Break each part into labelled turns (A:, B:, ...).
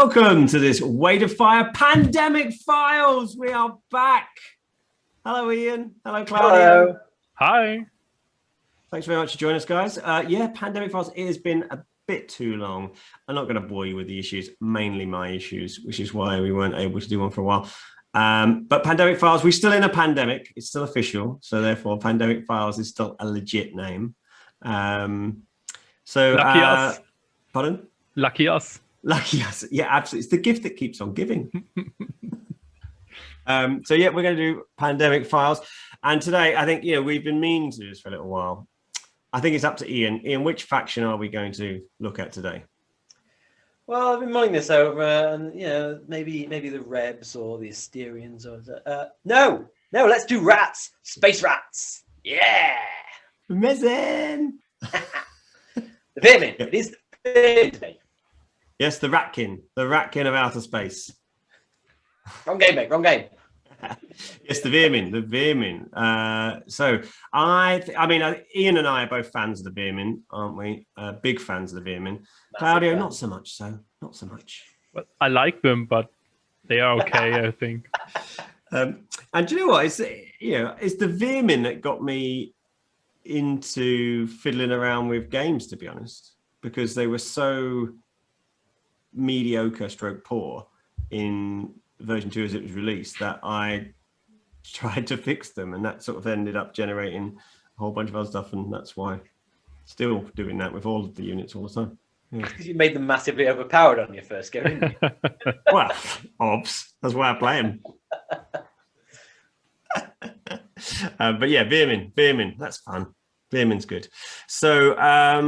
A: Welcome to this Weight of Fire Pandemic Files. We are back. Hello, Ian. Hello, Claudio.
B: Hello.
C: Hi.
A: Thanks very much for joining us, guys. Pandemic Files, it has been a bit too long. I'm not going to bore you with the issues, mainly my issues, which is why we weren't able to do one for a while. But Pandemic Files, we're still in a pandemic. It's still official. So therefore, Pandemic Files is still a legit name.
C: Lucky us.
A: Pardon?
C: Lucky us.
A: Lucky us. Yeah, absolutely. It's the gift that keeps on giving. We're going to do Pandemic Files. And today, I think, we've been meaning to do this for a little while. I think it's up to Ian. Ian, which faction are we going to look at today?
B: Well, I've been mulling this over, and maybe the Rebs or the Asterians or no, let's do rats, space rats. Yeah,
A: Amazing.
B: The Veer-Myn. It is the Veer-Myn today.
A: Yes, the Ratkin of outer space.
B: Wrong game, mate. Wrong game.
A: Yes, the Veer-Myn. Ian and I are both fans of the Veer-Myn, aren't we? Big fans of the Veer-Myn. Claudio, not so much. Not so much.
C: Well, I like them, but they are okay, I think.
A: And do you know what? It's the Veer-Myn that got me into fiddling around with games, to be honest, because they were so mediocre stroke poor in version 2 as it was released that I tried to fix them, and that sort of ended up generating a whole bunch of other stuff, and that's why still doing that with all of the units all the time.
B: Because you made them massively overpowered on your first go, didn't you?
A: Well, obs, that's why I play them. But yeah, Veer-Myn, that's fun. Veer-Myn's good. So are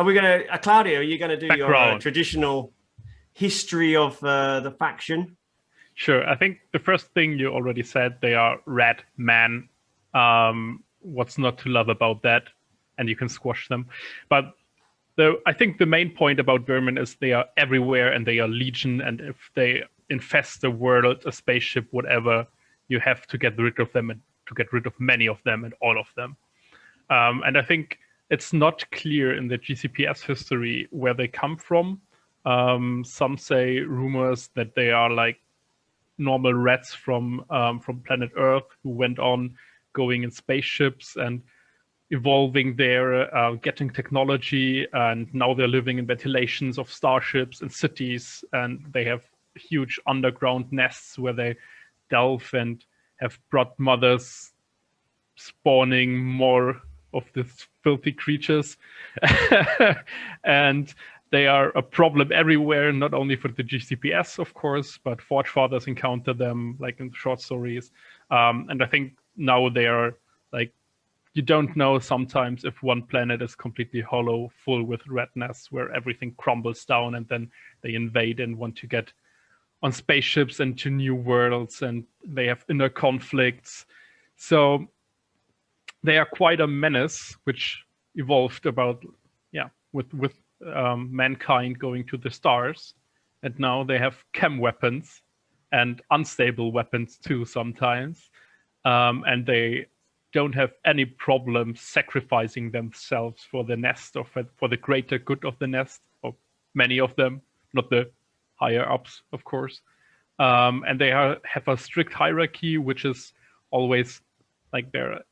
A: we going to, Claudio, are you going to do your traditional history of the faction?
C: Sure. I think the first thing you already said, they are red men. What's not to love about that? And you can squash them. But I think the main point about Veer-Myn is they are everywhere and they are legion. And if they infest a world, a spaceship, whatever, you have to get rid of them and to get rid of many of them and all of them. And I think it's not clear in the GCPS history where they come from. Some say rumors that they are like normal rats from planet Earth who went on going in spaceships and evolving there, getting technology, and now they're living in ventilations of starships and cities, and they have huge underground nests where they delve and have brought mothers spawning more of these filthy creatures. And they are a problem everywhere, not only for the GCPS, of course, but Forge Fathers encounter them, like in short stories. And I think now they are like, you don't know sometimes if one planet is completely hollow, full with red nests, where everything crumbles down, and then they invade and want to get on spaceships and to new worlds, and they have inner conflicts. So they are quite a menace, which evolved about, with mankind going to the stars, and now they have chem weapons and unstable weapons too sometimes, and they don't have any problem sacrificing themselves for the nest or for the greater good of the nest, or many of them, not the higher ups, of course. And they have a strict hierarchy, which is always like there are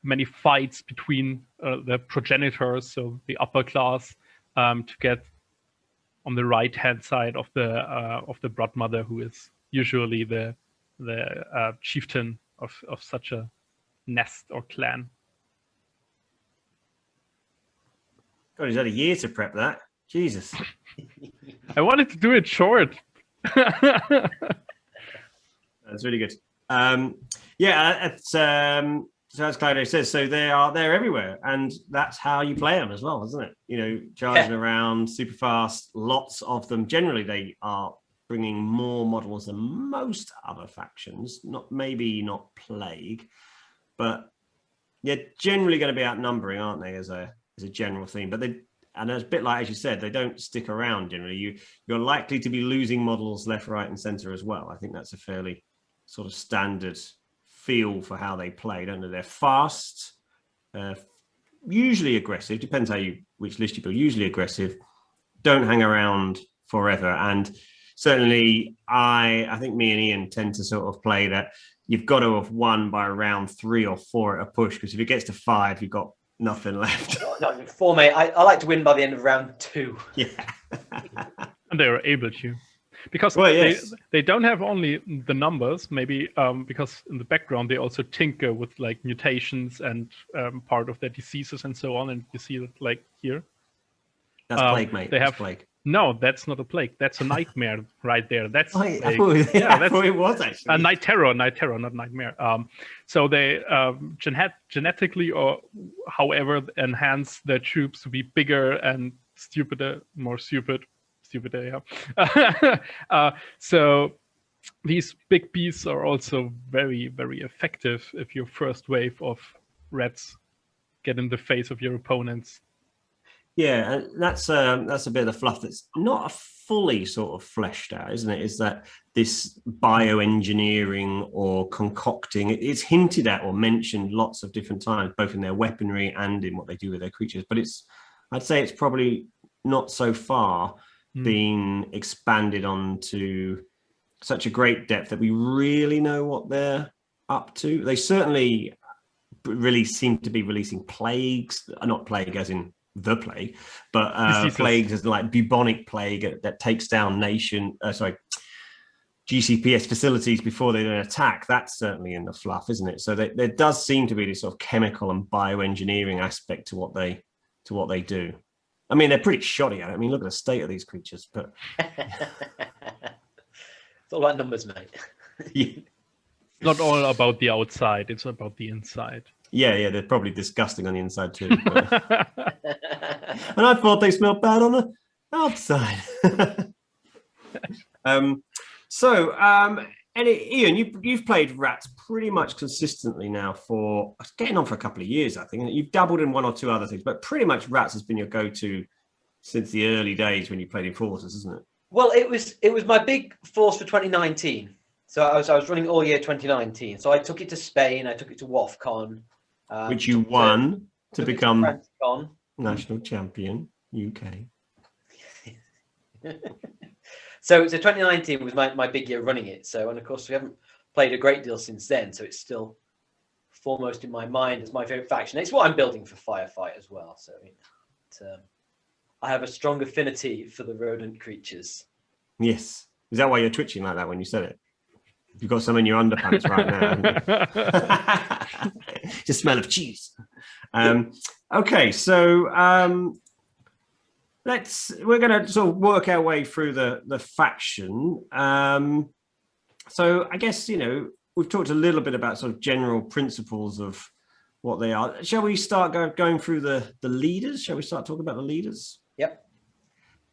C: many fights between the progenitors, so the upper class, to get on the right hand side of the brood mother, who is usually the chieftain of such a nest or clan.
A: God, he's had a year to prep that. Jesus.
C: I wanted to do it short.
A: That's really good. So as Claudio says, so they're everywhere, and that's how you play them as well, isn't it? Charging around super fast, lots of them. Generally, they are bringing more models than most other factions. Maybe not Plague, but generally going to be outnumbering, aren't they? As a general theme, but and it's a bit like, as you said, they don't stick around generally. You're likely to be losing models left, right, and center as well. I think that's a fairly sort of standard feel for how they play, don't they? They're fast, usually aggressive, depends which list you build, usually aggressive, don't hang around forever, and certainly I think me and Ian tend to sort of play that you've got to have won by around 3 or 4 at a push, because if it gets to 5, you've got nothing left.
B: No, 4, mate. I like to win by the end of round 2.
A: Yeah.
C: And they are able to. Because they don't have only the numbers, maybe because in the background they also tinker with like mutations and part of their diseases and so on. And you see it like here.
A: That's plague, mate.
C: They have
A: plague.
C: No, that's not a plague. That's a nightmare right there. That's
A: I thought it was actually
C: a night terror, not nightmare. So they genetically or however enhance their troops to be bigger and stupider, more stupider. Yeah. So these big beasts are also very, very effective if your first wave of rats get in the face of your opponents.
A: Yeah, and that's a bit of the fluff that's not fully sort of fleshed out, isn't it? Is that this bioengineering or concocting? It's hinted at or mentioned lots of different times, both in their weaponry and in what they do with their creatures. But I'd say it's probably not so far been expanded onto such a great depth that we really know what they're up to. They certainly really seem to be releasing plagues, not plague as in the plague, but plagues as like bubonic plague that takes down GCPS facilities before they don't attack. That's certainly in the fluff, isn't it? So there does seem to be this sort of chemical and bioengineering aspect to what they do. I mean, they're pretty shoddy at it. I mean, look at the state of these creatures. But
B: it's all about numbers, mate.
A: Yeah.
C: Not all about the outside; it's about the inside.
A: Yeah, they're probably disgusting on the inside too. And I thought they smelled bad on the outside. And Ian, you've played rats pretty much consistently now for getting on for a couple of years, I think. You've dabbled in 1 or 2 other things, but pretty much rats has been your go-to since the early days when you played in Forces, isn't it?
B: Well, it was my big force for 2019. So I was running all year 2019. So I took it to Spain. I took it to WAFCon.
A: Which you won to become national champion, UK.
B: So 2019 was my big year running it. So, and of course, we haven't played a great deal since then. So it's still foremost in my mind as my favorite faction. It's what I'm building for Firefight as well. So I have a strong affinity for the rodent creatures.
A: Yes. Is that why you're twitching like that when you said it? You've got some in your underpants right now. It's a smell of cheese. Okay, so we're going to sort of work our way through the faction. So I guess, we've talked a little bit about sort of general principles of what they are. Shall we start going through the leaders? Shall we start talking about the leaders?
B: Yep.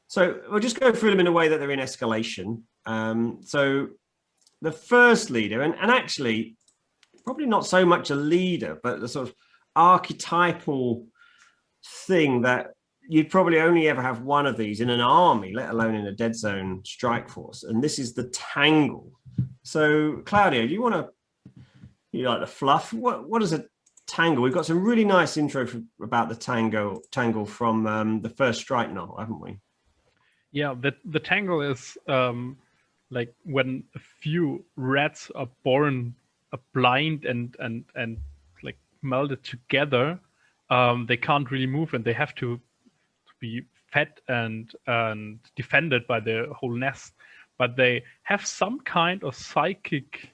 A: So we'll just go through them in a way that they're in escalation. So the first leader, and actually probably not so much a leader, but the sort of archetypal thing that you'd probably only ever have one of these in an army, let alone in a Deadzone strike force. And this is the Tangle. So Claudio, do you like the fluff? What is a Tangle? We've got some really nice intro about the Tangle from the first strike novel, haven't we?
C: Yeah, the Tangle is like when a few rats are born blind and like melded together, they can't really move and they have to be fed and defended by the whole nest. But they have some kind of psychic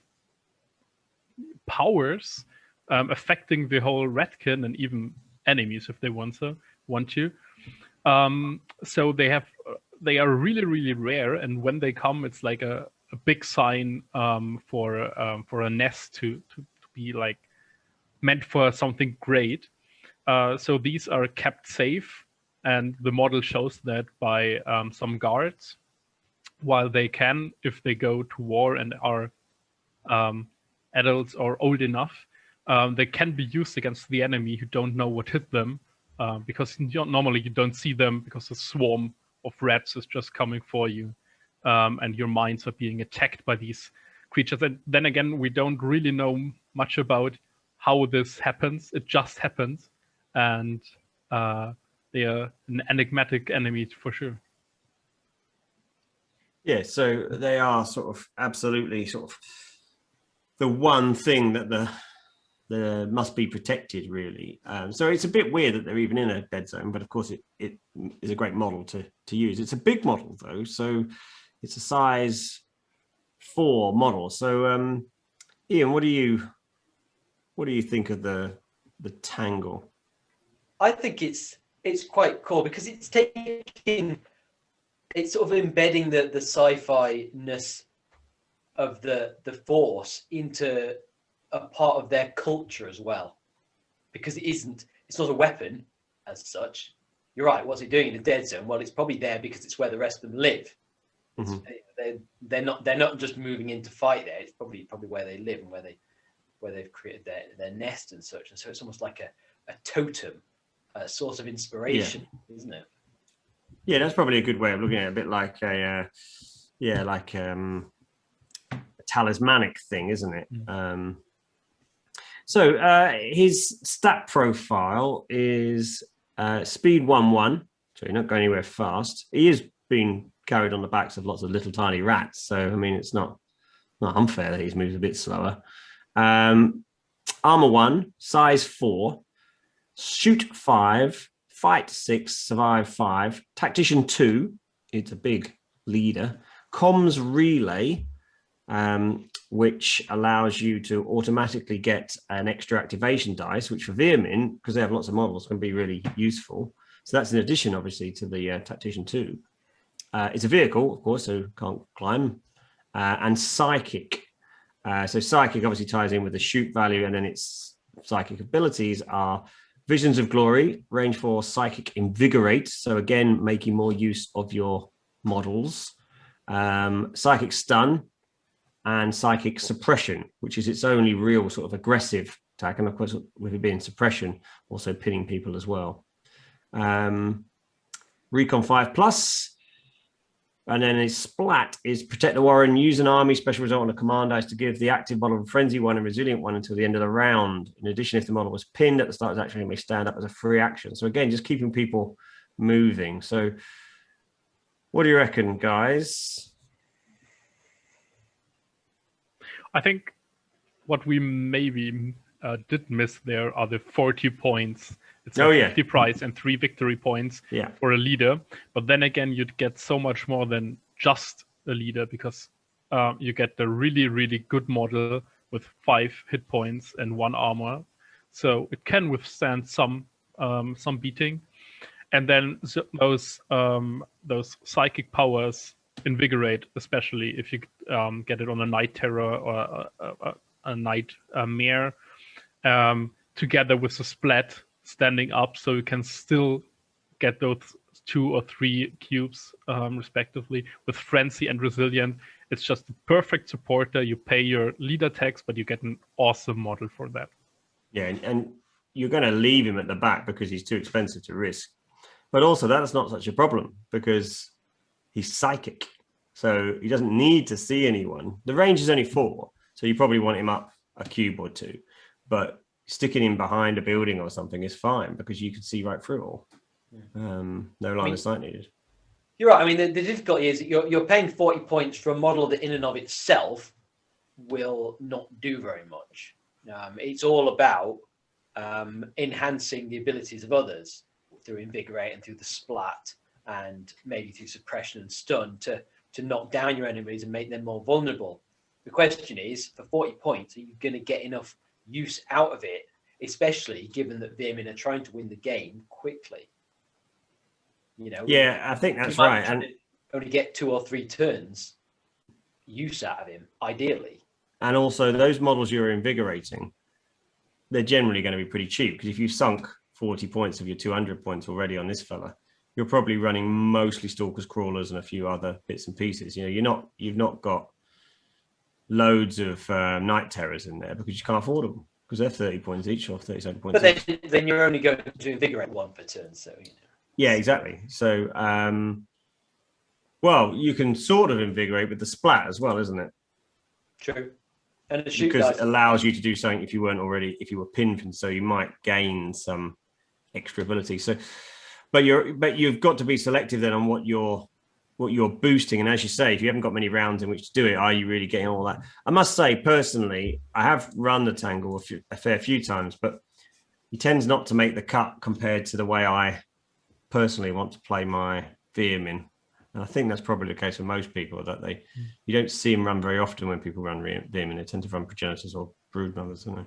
C: powers affecting the whole ratkin and even enemies if they want to. So they are really, really rare, and when they come, it's like a big sign for a nest to be like meant for something great. So these are kept safe, and the model shows that by some guards, while they can, if they go to war and are adults or old enough, they can be used against the enemy who don't know what hit them, because normally you don't see them because the swarm of rats is just coming for you, and your mines are being attacked by these creatures. And then again, we don't really know much about how this happens. It just happens, and they are an enigmatic enemy for sure.
A: Yeah, so they are sort of absolutely sort of the one thing that the must be protected, really. So it's a bit weird that they're even in a dead zone, but of course it is a great model to use. It's a big model though, so it's a size 4 model. So Ian, what do you think of the Tangle?
B: I think it's quite cool because it's sort of embedding the sci-fi-ness of the Force into a part of their culture as well, because it's not a weapon as such. You're right. What's it doing in the dead zone? Well, it's probably there because it's where the rest of them live. Mm-hmm. They're not just moving in to fight there. It's probably where they live and where they've created their nest and such. And so it's almost like a totem, a source of inspiration, isn't it?
A: Yeah, that's probably a good way of looking at it. A bit like a talismanic thing, isn't it? Mm. So his stat profile is speed 1-1, so you're not going anywhere fast. He is being carried on the backs of lots of little tiny rats, so I mean it's not unfair that he's moved a bit slower. Armor 1, size 4, shoot 5, fight 6, survive 5, tactician 2. It's a big leader. Comms relay, which allows you to automatically get an extra activation dice, which for Veer-Myn, because they have lots of models, can be really useful. So that's in addition, obviously, to the Tactician 2. It's a vehicle, of course, so can't climb. And Psychic. So Psychic obviously ties in with the shoot value, and then its psychic abilities are Visions of Glory, range 4, Psychic Invigorate. So again, making more use of your models. Psychic Stun, and Psychic Suppression, which is its only real sort of aggressive attack. And of course, with it being suppression, also pinning people as well. Recon 5+. And then his splat is Protect the Warren, use an army special result on a command dice to give the active model a Frenzy 1 and Resilient 1 until the end of the round. In addition, if the model was pinned at the start of its action, it may stand up as a free action. So again, just keeping people moving. So what do you reckon, guys?
C: I think what we maybe did miss there are the 40 points. It's a 50 price and 3 victory points for a leader. But then again, you'd get so much more than just a leader, because you get the really, really good model with 5 hit points and 1 armor. So it can withstand some beating. And then those psychic powers, Invigorate, especially if you get it on a Night Terror or a Night Mare, together with the Splat standing up, so you can still get those 2 or 3 cubes respectively. With Frenzy and Resilient, it's just the perfect supporter. You pay your leader tax, but you get an awesome model for that.
A: Yeah, and you're going to leave him at the back because he's too expensive to risk. But also that's not such a problem because he's psychic, so he doesn't need to see anyone. The range is only 4, so you probably want him up a cube or 2. But sticking him behind a building or something is fine because you can see right through it all. No line of sight needed.
B: You're right. I mean, the difficulty is that you're paying 40 points for a model that in and of itself will not do very much. It's all about enhancing the abilities of others through Invigorate and through the Splat, and maybe through suppression and stun to knock down your enemies and make them more vulnerable. The question is, for 40 points, are you going to get enough use out of it, especially given that Veer-Myn are trying to win the game quickly? You know,
A: I think that's right. And
B: only get 2 or 3 turns use out of him, ideally.
A: And also, those models you're invigorating, they're generally going to be pretty cheap, because if you've sunk 40 points of your 200 points already on this fella, you're probably running mostly Stalkers, Crawlers, and a few other bits and pieces. You know, you've not got loads of Night Terrors in there because you can't afford them, because they're 30 points each or 37 points
B: but
A: each.
B: Then you're only going to invigorate 1 per turn, so you know.
A: Yeah, exactly. So well, you can sort of invigorate with the Splat as well, isn't it?
B: True. And the shoot
A: because
B: dice
A: it allows you to do something if you were pinned, so you might gain some extra ability. So but you've got to be selective then on what you're what you're boosting. And as you say, if you haven't got many rounds in which to do it, are you really getting all that? I must say, personally, I have run the Tangle a fair few times, but he tends not to make the cut compared to the way I personally want to play my Veer-Myn. And I think that's probably the case for most people, that you don't see him run very often when people run Veer-Myn. They tend to run Progenitors or Broodmothers, don't they?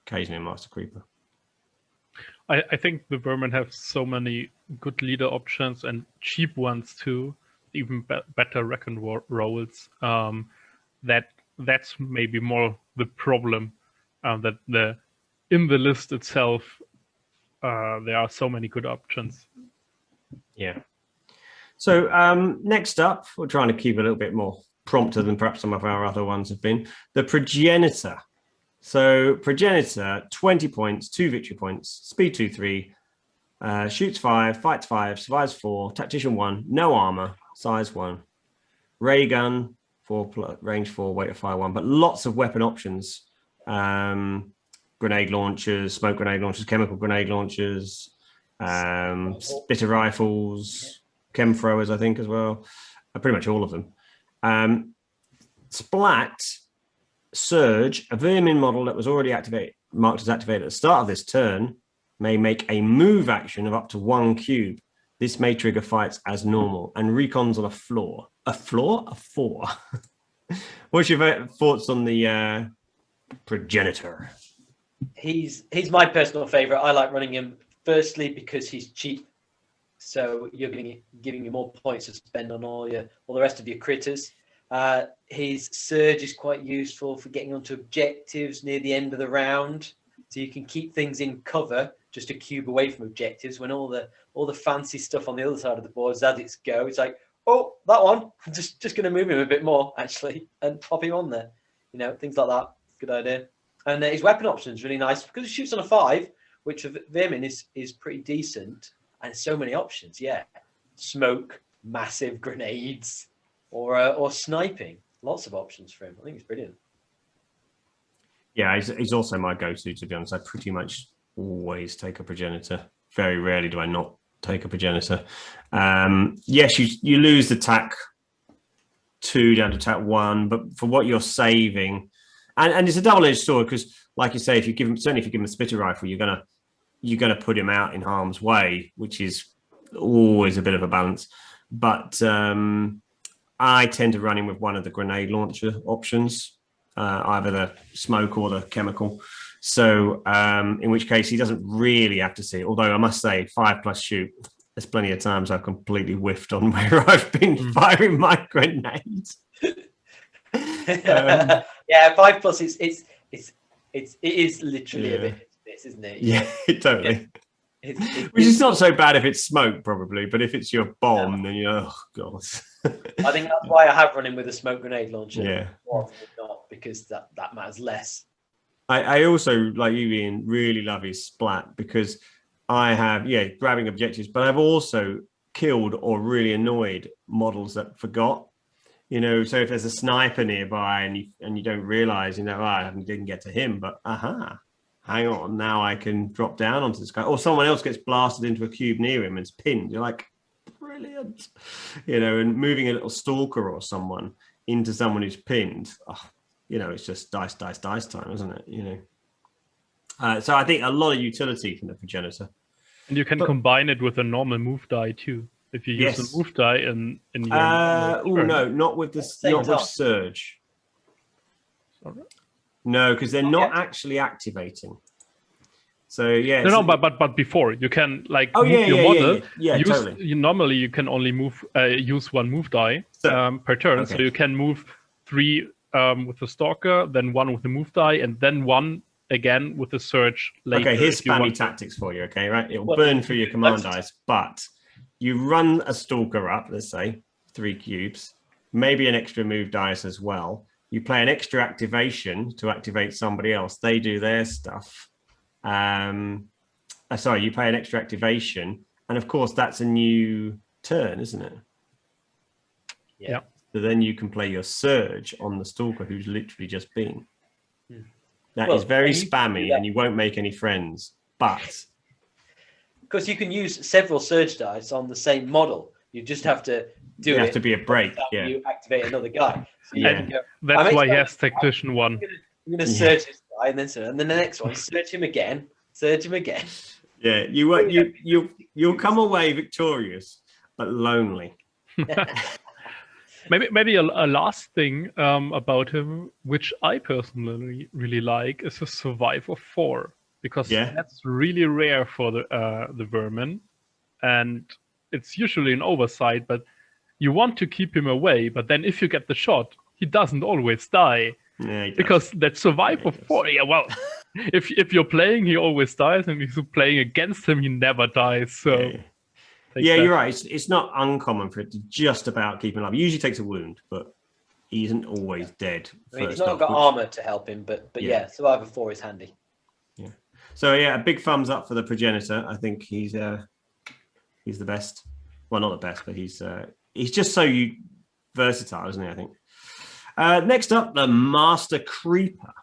A: Occasionally a Master Creeper.
C: I think the Vermin have so many good leader options and cheap ones too, even better Reckon rolls. That's maybe more the problem, that in the list itself there are so many good options.
A: Yeah. So next up, we're trying to keep it a little bit more prompter than perhaps some of our other ones have been. The Progenitor. So Progenitor, 20 points, 2 victory points, speed 2/3, shoots 5, fights 5, survives 4, tactician 1, no armor, size 1, ray gun 4, range 4, weight of fire 1, but lots of weapon options. Grenade launchers, smoke grenade launchers, chemical grenade launchers, spitter rifles, chem throwers, I think, as well. Pretty much all of them. Splat. Surge, a Veer-Myn model that was already marked as activated at the start of this turn, may make a move action of up to 1 cube. This may trigger fights as normal and recons on a floor. A floor? A 4. What's your thoughts on the Progenitor?
B: He's my personal favorite. I like running him firstly because he's cheap, so you're giving you more points to spend on all the rest of your critters. His surge is quite useful for getting onto objectives near the end of the round, so you can keep things in cover just a cube away from objectives. When all the fancy stuff on the other side of the board is at its go, it's like, oh, that one, I'm just going to move him a bit more actually and pop him on there. Things like that. Good idea. And his weapon option is really nice because he shoots on a 5, which for Veer-Myn is pretty decent, and so many options. Yeah, smoke, massive grenades. Or sniping. Lots of options for him. I think he's brilliant.
A: Yeah, he's also my go-to, to be honest. I pretty much always take a Progenitor. Very rarely do I not take a Progenitor. Yes, you lose the TAC 2 down to TAC 1, but for what you're saving, and it's a double-edged sword because, like you say, if you give him a spitter rifle, you're gonna put him out in harm's way, which is always a bit of a balance. But I tend to run him with one of the grenade launcher options, either the smoke or the chemical. So in which case he doesn't really have to see it. Although I must say 5+ shoot, there's plenty of times I've completely whiffed on where I've been firing my grenades.
B: Yeah, 5+, it is literally a bit this, isn't it?
A: Yeah, totally. Which is not so bad if it's smoke, probably, but if it's your bomb, then you're, oh god.
B: I think that's why I have run in with a smoke grenade launcher.
A: Yeah,
B: not because that matters less.
A: I also, like you, Ian, really love his splat because I have grabbing objectives, but I've also killed or really annoyed models that forgot. So if there's a sniper nearby and you don't realize, I didn't get to him, but hang on, now I can drop down onto this guy. Or someone else gets blasted into a cube near him and is pinned. You're like, brilliant. And moving a little stalker or someone into someone who's pinned, it's just dice time, isn't it? So I think a lot of utility from the Progenitor.
C: And you can combine it with a normal move die too. If you use the move die in your
A: not with Surge.
C: Sorry?
A: No, because they're not actually activating. So
C: but before you can move your model.
A: Totally.
C: Normally you can only use one move die per turn. Okay. So you can move 3 with the Stalker, then 1 with the move die, and then 1 again with the Surge later.
A: Okay, here's spammy tactics for you. Okay, right? It will burn through your command dice, but you run a Stalker up. Let's say 3 cubes, maybe an extra move dice as well. You play an extra activation to activate somebody else. They do their stuff. You play an extra activation, and of course that's a new turn, isn't it?
B: Yeah.
A: So then you can play your Surge on the Stalker who's literally just been. That is very spammy, and you won't make any friends. But
B: because you can use several Surge dice on the same model, you just have to do
A: There
B: it.
A: has to be a break. Yeah.
B: You activate another guy. So you
A: Yeah.
B: can go,
C: That's why he has Tactician 1.
B: I'm going to search this guy, and then the next one, search him again.
A: Yeah, you'll come away victorious, but lonely.
C: Maybe a last thing about him, which I personally really like, is a survive of 4, because that's really rare for the Veer-Myn, and it's usually an oversight. But you want to keep him away, but then if you get the shot, he doesn't always die.
A: Yeah, he does.
C: Because that survive of 4, well, if you're playing, he always dies, and if you're playing against him, he never dies. So
A: you're right. It's not uncommon for it to just about keep him alive. He usually takes a wound, but he isn't always dead.
B: I mean, he's not got armor to help him, but yeah, survivor 4 is handy.
A: Yeah. So yeah, a big thumbs up for the Progenitor. I think he's the best. Well, not the best, but he's just so versatile, isn't he? I think. Next up, the Master Creeper.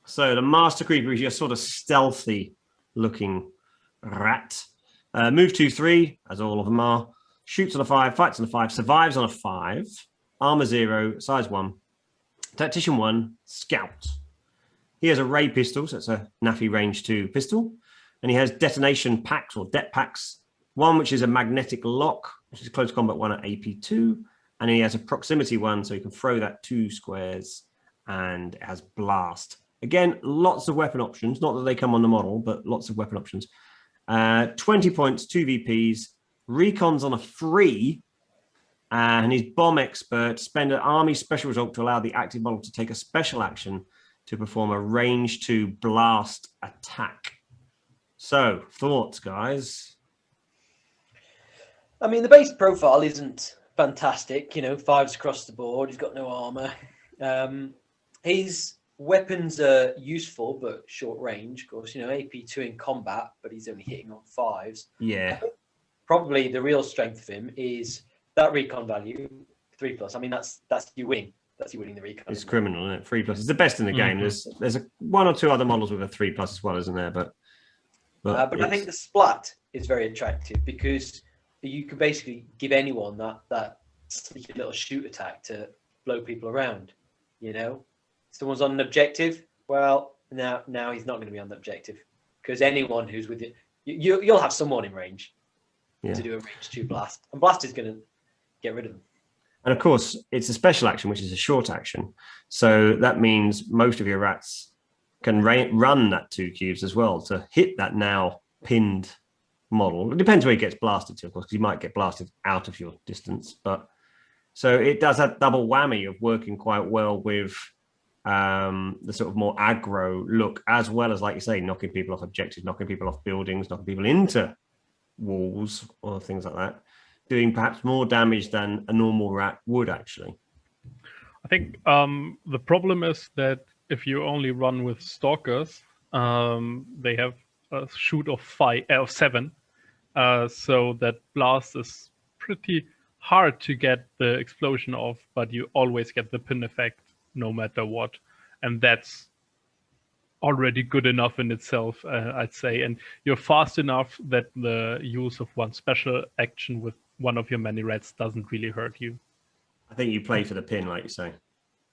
A: So the Master Creeper is your sort of stealthy looking rat. Move 2/3, as all of them are. Shoots on a 5, fights on a 5, survives on a 5. Armor 0, size 1. Tactician 1, scout. He has a ray pistol, so it's a Naffy range 2 pistol. And he has detonation packs or det packs. One which is a magnetic lock, which is close combat 1 at AP2. And he has a proximity 1, so you can throw that 2 squares, and it has blast. Again, lots of weapon options. Not that they come on the model, but lots of weapon options. 20 points, 2 VPs, recons on a 3, and he's bomb expert. Spend an army special result to allow the active model to take a special action to perform a range 2 blast attack. So, thoughts, guys?
B: I mean, the base profile isn't fantastic, 5s across the board. He's got no armor. His weapons are useful, but short range. Of course, AP2 in combat, but he's only hitting on 5s.
A: Yeah.
B: Probably the real strength of him is that recon value, 3+. I mean, that's you winning. That's you winning the recon.
A: It's criminal, isn't it? 3+. It's the best in the game. There's one or two other models with a 3+ as well, isn't there? But
B: I think the splat is very attractive because you can basically give anyone that sneaky little shoot attack to blow people around. Someone's on an objective. Well, now he's not going to be on the objective because anyone who's with you'll have someone in range to do a range 2 blast, and blast is going to get rid of them.
A: And of course, it's a special action, which is a short action. So that means most of your rats can run that 2 cubes as well to hit that now pinned model. It depends where he gets blasted to, of course, because you might get blasted out of your distance. But so it does that double whammy of working quite well with the sort of more aggro look, as well as, like you say, knocking people off objectives, knocking people off buildings, knocking people into walls or things like that, doing perhaps more damage than a normal rat would actually.
C: I think the problem is that if you only run with Stalkers, they have a shoot of 7, so that blast is pretty hard to get the explosion off, but you always get the pin effect no matter what, and that's already good enough in itself, I'd say. And you're fast enough that the use of one special action with one of your many rats doesn't really hurt you.
A: I think you play for the pin, like you say.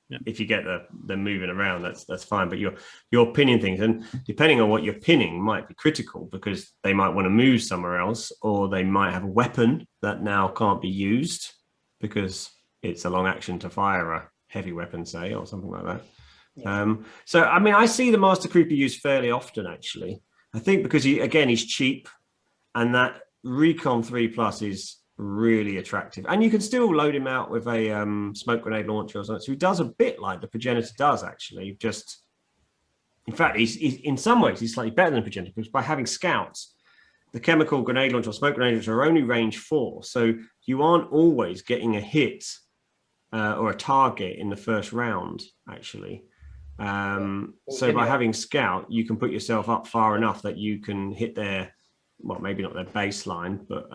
A: Yeah. If you get the moving around, that's fine. But you're pinning things, and depending on what you're pinning, might be critical because they might want to move somewhere else, or they might have a weapon that now can't be used because it's a long action to fire a heavy weapon, say, or something like that. Yeah. So I mean, I see the Master Creeper used fairly often, actually. I think because he's cheap, and that Recon 3+ is really attractive, and you can still load him out with a smoke grenade launcher or something. So he does a bit like the Progenitor does, actually. Just, in fact, he's in some ways he's slightly better than the Progenitor because by having scouts, the chemical grenade launcher or smoke grenade launcher are only range 4, so you aren't always getting a hit or a target in the first round, actually. So by having scout, you can put yourself up far enough that you can hit their, well, maybe not their baseline, but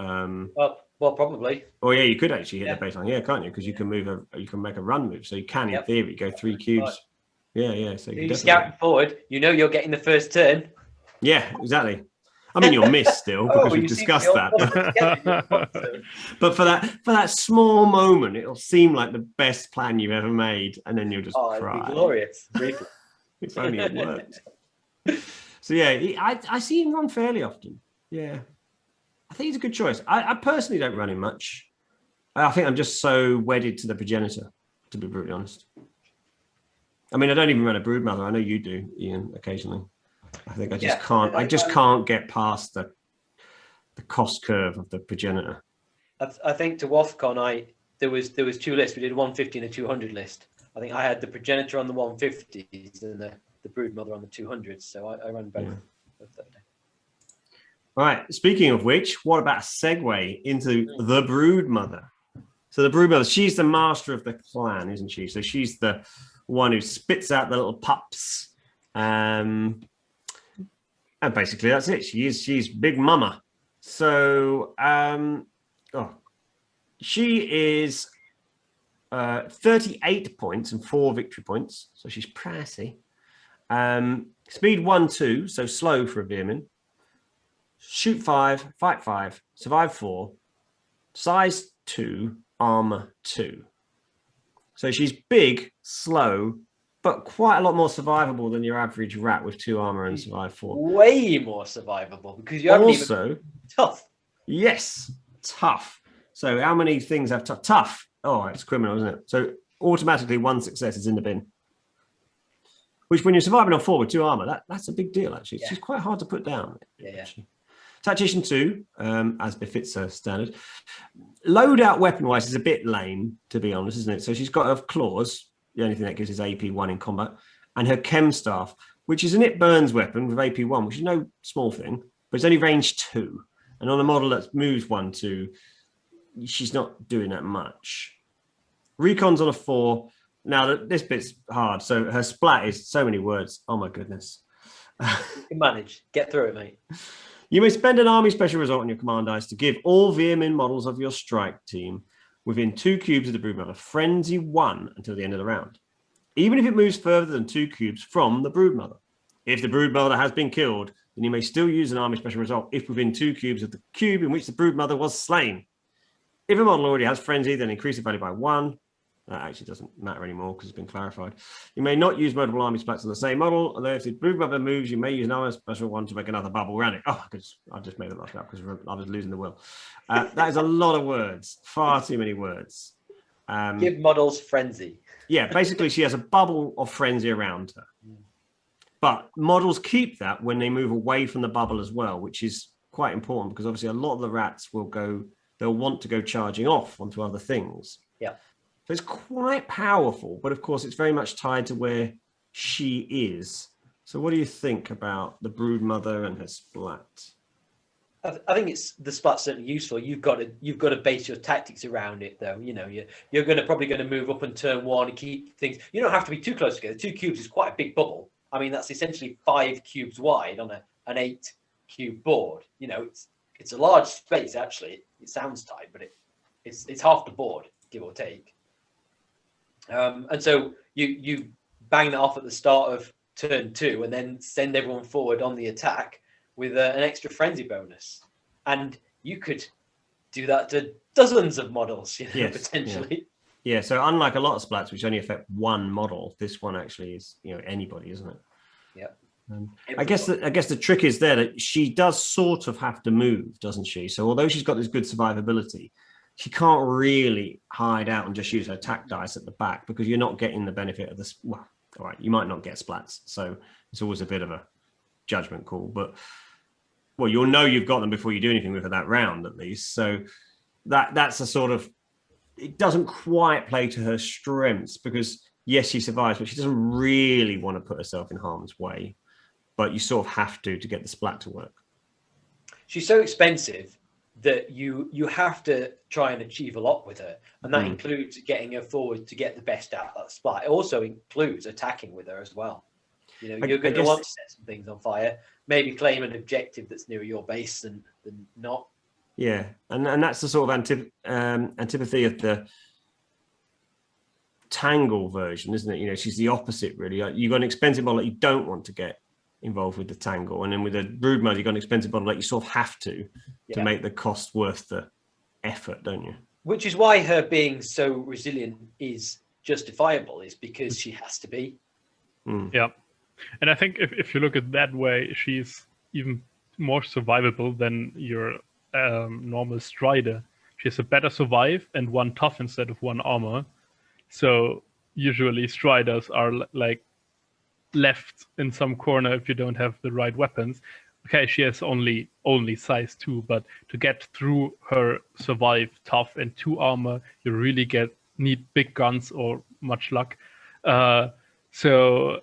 B: well, probably.
A: Oh yeah, you could actually hit the baseline, can't you? Because you can you can make a run move, so you can in theory go 3 cubes. Right. Yeah. So
B: you're scouting forward. You're getting the first turn.
A: Yeah, exactly. I mean, you'll miss still because we've
B: you seem
A: discussed
B: to
A: that.
B: all together, so-
A: But for that small moment, it'll seem like the best plan you've ever made, and then you'll just
B: Oh, it'd
A: cry.
B: be glorious. Briefly.
A: If only it worked. So yeah, I see him run fairly often. Yeah, I think he's a good choice. I personally don't run him much. I think I'm just so wedded to the Progenitor, to be brutally honest. I mean, I don't even run a Broodmother. I know you do, Ian, occasionally. I think I just can't. I just can't get past the cost curve of the Progenitor.
B: I think to WAFCON, there was 2 lists. We did a 150 and a 200 list. I think I had the Progenitor on the 150s and the Broodmother on the 200s. So I ran both. Both that day.
A: All right. Speaking of which, what about a segue into the Broodmother? So the Broodmother, she's the master of the clan, isn't she? So she's the one who spits out the little pups. And basically that's it. She's Big Mama. So she is 38 points and 4 victory points. So she's pricey. Speed 1-2, so slow for a Veer-Myn. Shoot 5, fight 5, survive 4, size 2, armor 2. So she's big, slow, but quite a lot more survivable than your average rat with 2 armor and survive 4.
B: Way more survivable because you haven't
A: also
B: even tough.
A: Yes, tough. So how many things have tough? Oh, it's criminal, isn't it? So automatically 1 success is in the bin. Which, when you're surviving on 4 with 2 armor, that's a big deal. Actually, it's just quite hard to put down.
B: Yeah.
A: Tactician 2, as befits her standard. Loadout weapon-wise is a bit lame, to be honest, isn't it? So she's got her claws. The only thing that gives is AP 1 in combat, and her chem staff, which is an it burns weapon with AP 1, which is no small thing, but it's only range 2. And on a model that moves 1-2, she's not doing that much. Recon's on a 4. Now this bit's hard. So her splat is so many words. Oh my goodness.
B: You can manage. Get through it, mate.
A: You may spend an army special result on your command dice to give all Veer-Myn models of your strike team within 2 cubes of the Broodmother Frenzy 1 until the end of the round, even if it moves further than 2 cubes from the Broodmother. If the Broodmother has been killed, then you may still use an army special result if within 2 cubes of the cube in which the Broodmother was slain. If a model already has Frenzy, then increase the value by 1. That actually doesn't matter anymore because it's been clarified. You may not use multiple army splats on the same model, although if the Broodmother moves, you may use an army special one to make another bubble around it. Oh, I just made that last up because I was losing the will. That is a lot of words, far too many words.
B: Give models Frenzy.
A: Yeah, basically she has a bubble of Frenzy around her. But models keep that when they move away from the bubble as well, which is quite important because obviously a lot of the rats they'll want to go charging off onto other things.
B: Yeah.
A: So it's quite powerful, but of course it's very much tied to where she is. So what do you think about the Broodmother and her splat?
B: I think it's the splat's certainly useful. You've got to base your tactics around it, though. You know, you're probably going to move up on turn 1 and keep things. You don't have to be too close together. 2 cubes is quite a big bubble. I mean, that's essentially 5 cubes wide on an 8 cube board. You know, it's a large space actually. It sounds tight, but it's half the board, give or take. And so you bang that off at the start of turn 2 and then send everyone forward on the attack with an extra frenzy bonus. And you could do that to dozens of models, potentially.
A: Yeah, so unlike a lot of splats, which only affect 1 model, this one actually is, anybody, isn't it?
B: Yeah.
A: I guess the trick is there that she does sort of have to move, doesn't she? So although she's got this good survivability, she can't really hide out and just use her attack dice at the back because you're not getting the benefit of this. Well, all right, you might not get splats, so it's always a bit of a judgment call. But you'll know you've got them before you do anything with her that round, at least. So that's a sort of, it doesn't quite play to her strengths because yes, she survives, but she doesn't really want to put herself in harm's way. But you sort of have to get the splat to work.
B: She's so expensive that you have to try and achieve a lot with her, and that includes getting her forward to get the best out of that splat. It also includes attacking with her as well. You're going to want to set some things on fire, maybe claim an objective that's near your base than not.
A: Yeah, and that's the sort of antipathy of the Tangle version, isn't it? She's the opposite, really. You've got an expensive model that you don't want to get involved with the Tangle, and then with the brood mode, you've got an expensive model that you sort of have to make the cost worth the effort, don't you?
B: Which is why her being so resilient is justifiable, is because she has to be.
C: Yeah. And I think if you look at that way, she's even more survivable than your normal Strider. She has a better survive and 1 tough instead of 1 armor. So usually Striders are like left in some corner if you don't have the right weapons. Okay, she has only size 2, but to get through her survive, tough, and 2 armor, you really need big guns or much luck. So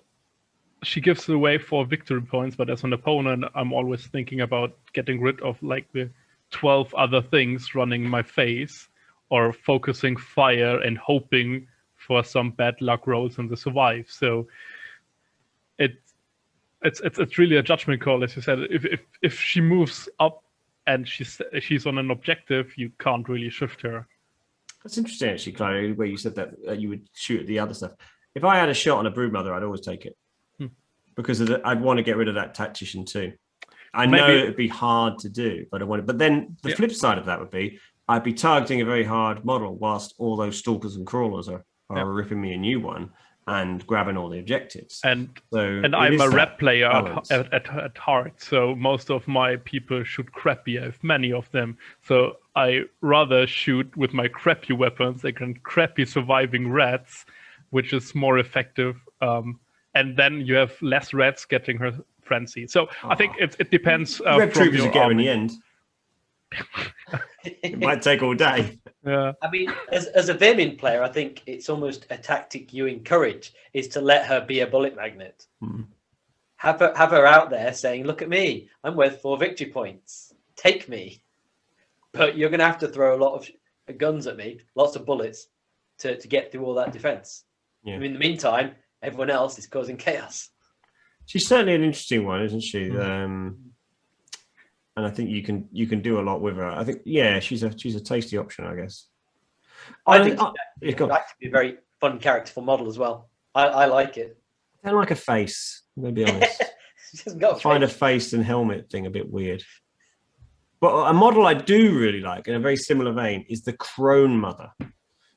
C: she gives away 4 victory points, but as an opponent, I'm always thinking about getting rid of like the 12 other things running my face, or focusing fire and hoping for some bad luck rolls in the survive. So it's really a judgment call, as you said. If she moves up and she's on an objective, you can't really shift her.
A: That's interesting, actually, Claudio, where you said that you would shoot at the other stuff. If I had a shot on a broodmother, I'd always take it because I'd want to get rid of that tactician too. I know it would be hard to do, but I want it. But then the flip side of that would be I'd be targeting a very hard model whilst all those stalkers and crawlers are ripping me a new one and grabbing all the objectives. And
C: I'm a rep player at heart, so most of my people shoot crappy. I have many of them, so I rather shoot with my crappy weapons against crappy surviving rats, which is more effective. And then you have less rats getting her frenzy. So I think it depends.
A: Red troopers will get her in the end. It might take all day.
C: Yeah.
B: I mean, as a Veer-Myn player, I think it's almost a tactic you encourage, is to let her be a bullet magnet. Have her out there saying, "Look at me, I'm worth 4 victory points. Take me." But you're going to have to throw a lot of guns at me, lots of bullets, to get through all that defense. Yeah. In the meantime, everyone else is causing chaos.
A: She's certainly an interesting one, isn't she? And I think you can do a lot with her. I think she's a tasty option, I guess.
B: I think she'd be a very fun character for model as well. I like it.
A: I don't like a face, I'm going to be honest.
B: She hasn't got
A: a face and helmet thing a bit weird. But a model I do really like, in a very similar vein, is the Crone Mother.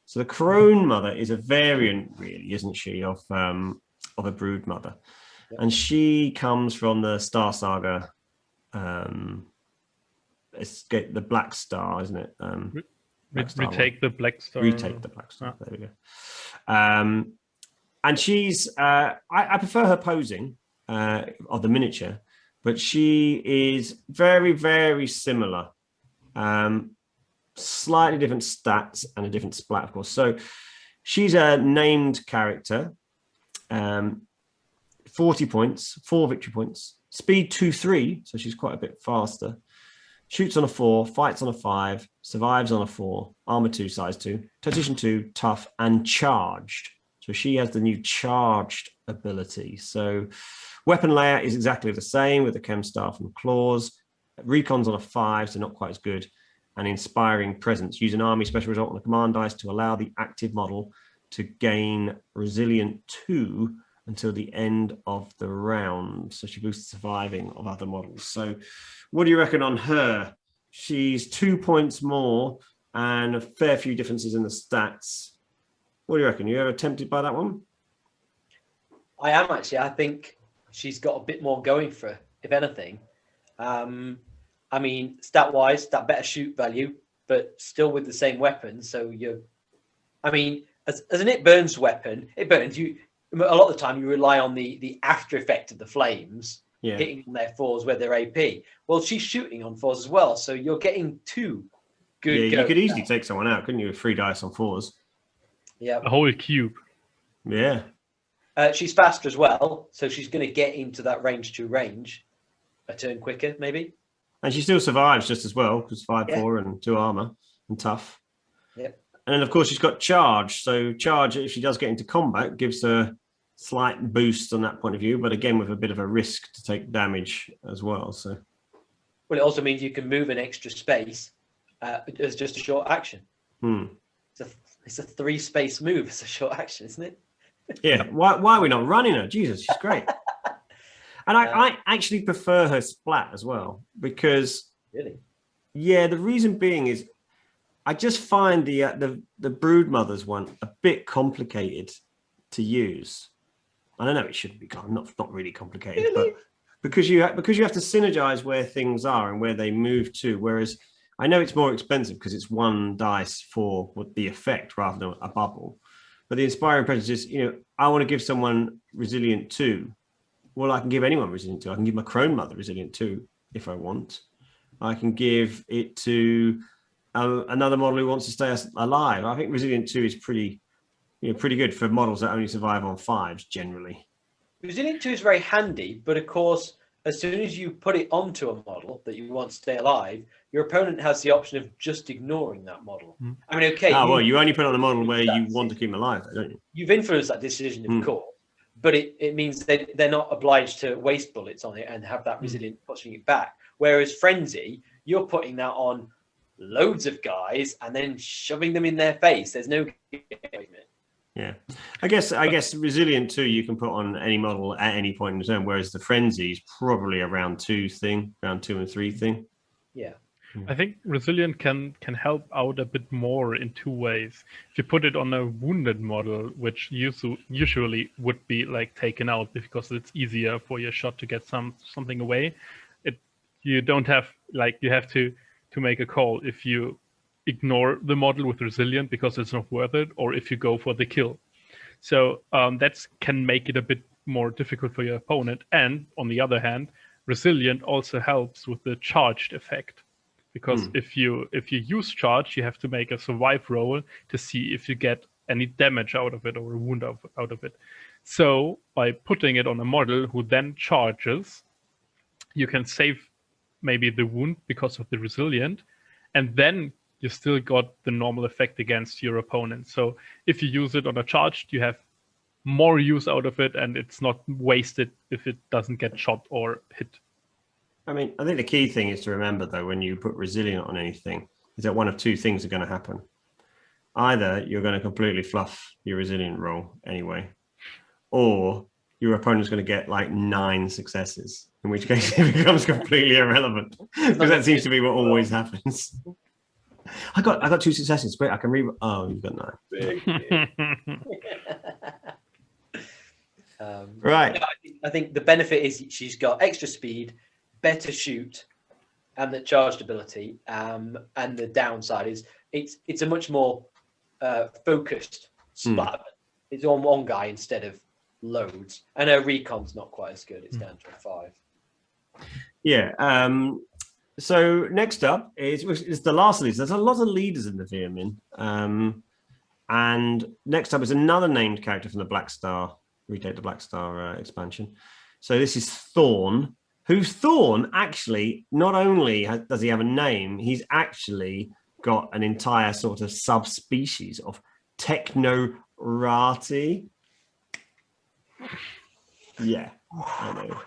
A: So the Crone Mother is a variant, really, isn't she, of a brood mother. Yep. And she comes from the Star Saga. It's the Black Star, isn't it?
C: Retake the Black Star.
A: Retake the Black Star. There we go. And she's I prefer her posing of the miniature, but she is very, very similar. Slightly different stats and a different splat, of course. So she's a named character. 40 points, 4 victory points. Speed 2-3, so she's quite a bit faster. Shoots on a 4, fights on a 5, survives on a 4, armor 2, size 2, tactician 2, tough, and charged. So she has the new charged ability. So weapon layout is exactly the same with the chem staff and claws. Recon's on a 5, so not quite as good. And inspiring presence. Use an army special result on a command dice to allow the active model to gain resilient 2 until the end of the round. So she boosts surviving of other models. So what do you reckon on her? She's 2 points more and a fair few differences in the stats. What do you reckon? You ever tempted by that one?
B: I am, actually. I think she's got a bit more going for her, if anything. I mean, stat-wise, that better shoot value, but still with the same weapon. So I mean, as an it burns weapon, it burns you. A lot of the time, you rely on the after effect of the flames hitting on their 4s where they're AP. Well, she's shooting on 4s as well, so you're getting 2 good.
A: Yeah, you could easily take someone out, couldn't you? With 3 dice on 4s.
B: Yeah,
C: a whole cube.
A: Yeah.
B: She's faster as well, so she's going to get into that range 2 range a turn quicker, maybe.
A: And she still survives just as well, because 5-4 and 2 armor and tough.
B: Yep.
A: And then, of course, she's got charge. So charge, if she does get into combat, gives her slight boost on that point of view, but again, with a bit of a risk to take damage as well. So,
B: well, it also means you can move an extra space as just a short action. It's a 3-space move. It's a short action, isn't it?
A: Yeah. Why are we not running her? Jesus, she's great. And I actually prefer her splat as well, because
B: Really?
A: Yeah, the reason being is I just find the brood mothers one a bit complicated to use. I don't know, it shouldn't be not really complicated,
B: Really?
A: but because you have to synergize where things are and where they move to. Whereas I know it's more expensive because it's one dice for the effect rather than a bubble. But the inspiring presence is, I want to give someone resilient 2. Well, I can give anyone resilient 2. I can give my crone mother resilient 2 if I want. I can give it to another model who wants to stay alive. I think resilient 2 is pretty good for models that only survive on 5s generally.
B: Resilient 2 is very handy, but of course, as soon as you put it onto a model that you want to stay alive, your opponent has the option of just ignoring that model. I mean, okay.
A: You only put it on a model where you want to keep them alive, don't you?
B: You've influenced that decision, of course, but it means they're not obliged to waste bullets on it and have that resilient pushing it back. Whereas Frenzy, you're putting that on loads of guys and then shoving them in their face. There's no
A: Yeah, I guess resilient 2 you can put on any model at any point in the turn, whereas the frenzy is probably a round 2 and 3 thing.
B: Yeah,
C: I think resilient can help out a bit more in 2 ways. If you put it on a wounded model, which usually would be like taken out because it's easier for your shot to get something away, you don't have you have to make a call if you ignore the model with resilient because it's not worth it, or if you go for the kill. So that can make it a bit more difficult for your opponent. And on the other hand, resilient also helps with the charged effect, because if you use charge, you have to make a survive roll to see if you get any damage out of it or a wound out of it. So by putting it on a model who then charges, you can save maybe the wound because of the resilient, and then you still got the normal effect against your opponent. So if you use it on a charged, you have more use out of it, and it's not wasted if it doesn't get shot or hit.
A: I mean, I think the key thing is to remember, though, when you put resilient on anything, is that one of 2 things are going to happen. Either you're going to completely fluff your resilient roll anyway, or your opponent's going to get 9 successes, in which case it becomes completely irrelevant, because that seems to be what always happens. I got 2 successes. Great, I can read. Oh, you've got 9. Right.
B: No, I think the benefit is she's got extra speed, better shoot, and the charged ability. And the downside is it's a much more focused splat. It's on one guy instead of loads, and her recon's not quite as good. It's down to a 5.
A: Yeah. So next up is the last of these. There's a lot of leaders in the Veer-Myn. And next up is another named character from the Black Star, Retake the Black Star expansion. So this is Thorn, Thorn actually, not only does he have a name, he's actually got an entire sort of subspecies of Technorati. Yeah, I know.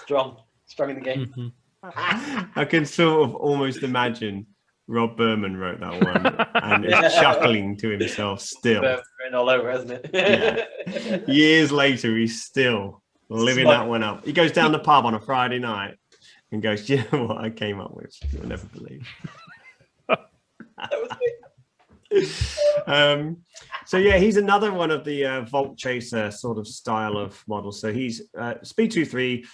B: Strong in the game.
A: I can sort of almost imagine Rob Berman wrote that one and is chuckling to himself still.
B: Written all over, hasn't it?
A: Yeah. Years later, he's still living that one up. He goes down the pub on a Friday night and goes, "Do you know what I came up with? You'll never believe."
B: That was me.
A: So yeah, he's another one of the Vault Chaser sort of style of models. So he's speed 2/3,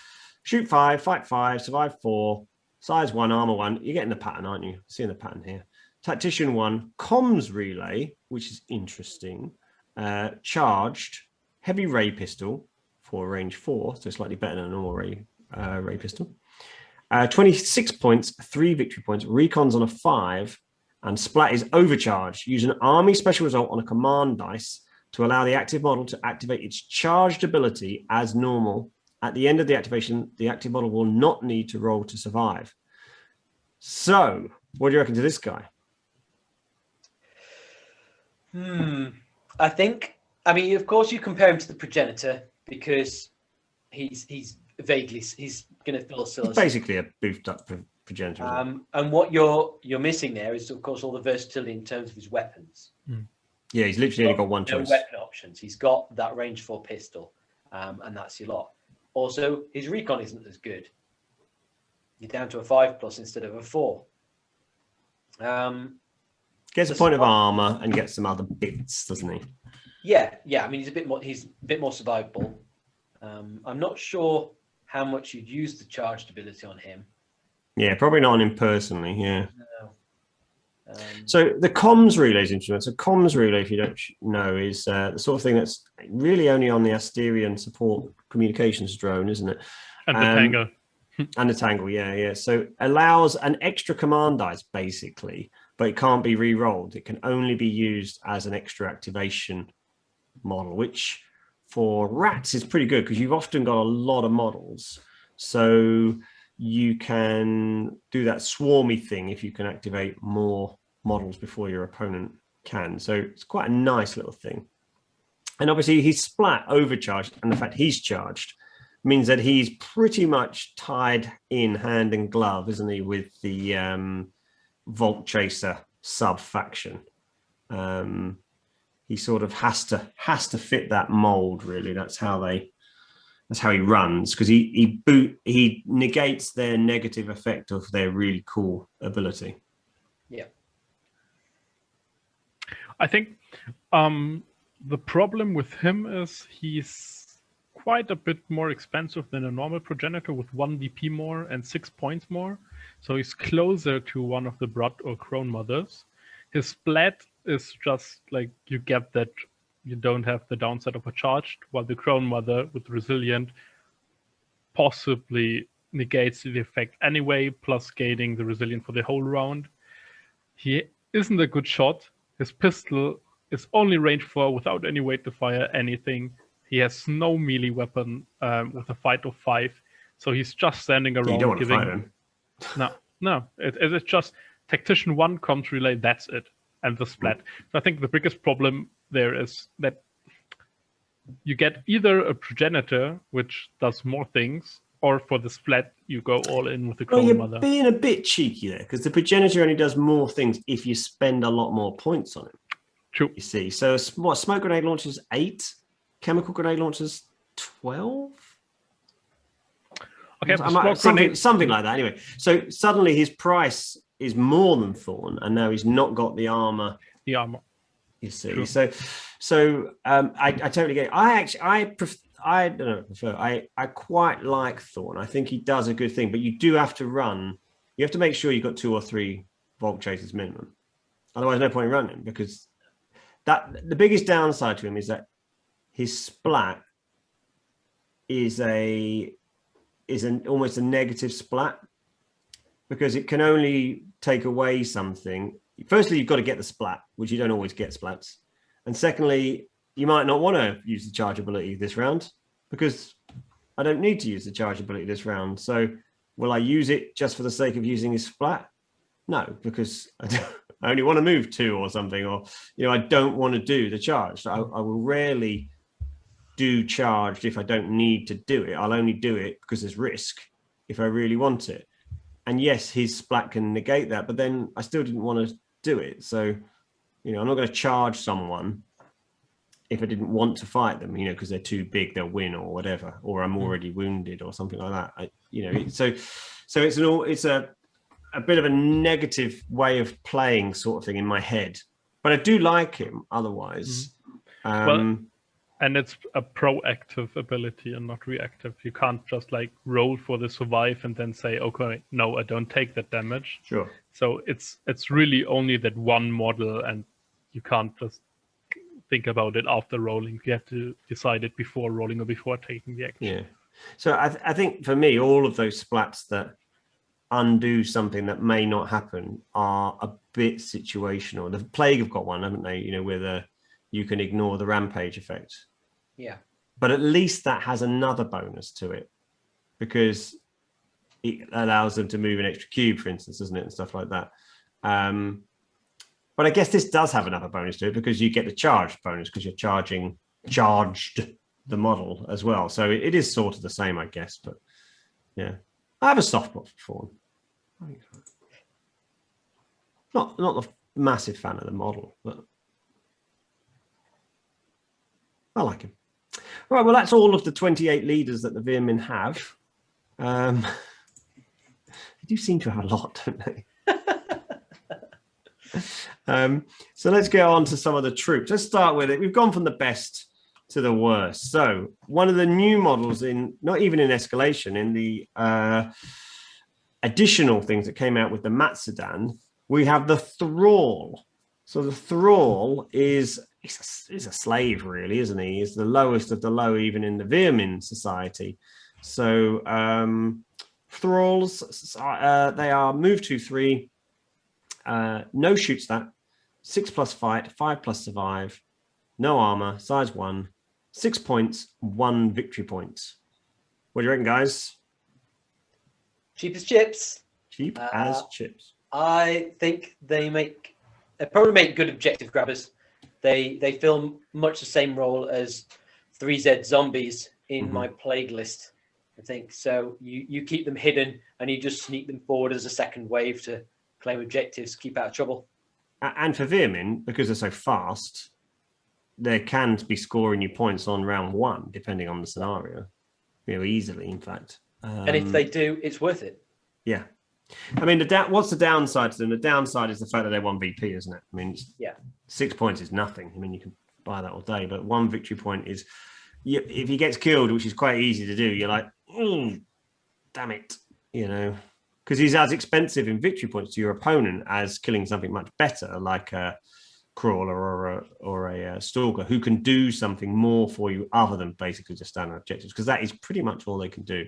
A: shoot 5, fight 5, survive 4, size 1, armor 1. You're getting the pattern, aren't you? Seeing the pattern here. Tactician 1, comms relay, which is interesting. Charged, heavy ray pistol for range 4, so slightly better than a normal ray pistol. 26 points, 3 victory points. Recon's on a 5. And splat is overcharged. Use an army special result on a command dice to allow the active model to activate its charged ability as normal. At the end of the activation, the active model will not need to roll to survive. So, what do you reckon to this guy?
B: I think, of course, you compare him to the Progenitor because he's going to fill still.
A: Basically a boofed up Progenitor.
B: And what you're missing there is, of course, all the versatility in terms of his weapons.
A: Yeah, he's literally only got one choice.
B: No weapon options. He's got that range 4 pistol, and that's your lot. Also, his recon isn't as good. You're down to a 5+ instead of a 4.
A: Gets a point of armor and gets some other bits, doesn't he?
B: Yeah. I mean, he's a bit more survivable. I'm not sure how much you'd use the charged ability on him.
A: Yeah, probably not on him personally. Yeah.
B: No.
A: So the comms relay is interesting. So comms relay, if you don't know, is the sort of thing that's really only on the Asterian support communications drone, isn't it?
C: And the Tangle.
A: And the Tangle, yeah. So allows an extra command dice, basically, but it can't be re-rolled. It can only be used as an extra activation model, which for rats is pretty good because you've often got a lot of models. So you can do that swarmy thing if you can activate more models before your opponent can. So it's quite a nice little thing. And obviously he's splat overcharged, and the fact he's charged means that he's pretty much tied in hand and glove, isn't he, with the Vault Chaser sub faction. He sort of has to fit that mold, really. That's how he runs, because he negates their negative effect of their really cool ability.
B: Yeah.
C: I think the problem with him is he's quite a bit more expensive than a normal Progenitor with 1 DP more and 6 points more. So he's closer to one of the Brood or Crone mothers. His splat is just like you get that you don't have the downside of a charged, while the Crone mother with Resilient possibly negates the effect anyway, plus gaining the Resilient for the whole round. He isn't a good shot. His pistol is only range 4 without any weight to fire anything. He has no melee weapon with a fight of 5, so he's just standing around.
A: You don't want to fight him.
C: No. It's just Tactician 1 comms relay. That's it, and the splat. So I think the biggest problem there is that you get either a Progenitor which does more things, or for the splat you go all in with the Crone mother.
A: You're being a bit cheeky there, because the Progenitor only does more things if you spend a lot more points on it.
C: True.
A: You see, so what? Smoke grenade launchers 8, chemical grenade launchers 12.
C: Okay,
A: something like that. Anyway, so suddenly his price is more than Thorn, and now he's not got the armor.
C: The armor.
A: You see,
C: True.
A: so I totally get it. I don't know. I quite like Thorn. I think he does a good thing, but you do have to run. You have to make sure you've got 2 or 3 Vault Chasers minimum. Otherwise, no point in running, because the biggest downside to him is that his splat is almost a negative splat, because it can only take away something. Firstly, you've got to get the splat, which you don't always get splats. And secondly, you might not want to use the charge ability this round, because I don't need to use the charge ability this round. So will I use it just for the sake of using his splat? No, because I only want to move 2 or something, or I don't want to do the charge. So I will rarely do charged if I don't need to do it. I'll only do it because there's risk if I really want it. And yes, his splat can negate that, but then I still didn't want to do it. So, I'm not going to charge someone if I didn't want to fight them, because they're too big, they'll win or whatever, or I'm already wounded or something like that. So it's a bit of a negative way of playing sort of thing in my head, but I do like him otherwise.
C: And it's a proactive ability and not reactive. You can't just roll for the survive and then say, okay, no, I don't take that damage.
A: Sure.
C: So it's really only that one model, and you can't just think about it after rolling. You have to decide it before rolling or before taking the action.
A: Yeah. So I think for me, all of those splats that undo something that may not happen are a bit situational. The Plague have got one, haven't they? Where you can ignore the rampage effect.
B: Yeah.
A: But at least that has another bonus to it, because it allows them to move an extra cube, for instance, doesn't it? And stuff like that. But I guess this does have another bonus to it, because you get the charged bonus because you're charged the model as well. So it is sort of the same, I guess. But yeah, I have a soft spot for Thorn. Not a massive fan of the model, but I like him. Right, well, that's all of the 28 leaders that the Veer-Myn have. They do seem to have a lot, don't they? So let's get on to some of the troops. Let's start with it. We've gone from the best to the worst. So one of the new models not even in escalation, in the additional things that came out with the Matsudan, we have the Thrall. So the Thrall is a slave, really, isn't he? He's the lowest of the low, even in the Veer-Myn society. So Thralls, they are move 2/3, no shoot stat, 6+ fight, 5+ survive, no armor, size 1, 6 points, 1 victory point. What do you reckon, guys?
B: Cheap as chips.
A: Cheap as chips.
B: I think they probably make good objective grabbers. They fill much the same role as 3Z zombies in my plague list, I think. So you keep them hidden and you just sneak them forward as a second wave to claim objectives, keep out of trouble.
A: And for Veer-Myn, because they're so fast, they can be scoring you points on round 1, depending on the scenario. Easily, in fact.
B: And if they do, it's worth it.
A: Yeah. I mean, what's the downside to them? The downside is the fact that they're 1 VP, isn't it? I mean, 6 points is nothing. I mean, you can buy that all day, but 1 victory point is, if he gets killed, which is quite easy to do, you're like, damn it, because he's as expensive in victory points to your opponent as killing something much better, like a crawler or a stalker, who can do something more for you other than basically just standard objectives, because that is pretty much all they can do.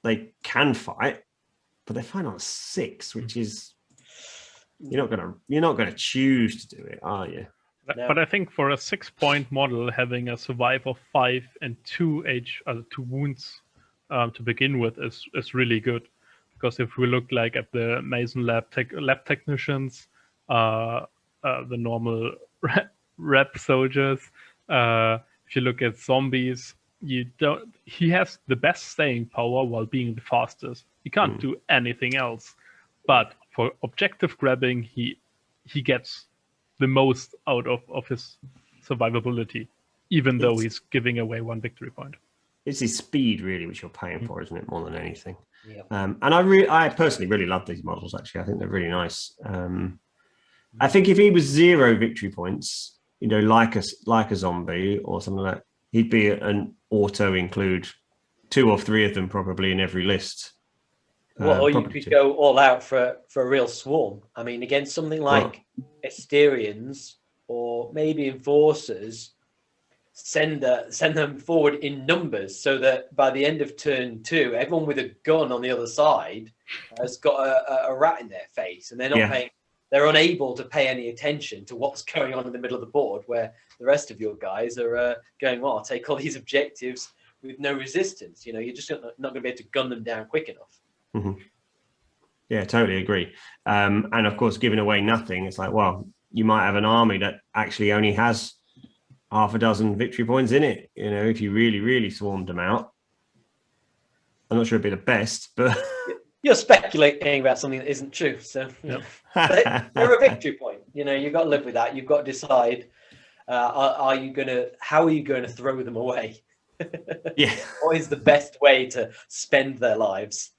A: They can fight, but they fight on 6, which is you're not gonna choose to do it, are you?
B: No.
C: But I think for a 6-point model, having a survive of 5 and 2 wounds to begin with is really good, because if we look like at the Mason lab technicians, the normal rep soldiers, if you look at zombies, he has the best staying power while being the fastest. He can't do anything else. But for objective grabbing, he gets the most out of his survivability, even though he's giving away 1 victory point.
A: It's his speed, really, which you're paying for, isn't it, more than anything?
B: Yeah.
A: And I personally really love these models, actually. I think they're really nice. I think if he was 0 victory points, like a zombie or something like that, he'd be an auto include 2 or 3 of them probably in every list.
B: Or you could go all out for a real swarm. I mean, against something like Asterians or maybe Enforcers, send them forward in numbers so that by the end of turn 2, everyone with a gun on the other side has got a rat in their face, and they're unable to pay any attention to what's going on in the middle of the board, where the rest of your guys are going, well, I'll take all these objectives with no resistance. You're just not going to be able to gun them down quick enough.
A: Mm-hmm. Yeah, totally agree. And of course, giving away nothing, it's like, well, you might have an army that actually only has half a dozen victory points in it. If you really, really swarmed them out. I'm not sure it'd be the best, but
B: you're speculating about something that isn't true. So they're a victory point. You've got to live with that. You've got to decide: how are you going to throw them away?
A: Yeah.
B: What is the best way to spend their lives?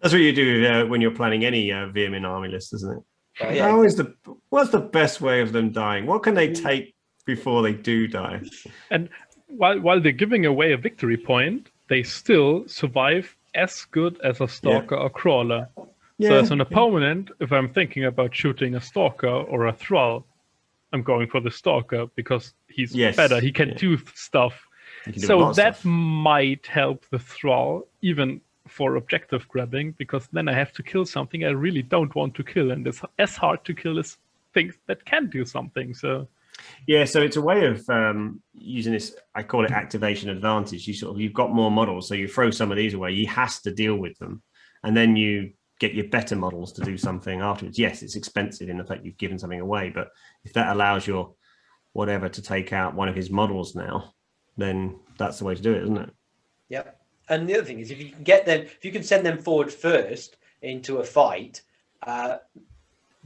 A: That's what you do when you're planning any Veer-Myn army list, isn't it?
B: Oh, yeah.
A: What's the best way of them dying? What can they take before they do die?
C: And while they're giving away a victory point, they still survive as good as a stalker or crawler. So as an opponent, if I'm thinking about shooting a stalker or a thrall, I'm going for the stalker because he's better. He can do stuff. So that might help the thrall even for objective grabbing, because then I have to kill something I really don't want to kill, and it's as hard to kill as things that can do something. So
A: so it's a way of using this, I call it activation advantage. You've got more models, so you throw some of these away, he has to deal with them, and then you get your better models to do something afterwards. Yes, it's expensive in the fact you've given something away, but if that allows your whatever to take out one of his models now, then that's the way to do it, isn't it?
B: Yep. And the other thing is, if you can send them forward first into a fight,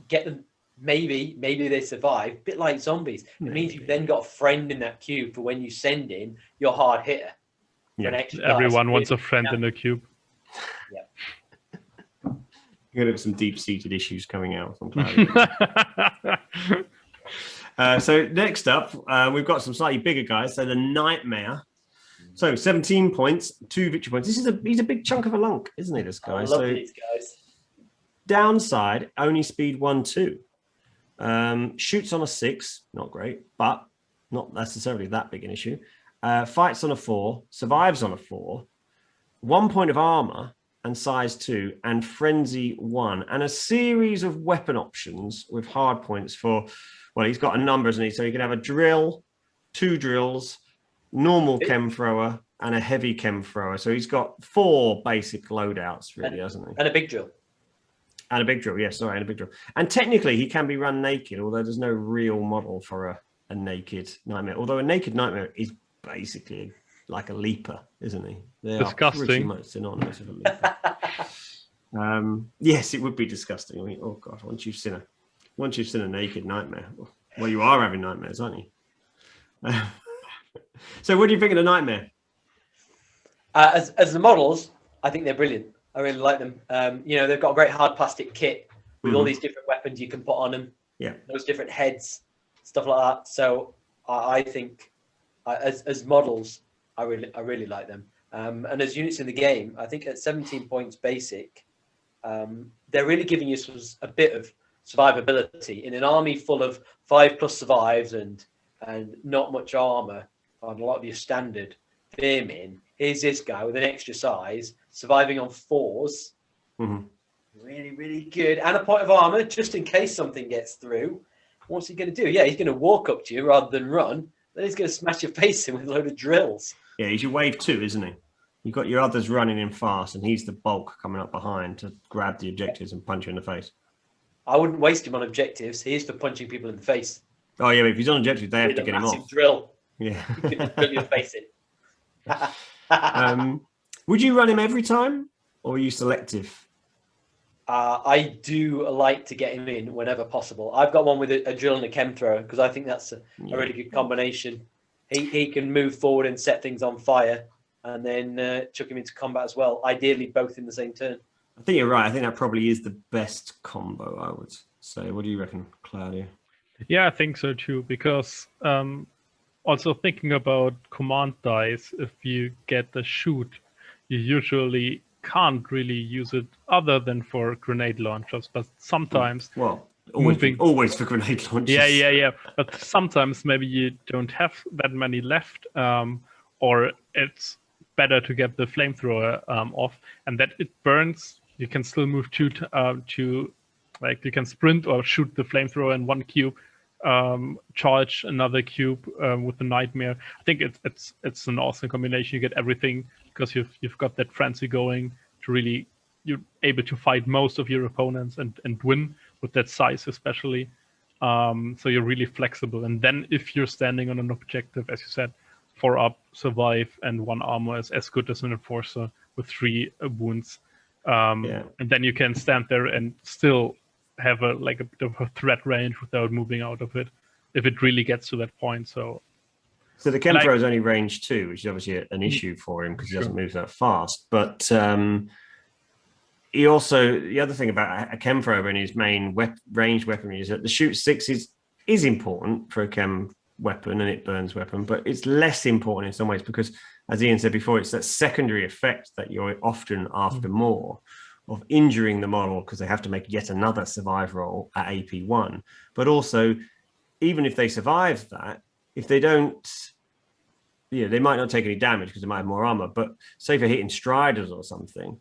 B: get them maybe they survive. A bit like zombies. It means you've then got a friend in that cube for when you send in your hard hitter.
A: Yeah.
C: Everyone wants a friend in the cube.
B: Yeah.
A: You're going to have some deep-seated issues coming out from Claudio. So next up, we've got some slightly bigger guys. So the Nightmare. So 17 points, 2 victory points. He's a big chunk of a lunk, isn't he, this guy?
B: I love these guys.
A: Downside, only speed 1-2. Shoots on a 6, not great, but not necessarily that big an issue. Fights on a 4, survives on a 4, 1 point of armor and size 2, and frenzy 1, and a series of weapon options with hard points for, well, he's got a number, isn't he? So he can have a drill, 2 drills, normal chem thrower, and a heavy chem thrower. So he's got 4 basic loadouts, really, hasn't he?
B: And a big drill.
A: And a big drill, yes, sorry, and a big drill. And technically, he can be run naked, although there's no real model for a naked Nightmare. Although a naked Nightmare is basically like a leaper, isn't he? They
C: disgusting.
A: are pretty much synonymous with a leaper. Yes, it would be disgusting. I mean, oh god, once you've seen a naked Nightmare, well, you are having nightmares, aren't you? So, what do you think of the Nightmare?
B: As the models, I think they're brilliant. I really like them. They've got a great hard plastic kit with all these different weapons you can put on them.
A: Yeah,
B: those different heads, stuff like that. So I think as models, I really like them. And as units in the game, I think at 17 points basic, they're really giving you a bit of survivability in an army full of 5+ survives and not much armor on a lot of your standard Veer-Myn. Here's this guy with an extra size, surviving on 4s. Really, really good. And a point of armor, just in case something gets through. What's he going to do? Yeah, he's going to walk up to you rather than run. Then he's going to smash your face in with a load of drills.
A: Yeah, he's your wave 2, isn't he? You've got your others running in fast, and he's the bulk coming up behind to grab the objectives and punch you in the face.
B: I wouldn't waste him on objectives. He is for punching people in the face.
A: Oh, yeah, but if he's on objective, they have to get him off.
B: Drill.
A: Yeah.
B: You can drill your face in.
A: Would you run him every time, or are you selective?
B: I do like to get him in whenever possible. I've got one with a drill and a chem thrower because I think that's a really good combination. He can move forward and set things on fire, and then chuck him into combat as well. Ideally, both in the same turn.
A: I think you're right. I think that probably is the best combo, I would say. What do you reckon, Claudio?
C: Yeah, I think so too, because also thinking about command dice, if you get the shoot, you usually can't really use it other than for grenade launchers, but sometimes
A: always for grenade launchers.
C: Yeah. But sometimes maybe you don't have that many left, or it's better to get the flamethrower off, and that it burns. You can still move like you can sprint or shoot the flamethrower in one cube, charge another cube with the Nightmare. I think it's an awesome combination. You get everything because you've got that frenzy going to really, you're able to fight most of your opponents and win with that size especially. So you're really flexible. And then if you're standing on an objective, as you said, 4 up, survive, and 1 armor is as good as an enforcer with 3 wounds. And then you can stand there and still have a bit of a threat range without moving out of it if it really gets to that point. So
A: the chem thrower is only range 2, which is obviously an issue for him because he doesn't move that fast. But he also, the other thing about a chem thrower in his main ranged weaponry is that the shoot 6 is important for a chem weapon and it burns weapon, but it's less important in some ways because, as Ian said before, it's that secondary effect that you're often after more of injuring the model because they have to make yet another survive roll at AP1. But also, even if they survive that, if they don't, they might not take any damage because they might have more armor. But say if they're hitting striders or something,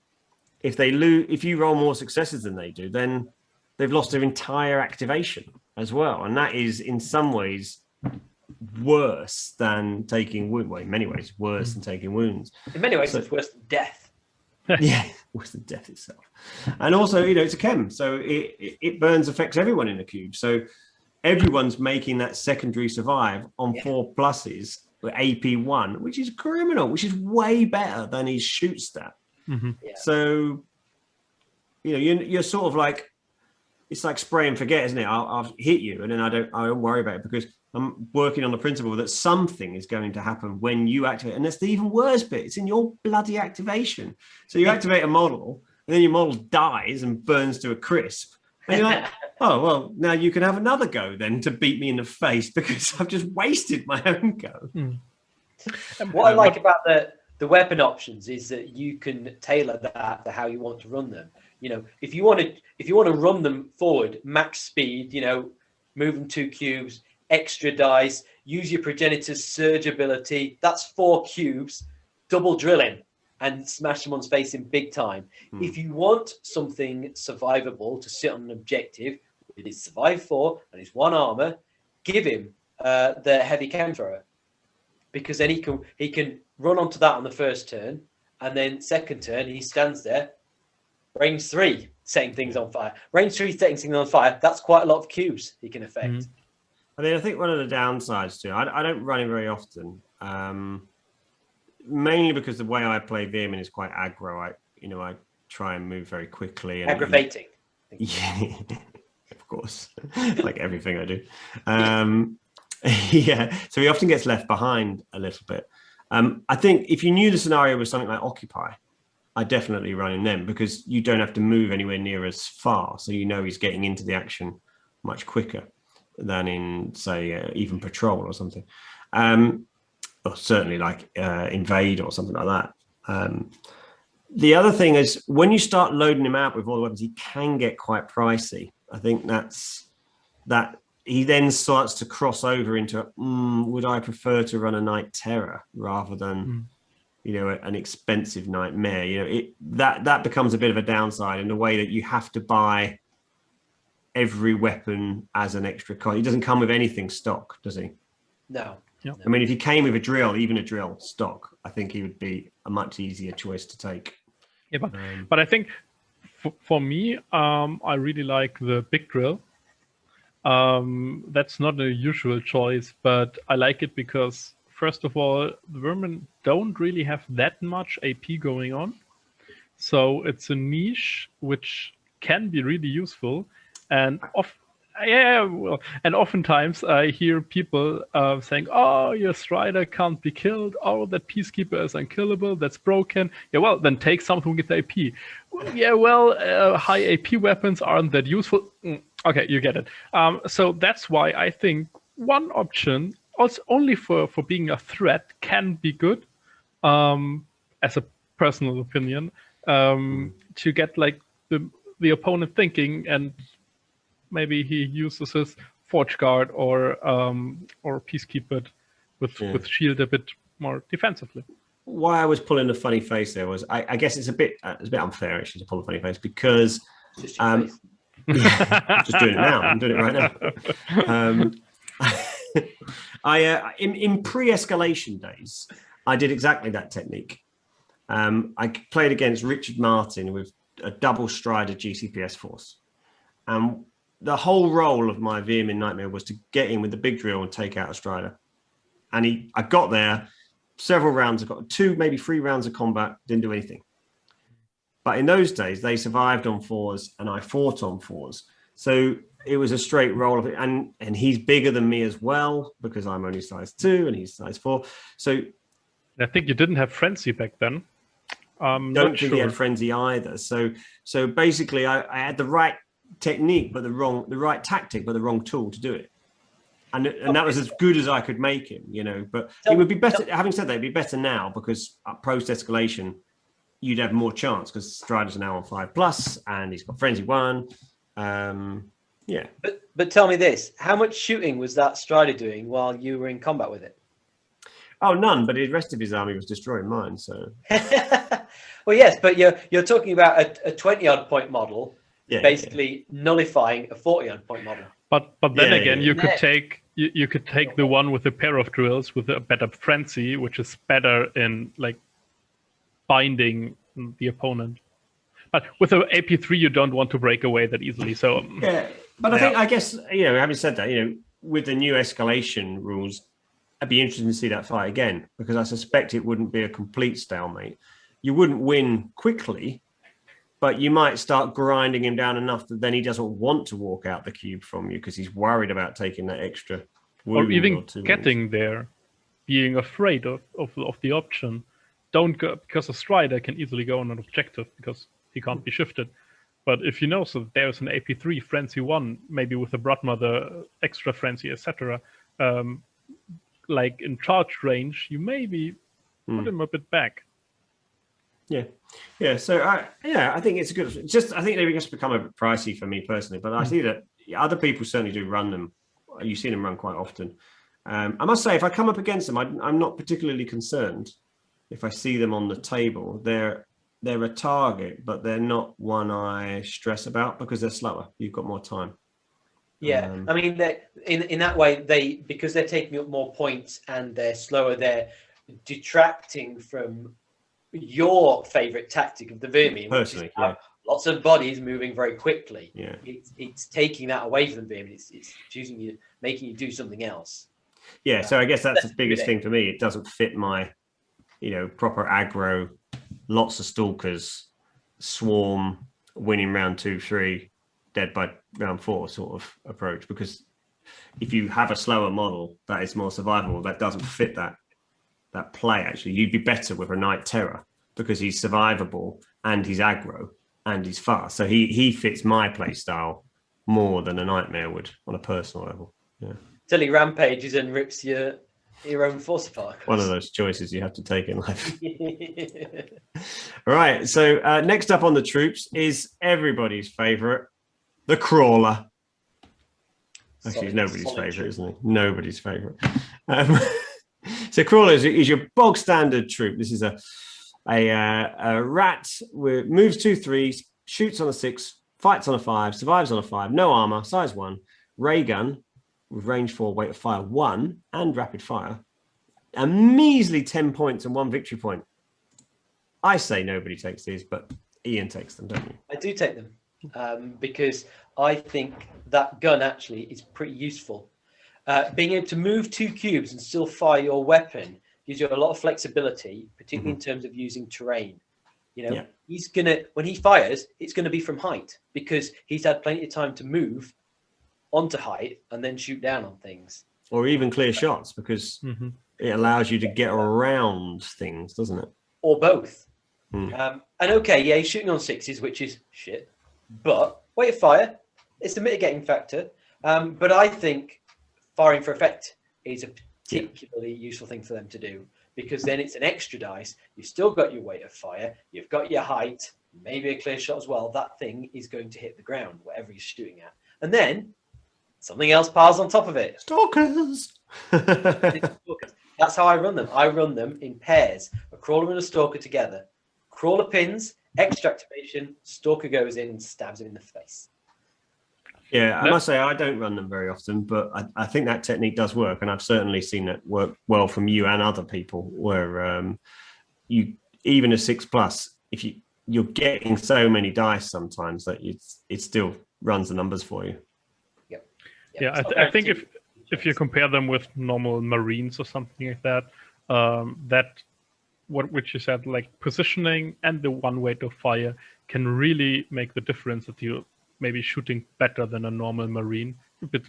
A: if you roll more successes than they do, then they've lost their entire activation as well. And that is in some ways worse than taking wounds. Well, in many ways, worse than taking wounds.
B: In many ways, it's worse than death.
A: Yeah, worse than death itself. And also, it's a chem, so it affects everyone in the cube. So everyone's making that secondary survive on 4 pluses with AP1, which is criminal, which is way better than his shoot stat.
C: Mm-hmm.
B: Yeah.
A: So, you're sort of like, it's like spray and forget, isn't it? I'll hit you, and then I don't worry about it because I'm working on the principle that something is going to happen when you activate, and that's the even worse bit. It's in your bloody activation. So you activate a model, and then your model dies and burns to a crisp, and you're like, oh well, now you can have another go then to beat me in the face because I've just wasted my own go.
B: What I like about the weapon options is that you can tailor that to how you want to run them. You know, if you want to run them forward, max speed, move them 2 cubes, extra dice, use your Progenitor's surge ability. That's 4 cubes, double drilling, and smash someone's face in big time. If you want something survivable to sit on an objective, it is survive 4 and his 1 armor, give him the heavy cannon thrower. Because then he can run onto that on the first turn, and then second turn he stands there, range 3 setting things on fire. Range 3 setting things on fire. That's quite a lot of cubes he can affect.
A: I think one of the downsides too. I don't run him very often, mainly because the way I play Veer-Myn is quite aggro. I try and move very quickly. And
B: aggravating.
A: Yeah, of course, like everything I do. Yeah, so he often gets left behind a little bit. I think if you knew the scenario was something like Occupy, I definitely run him then because you don't have to move anywhere near as far, so he's getting into the action much quicker than in, say, even Patrol or something, or certainly like Invade or something like that. The other thing is when you start loading him out with all the weapons, he can get quite pricey. I think that he then starts to cross over into would I prefer to run a Night Terror rather than an expensive Nightmare. That becomes a bit of a downside in the way that you have to buy every weapon as an extra cost. He doesn't come with anything stock, does he?
B: No.
C: Yep.
A: I mean, if he came with a drill, even a drill stock, I think he would be a much easier choice to take.
C: Yeah, but I think for me, I really like the big drill. That's not a usual choice, but I like it because, first of all, the Veer-Myn don't really have that much AP going on. So it's a niche which can be really useful. And oftentimes I hear people saying, "Oh, your Strider can't be killed. Oh, that Peacekeeper is unkillable. That's broken." Yeah, well, then take something with AP. High AP weapons aren't that useful. Okay, you get it. So that's why I think one option, also only for being a threat, can be good, as a personal opinion, to get like the opponent thinking, and maybe he uses his Forge Guard or Peacekeeper with shield a bit more defensively.
A: Why I was pulling a funny face there was I guess it's a bit unfair actually to pull a funny face because I'm just doing it now. I'm doing it right now. In pre-escalation days, I did exactly that technique. I played against Richard Martin with a double Strider GCPS force. The whole role of my Veer-Myn Nightmare was to get in with the big drill and take out a Strider. And I got there, several rounds, I got 2, maybe 3 rounds of combat, didn't do anything. But in those days, they survived on 4s and I fought on 4s. So it was a straight roll of it. And he's bigger than me as well because I'm only size 2 and he's size 4. So
C: I think you didn't have Frenzy back then.
A: Don't think he had Frenzy either. So basically I had the right technique but the right tactic but the wrong tool to do it, and that was as good as I could make him, but it would be better. Having said that, it'd be better now because post escalation you'd have more chance because Striders are now on 5+ and he's got Frenzy 1.
B: But tell me this, how much shooting was that Strider doing while you were in combat with it?
A: Oh, none, but the rest of his army was destroying mine, so
B: well, yes, but you're talking about a 20-odd point model, basically nullifying a 40-odd point model.
C: But then again, you could take the one with a pair of drills with a better frenzy, which is better in like binding the opponent. But with an AP3, you don't want to break away that easily. So
A: but I guess having said that, with the new escalation rules, I'd be interested to see that fight again because I suspect it wouldn't be a complete stalemate. You wouldn't win quickly, but you might start grinding him down enough that then he doesn't want to walk out the cube from you because he's worried about taking that extra wound
C: or even
A: two
C: getting
A: wounds.
C: there, being afraid of the option. Don't go, because a Strider can easily go on an objective because he can't be shifted. But if you know, so there's an AP3 Frenzy 1, maybe with a Broodmother, extra Frenzy, etc. Like in charge range, you maybe put him a bit back.
A: Yeah. So I think it's a good. I think they just become a bit pricey for me personally, but I see that other people certainly do run them. You see them run quite often. I must say, if I come up against them, I'm not particularly concerned. If I see them on the table, they're a target, but they're not one I stress about because they're slower. You've got more time.
B: Yeah, I mean, in that way, because they're taking up more points and they're slower, they're detracting from your favorite tactic of the Veer-Myn,
A: personally,
B: lots of bodies moving very quickly.
A: Yeah,
B: it's taking that away from the Veer-Myn. It's choosing you, making you do something else.
A: Yeah, so I guess that's the biggest thing for me. It doesn't fit my, proper aggro, lots of Stalkers, swarm, winning round 2, 3, dead by round 4 sort of approach. Because if you have a slower model that is more survivable, that doesn't fit that play. Actually, you'd be better with a Night Terror because he's survivable and he's aggro and he's fast. So he fits my play style more than a Nightmare would on a personal level. Yeah.
B: Till he rampages and rips your own force apart.
A: One of those choices you have to take in life. All right. So next up on the troops is everybody's favorite, the Crawler. Actually, it's nobody's favorite, isn't it? Nobody's favorite. So Crawler is your bog standard troop. This is a rat with moves 2/3, shoots on a 6, fights on a 5, survives on a 5, no armor, size 1, ray gun with range 4, weight of fire 1, and rapid fire. A measly 10 points and 1 victory point. I say nobody takes these, but Ian takes them, don't you?
B: I do take them because I think that gun actually is pretty useful. Being able to move 2 cubes and still fire your weapon gives you a lot of flexibility, particularly in terms of using terrain. He's gonna, when he fires, it's gonna be from height because he's had plenty of time to move onto height and then shoot down on things.
A: Or even clear shots because it allows you to get around things, doesn't it?
B: Or both. And okay, yeah, he's shooting on 6s, which is shit. But weight of fire, it's a mitigating factor. But I think firing for effect is a particularly useful thing for them to do because then it's an extra dice. You've still got your weight of fire. You've got your height, maybe a clear shot as well. That thing is going to hit the ground, whatever he's shooting at. And then something else piles on top of it.
A: Stalkers!
B: That's how I run them. I run them in pairs. A Crawler and a Stalker together. Crawler pins, extra activation, Stalker goes in and stabs him in the face.
A: Yeah, I must say I don't run them very often, but I think that technique does work, and I've certainly seen it work well from you and other people. Where you even a 6+, if you're getting so many dice sometimes that it still runs the numbers for you.
B: Yep.
C: Yeah, I think if you compare them with normal Marines or something like that, which you said, like positioning and the 1 weight of fire can really make the difference that you maybe shooting better than a normal Marine. A bit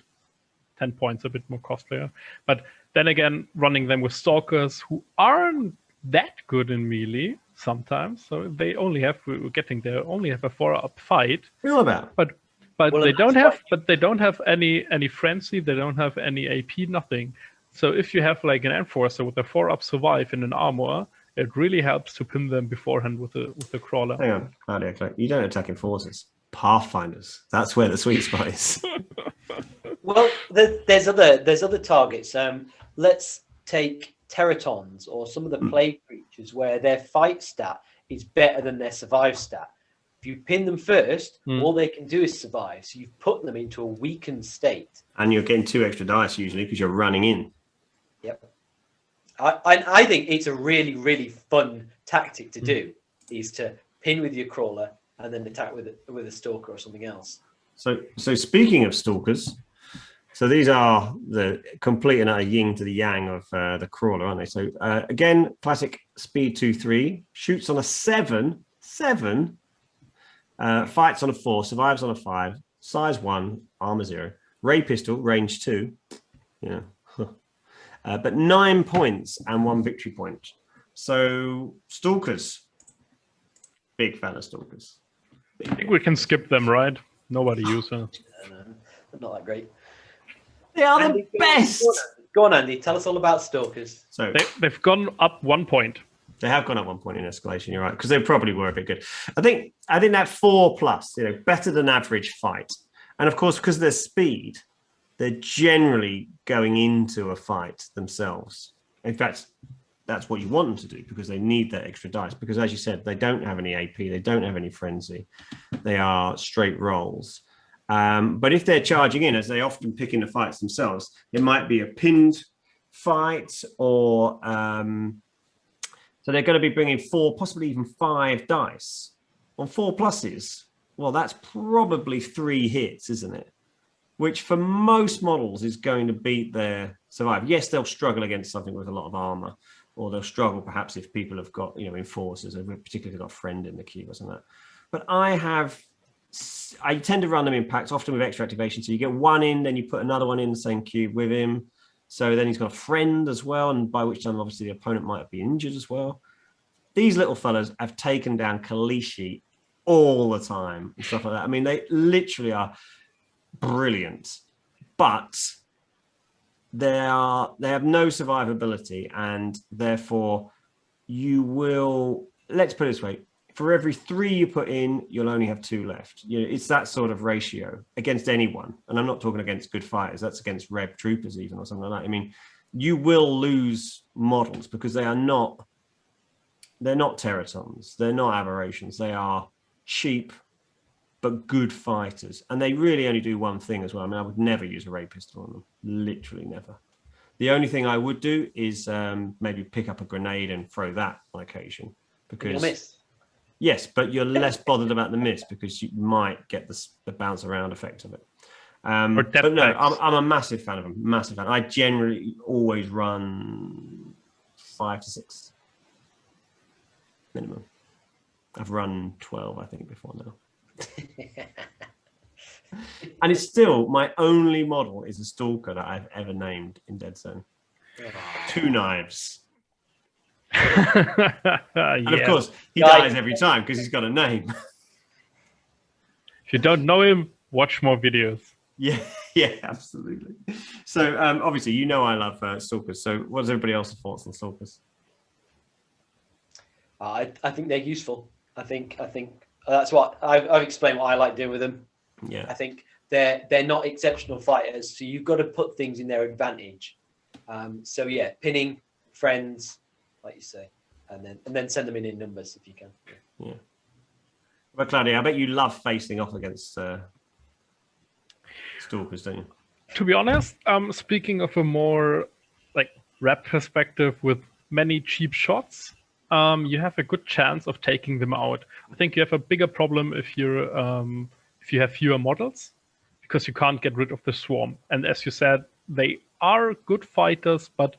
C: 10 points, a bit more costlier. But then again, running them with Stalkers who aren't that good in melee sometimes, so they only have a 4-up fight.
A: Feel about.
C: But they don't have any frenzy, they don't have any AP, nothing. So if you have like an enforcer with a 4-up survive in an armor, it really helps to pin them beforehand with the Crawler.
A: Hang on, Claudio, you don't attack enforcers. Pathfinders. That's where the sweet spot is.
B: Well, there's other targets. Let's take Teratons or some of the plague creatures where their fight stat is better than their survive stat. If you pin them first, all they can do is survive. So you've put them into a weakened state. And
A: you're getting 2 extra dice usually because you're running in.
B: Yep. I think it's a really, really fun tactic to do, is to pin with your Crawler and then attack with a Stalker or something else.
A: So speaking of Stalkers, so these are the complete and utter yin to the yang of the Crawler, aren't they? So again, classic speed 2/3, shoots on a 7, Fights on a 4, survives on a 5, size 1, armor 0, ray pistol, range 2. Yeah. But 9 points and 1 victory point. So Stalkers. Big fan of Stalkers.
C: I think we can skip them, right? Nobody uses them.
B: Not that great.
A: They are
B: Andy,
A: the best.
B: Go on, Andy. Tell us all about Stalkers.
A: So
C: They've gone up 1 point.
A: they have gone up 1 point in escalation. You're right, because they probably were a bit good. I think that 4+, better than average fight. And of course, because of their speed, they're generally going into a fight themselves. In fact, that's what you want them to do, because they need that extra dice. Because as you said, they don't have any AP, they don't have any frenzy. They are straight rolls. But if they're charging in, as they often pick in the fights themselves, it might be a pinned fight, or so they're going to be bringing 4, possibly even 5 dice on 4+. Well, that's probably 3 hits, isn't it? Which for most models is going to beat their survive. Yes, they'll struggle against something with a lot of armor, or they'll struggle perhaps if people have got, enforcers, or particularly got a friend in the cube or something like that. But I tend to run them in packs, often with extra activation. So you get 1 in, then you put another one in the same cube with him. So then he's got a friend as well, and by which time obviously the opponent might be injured as well. These little fellas have taken down Kalishi all the time and stuff like that. I mean, they literally are brilliant, but they have no survivability, and therefore you will, let's put it this way, for every 3 you put in, you'll only have 2 left. It's that sort of ratio against anyone. And I'm not talking against good fighters. That's against Rev troopers even, or something like that. I mean, you will lose models because they're not teratons. They're not aberrations. They are cheap, but good fighters. And they really only do one thing as well. I mean, I would never use a ray pistol on them. Literally never. The only thing I would do is maybe pick up a grenade and throw that on occasion. Because
B: you'll miss.
A: Yes, but you're less bothered about the miss because you might get the bounce around effect of it. But no, I'm a massive fan of them. Massive fan. I generally always run 5 to 6 minimum. I've run 12, I think, before now. And it's still my only model is a Stalker that I've ever named in Deadzone. 2 knives. And of course, he dies every time because he's got a name.
C: If you don't know him, watch more videos.
A: Yeah, absolutely. So obviously, I love Stalkers. So what's everybody else's thoughts on Stalkers?
B: I think they're useful. I think that's what I've explained what I like doing with them.
A: Yeah,
B: I think they're not exceptional fighters, so you've got to put things in their advantage. So yeah, pinning, friends, like you say, and then send them in numbers if you can.
A: Yeah. But Claudio, I bet you love facing off against Stalkers, don't you?
C: To be honest, speaking of a more rep perspective with many cheap shots, you have a good chance of taking them out. I think you have a bigger problem if you have fewer models, because you can't get rid of the swarm. And as you said, they are good fighters, but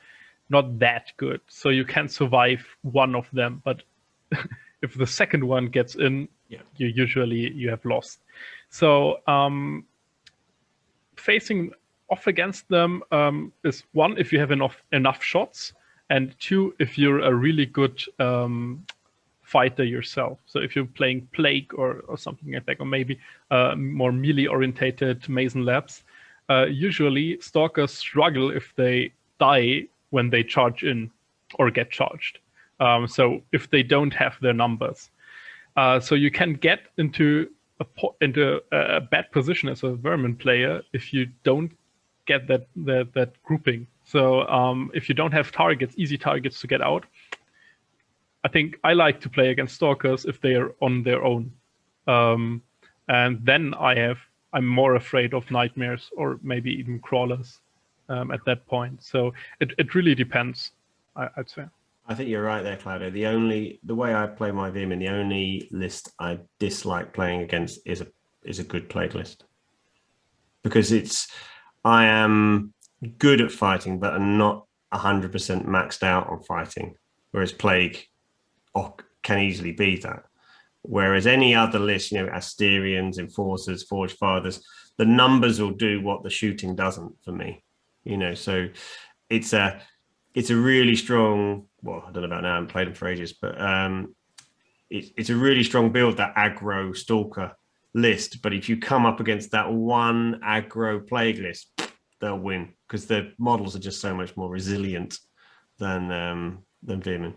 C: not that good. So you can survive one of them, but if the second one gets in, you have lost. So facing off against them is 1, if you have enough shots, and 2, if you're a really good fighter yourself. So if you're playing Plague or something like that, or maybe more melee orientated Mason Labs, usually Stalkers struggle if they die when they charge in or get charged. So if they don't have their numbers. So you can get into a bad position as a Veer-Myn player if you don't get that grouping. So if you don't have easy targets to get out, I think I like to play against Stalkers if they are on their own. And then I'm more afraid of nightmares or maybe even crawlers at that point. So it really depends, I'd say.
A: I think you're right there, Claudio. The way I play my Veer-Myn, the only list I dislike playing against is a good played list. Because I am good at fighting, but I'm not 100% maxed out on fighting. Whereas Plague can easily be that. Whereas any other list, Asterians, Enforcers, Forge Fathers, the numbers will do what the shooting doesn't for me. So it's a really strong. Well, I don't know about now. I haven't played them for ages, but it's a really strong build, that aggro Stalker list. But if you come up against that one aggro plague list, they'll win because the models are just so much more resilient than Veer-Myn.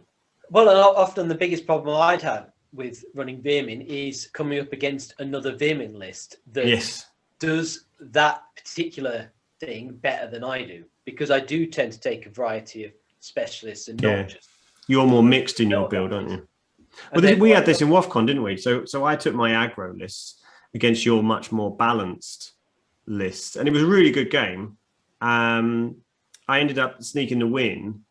B: Well, and often the biggest problem I'd have with running Veer-Myn is coming up against another Veer-Myn list that does that particular thing better than I do, because I do tend to take a variety of specialists and not just.
A: You're more mixed in your build, aren't you? Well, we had this in WoFCon, didn't we? So I took my aggro lists against your much more balanced lists, and it was a really good game. I ended up sneaking the win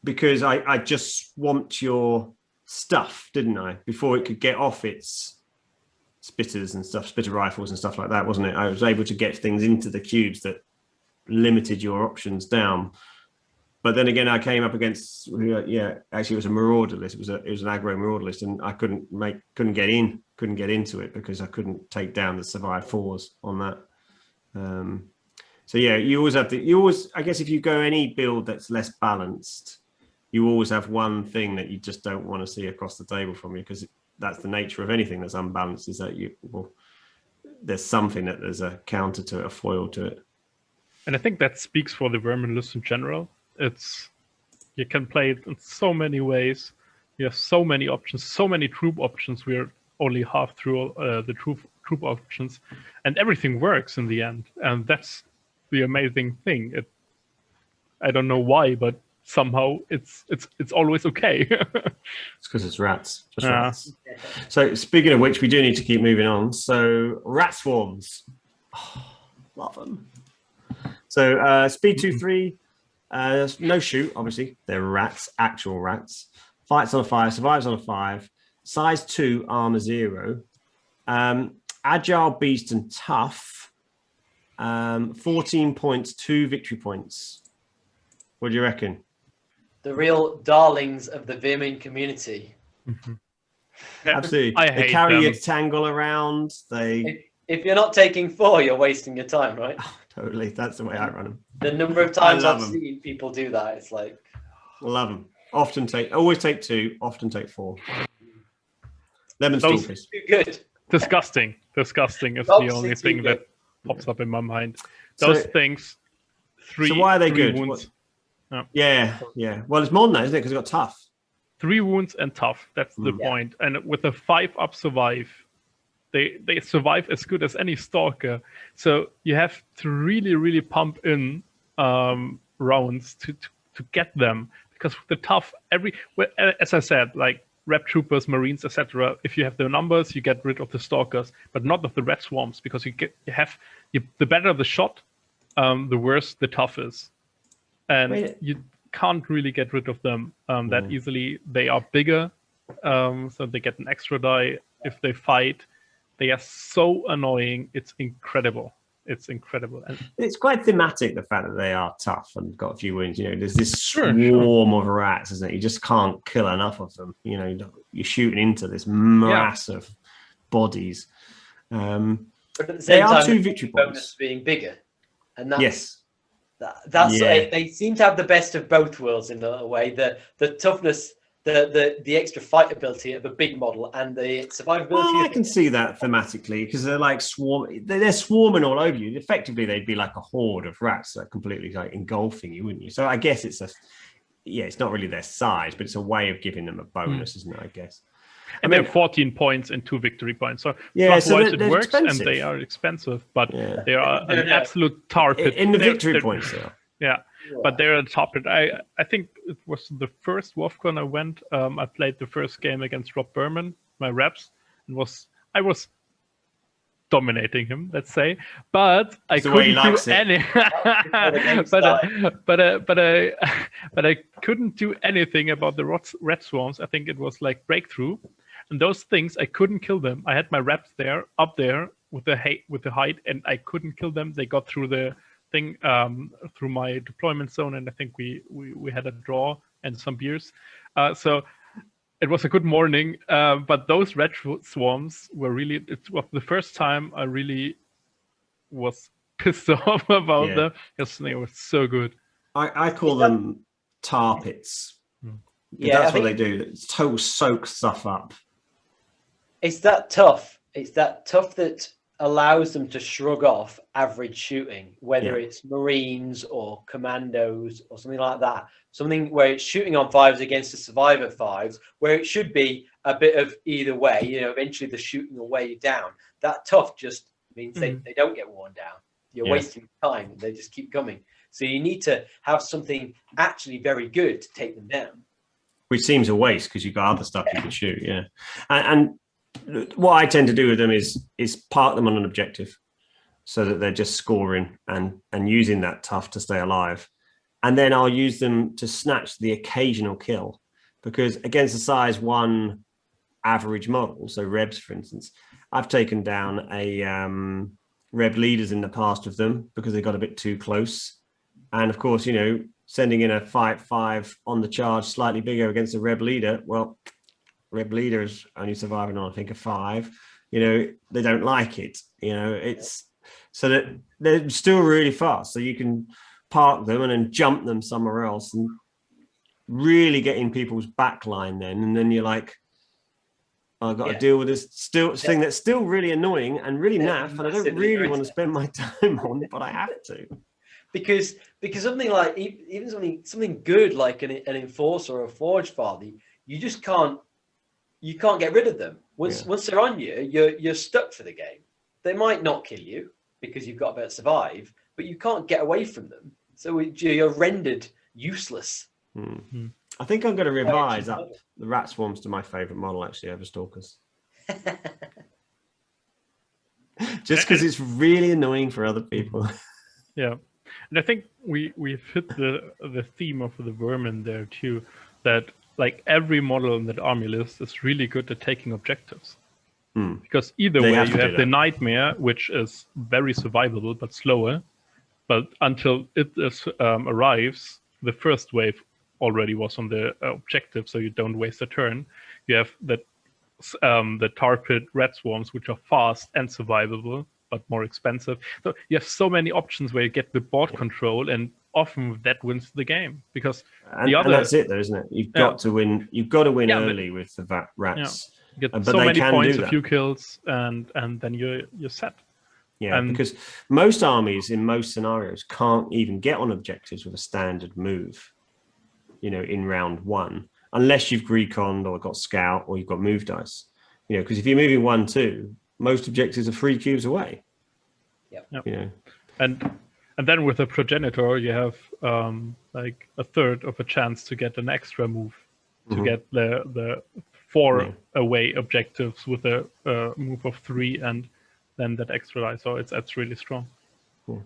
A: because I just swamped your stuff, didn't I? Before it could get off its spitters and stuff, spitter rifles and stuff like that, wasn't it? I was able to get things into the cubes that limited your options down. But then again, I came up against actually it was a marauder list. It was an aggro marauder list, and I couldn't get into it because I couldn't take down the survive 4s on that. So you always have I guess if you go any build that's less balanced, you always have one thing that you just don't want to see across the table from you, because that's the nature of anything that's unbalanced, is that there's something that there's a counter to it, a foil to it.
C: And I think that speaks for the Veer-Myn list in general. You can play it in so many ways. You have so many options, so many troop options. We're only half through the troop options, and everything works in the end. And that's the amazing thing. I don't know why, but somehow it's always okay.
A: It's because it's rats. Just rats. So speaking of which, we do need to keep moving on. So rat swarms. Oh, love them. So speed 2-3. No shoot, obviously. They're rats, actual rats. Fights on a 5, survives on a 5. Size 2, armor 0. Agile, beast, and tough. 14 points, 2 victory points. What do you reckon?
B: The real darlings of the Veer-Myn community.
C: Mm-hmm.
A: Absolutely. They carry your Tangle around.
B: If you're not taking 4, you're wasting your time, right?
A: Oh, totally. That's the way I run them.
B: The number of times I've seen people do that, it's like...
A: Love them. Always take 2, often take 4. Lemon Stalkers.
B: Too good.
C: Disgusting is the only thing that pops up in my mind. Those things, 3.
A: So why are they good?
C: Wounds.
A: Yeah. Well, it's more than that, isn't it? Because it's got tough.
C: 3 wounds and tough. That's the point. And with a 5-up survive, they survive as good as any Stalker. So you have to really, really pump in rounds to get them. Because with the tough, as I said, like Rep Troopers, Marines, etc. If you have the numbers, you get rid of the Stalkers, but not of the Red Swarms, because the better the shot, the worse the tough is. And you can't really get rid of them that easily. They are bigger, so they get an extra die if they fight. They are so annoying. It's incredible. And
A: it's quite thematic, the fact that they are tough and got a few wounds. There's this swarm of rats, isn't it? You just can't kill enough of them. You're shooting into this mass of bodies.
B: But at the same time, 2 victory points being bigger, and that's they seem to have the best of both worlds in a way. The toughness, the extra fight ability of a big model, and the survivability.
A: Well, I can see that thematically, because they're like they're swarming all over you. Effectively, they'd be like a horde of rats that are completely like engulfing you, wouldn't you? So I guess it's not really their size, but it's a way of giving them a bonus, isn't it? I guess.
C: And they're 14 points and 2 victory points. So
A: so
C: it works, expensive. And they are expensive, but they are an absolute tar pit.
A: In the victory points, though.
C: Yeah. But they're a top pit. I think it was the first WoFCon I went. I played the first game against Rob Veer-Myn, my reps, and I was dominating him, let's say, but I couldn't do any. but I couldn't do anything about the red swarms. I think it was like breakthrough, and those things I couldn't kill them. I had my reps up there with the height, and I couldn't kill them. They got through the thing through my deployment zone, and I think we had a draw and some beers. So it was a good morning, but those red swarms were really, it was the first time I really was pissed off about them because they were so good.
A: I call them tar pits.
B: Yeah,
A: That's what they do. It's total soak stuff up.
B: It's that tough. It's that tough that allows them to shrug off average shooting, whether it's Marines or Commandos or something like that. Something where it's shooting on 5s against the Survivor 5s, where it should be a bit of either way. You know, eventually they're shooting the way down. That tough just means they don't get worn down. You're wasting time. They just keep coming. So you need to have something actually very good to take them down.
A: Which seems a waste because you've got other stuff you can shoot, and what I tend to do with them is park them on an objective so that they're just scoring and using that tough to stay alive. And then I'll use them to snatch the occasional kill, because against the size 1 average model, so Rebs, for instance, I've taken down a Reb leaders in the past with them because they got a bit too close. And of course, you know, sending in a 5/5 on the charge slightly bigger against a Reb leader, well, Reb leader is only surviving on, I think, a 5. You know, they don't like it. You know, it's so that they're still really fast. So you can park them and then jump them somewhere else and really get in people's backline then. And then you're like, I've got to deal with this thing that's still really annoying and really naff, and I don't really want to spend my time on it, but I have to.
B: Because something like even something good like an enforcer or a forge father, you just can't get rid of them. Once they're on you, you're stuck for the game. They might not kill you because you've got to be able to survive, but you can't get away from them. So you're rendered useless.
A: Mm-hmm. I think I'm going to revise up the rat swarms to my favorite model actually over Stalkers. Just because it's really annoying for other people.
C: Yeah. And I think we've hit the theme of the Veer-Myn there too, that like every model in that army list is really good at taking objectives. Because either way, you have the Nightmare, which is very survivable but slower. But until it arrives, the first wave already was on the objective, so you don't waste a turn. You have the tar pit red swarms, which are fast and survivable, but more expensive. So you have so many options where you get the board control, and often that wins the game. Because
A: and that's it, though, isn't it? You've got to win. You've got to win early with the rats.
C: You get so many points, a few kills, and then you're set.
A: Yeah, because most armies in most scenarios can't even get on objectives with a standard move, you know, in round 1, unless you've reconned or got scout or you've got move dice. You know, because if you're moving 1-2, most objectives are 3 cubes away.
B: Yep.
A: You know,
C: and then with a Progenitor, you have like a third of a chance to get an extra move to get the 4 away objectives with a move of 3 and then that extra die. So it's really strong.
A: Cool.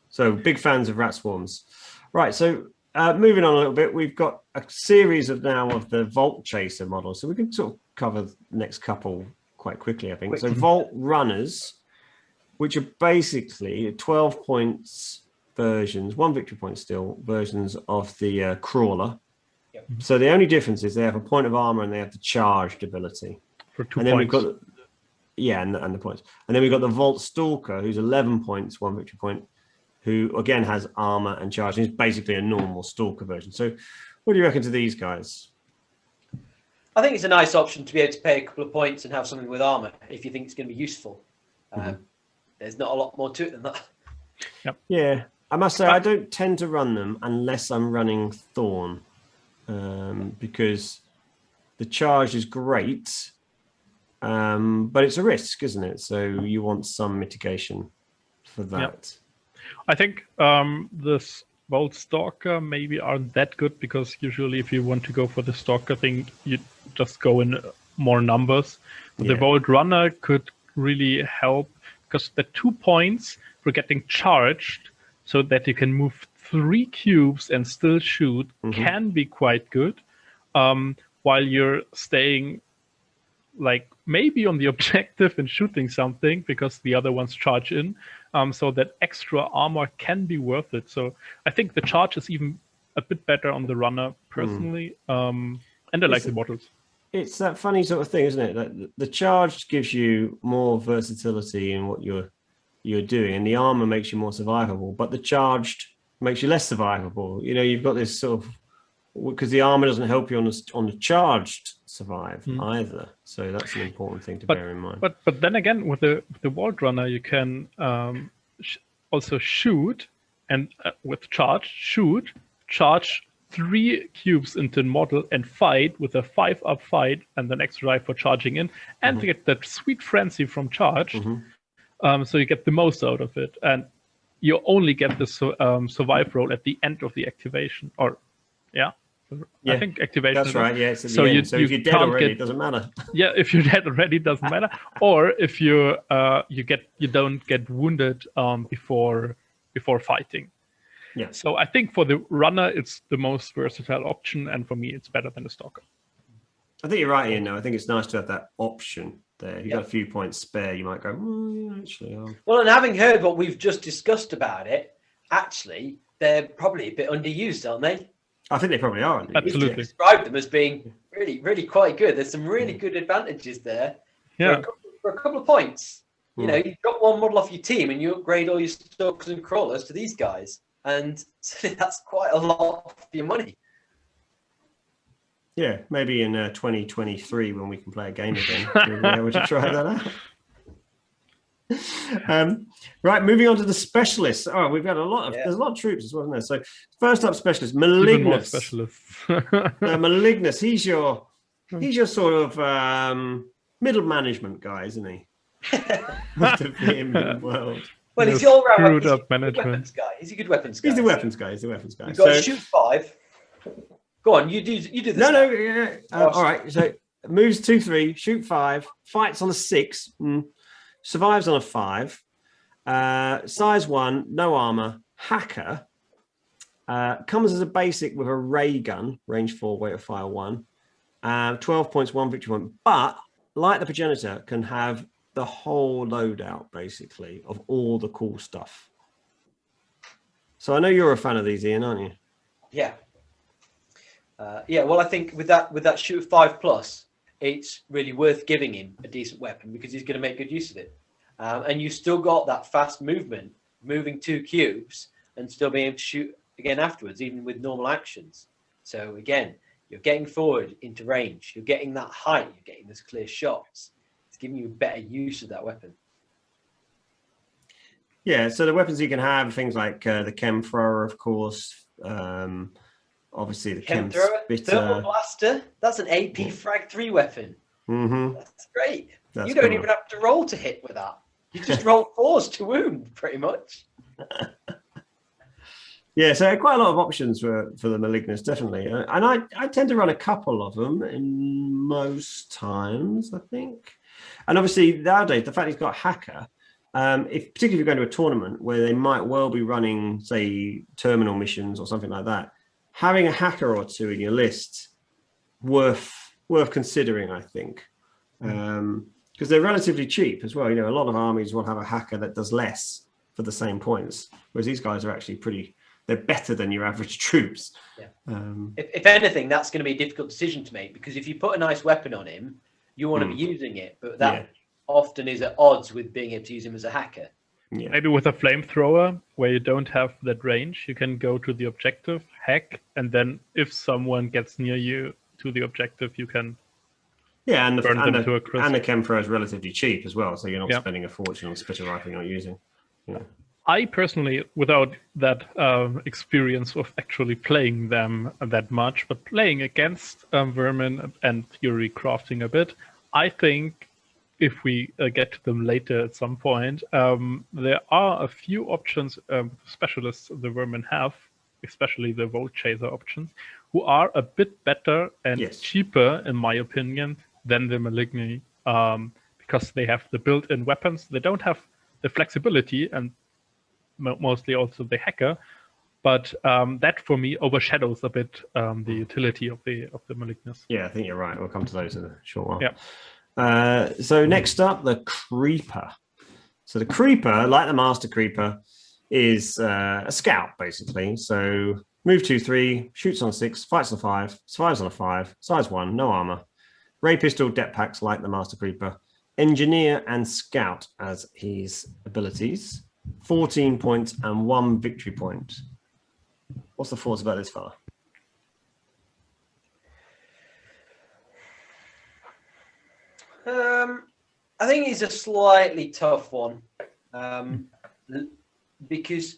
A: So big fans of rat swarms. Right. So moving on a little bit, we've got a series of the Vault Chaser models. So we can sort of cover the next couple quite quickly, I think. So Vault Runners, which are basically 12 points versions, 1 victory point still, versions of the Crawler.
B: Yep.
A: So the only difference is they have a point of armor and they have the charged ability.
C: For 2
A: and then
C: points.
A: We've got and the points. And then we've got the Vault Stalker, who's 11 points, 1 victory point, who again has armor and charge. And he's basically a normal Stalker version. So what do you reckon to these guys?
B: I think it's a nice option to be able to pay a couple of points and have something with armor if you think it's going to be useful. There's not a lot more to it than that.
C: Yep.
A: Yeah, I must say I don't tend to run them unless I'm running Thorn, because the charge is great, but it's a risk, isn't it? So you want some mitigation for that.
C: Yep. I think this Vault Stalker maybe aren't that good, because usually if you want to go for the Stalker thing, you just go in more numbers. But the Vault Runner could really help, because the 2 points for getting charged so that you can move 3 cubes and still shoot can be quite good, while you're staying like maybe on the objective and shooting something because the other ones charge in. So that extra armor can be worth it. So I think the charge is even a bit better on the runner personally. And I like the models.
A: It's that funny sort of thing, isn't it? That the charged gives you more versatility in what you're doing, and the armor makes you more survivable, but the charged makes you less survivable. You've got this sort of, because the armor doesn't help you on the charged survive either. So that's an important thing to bear in mind.
C: But then again, with the Vault Runner, you can also shoot, and with charge 3 cubes into the model and fight with a 5-up fight and an extra drive for charging in, and to get that sweet frenzy from charge. So you get the most out of it, and you only get the survive roll at the end of the activation. I think activation.
A: That's right. Yeah, it's at the end. So if you're dead already, it doesn't matter.
C: Yeah, if you're dead already, it doesn't matter. Or if you don't get wounded before fighting.
A: Yeah.
C: So I think for the runner, it's the most versatile option, and for me, it's better than the Stalker.
A: I think you're right, Ian. I think it's nice to have that option there. If you've got a few points spare, you might go, actually.
B: Well, and having heard what we've just discussed about it, actually, they're probably a bit underused, aren't they?
A: I think they probably are.
C: Absolutely.
B: You described them as being really, really quite good. There's some really good advantages there.
C: Yeah.
B: For a couple of points. You drop one model off your team and you upgrade all your Stalkers and Crawlers to these guys. And that's quite a lot for your money.
A: Yeah, maybe in 2023 when we can play a game again, we'll be able to try that out. Right, moving on to the specialists. Oh, we've got there's a lot of troops as well, isn't there? So first up, specialist, Malignus.
C: Specialists.
A: Malignus, he's your sort of middle management guy, isn't he? Of the Veer-Myn world.
B: Well, he's the all-round
C: weapons
B: guy. He's a good weapons guy.
A: He's the weapons guy.
B: You've got to shoot 5. Go on, you do this.
A: No, yeah. All right. So moves 2-3, shoot 5, fights on a 6, survives on a 5, size 1, no armor, hacker, comes as a basic with a ray gun, range 4, weight of fire 1, 12 points, 1 victory point. But like the Progenitor, can have the whole loadout basically of all the cool stuff. So I know you're a fan of these, Ian, aren't you?
B: Yeah. Well, I think with that shoot 5+, it's really worth giving him a decent weapon because he's going to make good use of it. And you've still got that fast movement, moving 2 cubes and still being able to shoot again afterwards, even with normal actions. So again, you're getting forward into range. You're getting that height. You're getting those clear shots. It's giving you better use of that weapon.
A: Yeah, so the weapons you can have, things like the chem thrower, of course. Obviously, the chem spitter.
B: Thermal blaster. That's an AP frag 3 weapon. That's great. You don't even have to roll to hit with that. You just roll 4s to wound, pretty much.
A: Yeah, so quite a lot of options for the Malignus, definitely. And I tend to run a couple of them in most times, I think. And obviously, nowadays, the fact he's got hacker, particularly if you're going to a tournament where they might well be running, say, terminal missions or something like that, having a hacker or 2 in your list worth considering, I think, because they're relatively cheap as well. A lot of armies will have a hacker that does less for the same points, whereas these guys are actually they're better than your average troops.
B: Yeah. If anything, that's going to be a difficult decision to make, because if you put a nice weapon on him, you want to be using it, but that often is at odds with being able to use him as a hacker.
A: Yeah.
C: Maybe with a flamethrower, where you don't have that range, you can go to the objective, hack, and then if someone gets near you to the objective, you can burn them to a crisp.
A: And the chem thrower is relatively cheap as well, so you're not spending a fortune on splitter rifle you're not using. Yeah.
C: I personally, without that experience of actually playing them that much, but playing against Veer-Myn and Fury crafting a bit, I think if we get to them later at some point, there are a few options specialists the Veer-Myn have, especially the Volt Chaser options, who are a bit better and cheaper, in my opinion, than the Malignant, because they have the built-in weapons. They don't have the flexibility and mostly also the hacker, but that for me overshadows a bit the utility of the Malignus.
A: Yeah, I think you're right. We'll come to those in a short while.
C: Yeah.
A: So next up, the Creeper. So the Creeper, like the Master Creeper, is a scout basically. So Move 2/3, shoots on 6, fights on 5, survives on a 5, size 1, no armor. Ray pistol, depth packs like the Master Creeper. Engineer and Scout as his abilities. 14 points and 1 victory point. What's the thoughts about this fella?
B: I think he's a slightly tough one because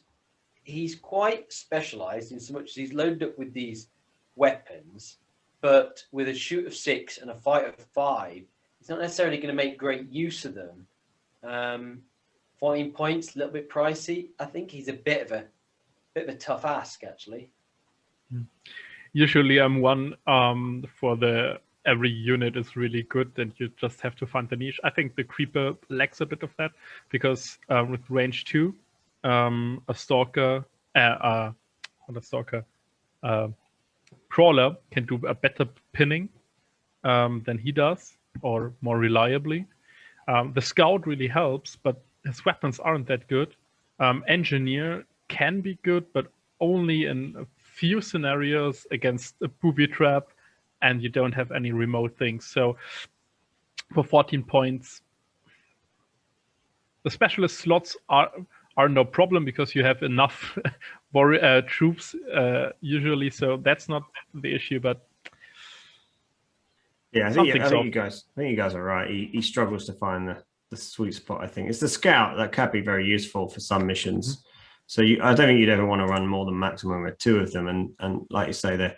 B: he's quite specialized in so much as he's loaded up with these weapons, but with a shoot of 6 and a fight of 5, he's not necessarily going to make great use of them. 14 points, a little bit pricey. I think he's a bit of a tough ask, actually.
C: Usually, I'm one for the every unit is really good, and you just have to find the niche. I think the Creeper lacks a bit of that because with range 2, a Stalker, not a Stalker, Crawler can do a better pinning than he does, or more reliably. The Scout really helps, but his weapons aren't that good. Engineer can be good, but only in a few scenarios against a booby trap, and you don't have any remote things. So for 14 points, the specialist slots are no problem because you have enough troops usually, so that's not the issue. But
A: yeah, I think you guys are right. He struggles to find the sweet spot. I think it's the Scout that can be very useful for some missions. Mm-hmm. So I don't think you'd ever want to run more than maximum with 2 of them, and like you say, they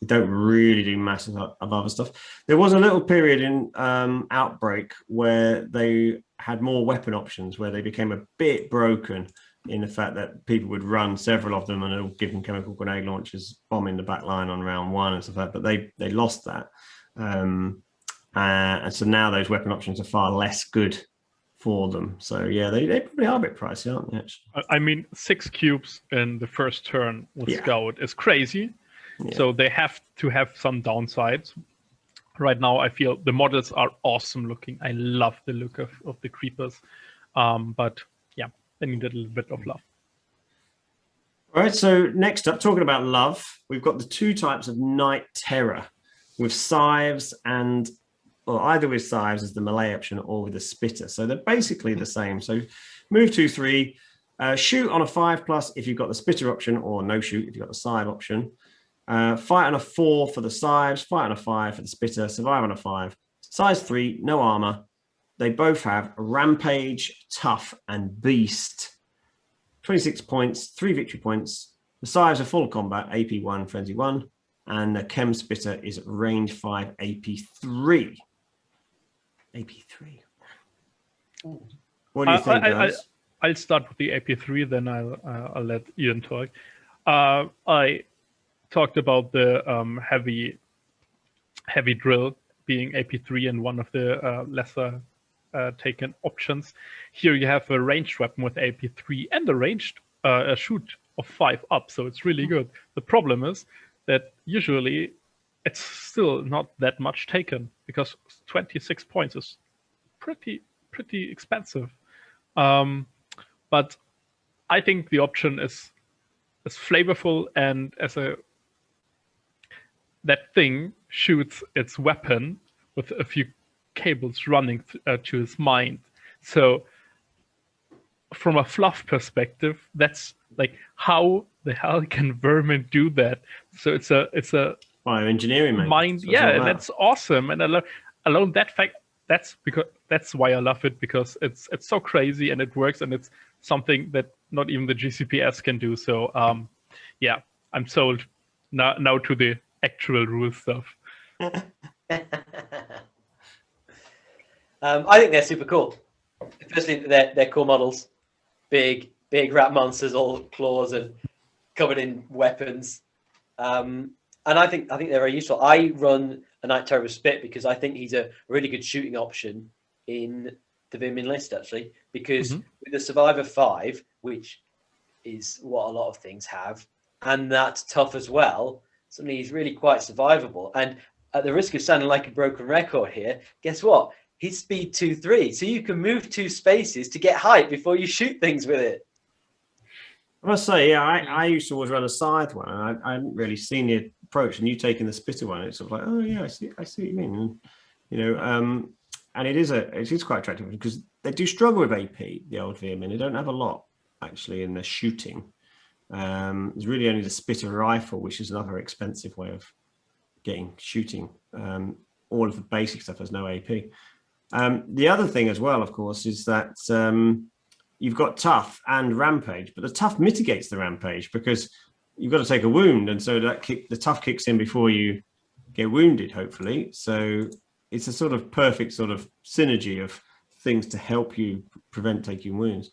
A: don't really do massive of other stuff. There was a little period in Outbreak where they had more weapon options, where they became a bit broken in the fact that people would run several of them and it'll give them chemical grenade launchers, bombing the back line on round 1 and stuff like that. But they lost that. And so now those weapon options are far less good for them. So yeah, they probably are a bit pricey, aren't they? Actually?
C: I mean, 6 cubes in the first turn with Scout is crazy. Yeah. So they have to have some downsides. Right now, I feel the models are awesome looking. I love the look of the Creepers. But yeah, they need a little bit of love.
A: All right, so next up, talking about love, we've got the 2 types of Night Terror with Scythes and, or either with Scythes as the melee option or with a Spitter. So they're basically the same. So move 2/3, shoot on a 5+ if you've got the Spitter option, or no shoot if you've got the Scythe option. Fight on a 4 for the Scythes, fight on a 5 for the Spitter, survive on a 5. Size 3, no armor. They both have Rampage, Tough, and Beast. 26 points, 3 victory points. The Scythes are full combat, AP 1, Frenzy 1. And the Chem Spitter is range 5, AP 3. AP 3. What do you think, guys?
C: I'll start with the AP 3, then I'll let Ian talk. I talked about the heavy drill being AP3 and one of the lesser taken options. Here you have a ranged weapon with AP3 and a ranged shoot of 5 up, so it's really good. The problem is that usually it's still not that much taken because 26 points is pretty expensive. But I think the option is flavorful, and that thing shoots its weapon with a few cables running to his mind. So from a fluff perspective, that's like, how the hell can Veer-Myn do that? So it's a
A: bioengineering
C: mind. Yeah, that's awesome. And alone that fact, that's why I love it, because it's so crazy and it works, and it's something that not even the GCPS can do. So yeah, I'm sold now to the actual rule stuff.
B: I think they're super cool. Firstly, they're cool models, big rat monsters, all claws and covered in weapons. And I think they're very useful. I run a Night Terror with Spit because I think he's a really good shooting option in the Veer-Myn list, actually, because with the Survivor 5, which is what a lot of things have, and that's tough as well, suddenly he's really quite survivable. And at the risk of sounding like a broken record here, guess what? He's speed 2/3, so you can move 2 spaces to get height before you shoot things with it.
A: I must say, yeah, I used to always run a scythe one, and I hadn't really seen the approach. And you taking the spitter one, it's sort of like, oh yeah, I see what you mean. And, and it is quite attractive because they do struggle with AP. The old Veer-Myn, they don't have a lot actually in their shooting. There's really only the spitter rifle, which is another expensive way of getting shooting. All of the basic stuff has no AP. The other thing as well, of course, is that you've got tough and rampage, but the tough mitigates the rampage because you've got to take a wound, and so the tough kicks in before you get wounded, hopefully. So it's a sort of perfect sort of synergy of things to help you prevent taking wounds.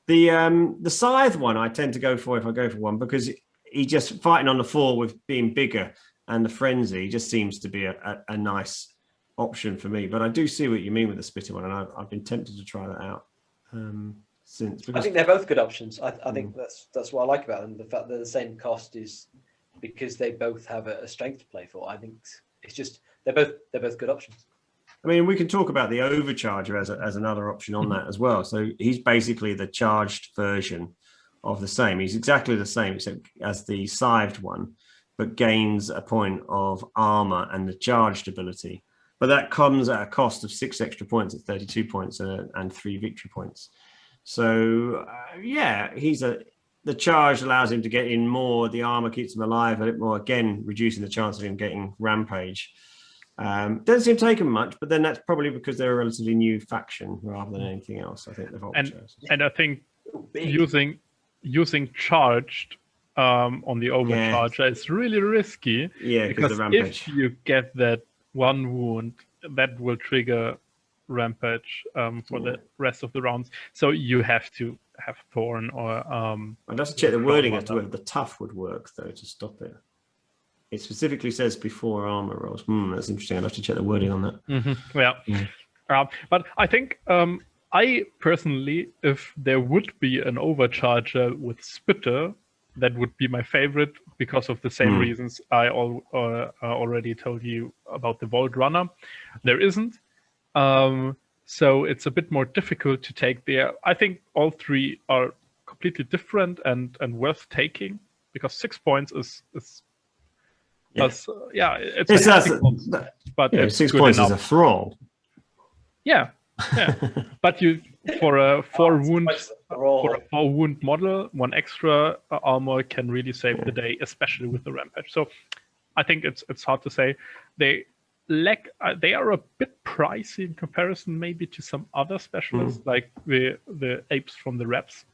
A: The scythe one I tend to go for if I go for one, because he just fighting on the floor with being bigger, and the frenzy just seems to be a nice option for me. But I do see what you mean with the spitter one, and I've been tempted to try that out since. Because...
B: I think they're both good options. I think that's what I like about them. The fact they're the same cost is because they both have a strength to play for. I think it's just they're both good options.
A: I mean, we can talk about the overcharger as another option on that as well. So he's basically the charged version of the same. He's exactly the same except as the scythed one, but gains a point of armor and the charged ability. But that comes at a cost of 6 extra points at 32 points and 3 victory points. So yeah, the charge allows him to get in more. The armor keeps him alive a bit more, again reducing the chance of him getting rampage. Doesn't seem to take him much, but then that's probably because they're a relatively new faction rather than anything else. I think the vultures.
C: And I think using charged on the overcharger is really risky.
A: Yeah, because the rampage.
C: If you get that one wound, that will trigger rampage for the rest of the rounds. So you have to have Thorn or.
A: I'd have to check the wording as to whether the tough would work though to stop it. It specifically says before armor rolls. That's interesting. I'd have to check the wording on that.
C: Mm-hmm. Yeah. But I think I personally, if there would be an overcharger with spitter, that would be my favorite because of the same reasons I already told you about the Vault Runner. There isn't. So it's a bit more difficult to take there. I think all three are completely different and worth taking because 6 points is it's but
A: yeah, 6 points enough. Is a Thrall.
C: Yeah. But you for a 4 wound model, 1 extra armor can really save the day, especially with the rampage. So I think it's hard to say. They are a bit pricey in comparison maybe to some other specialists like the apes from the reps.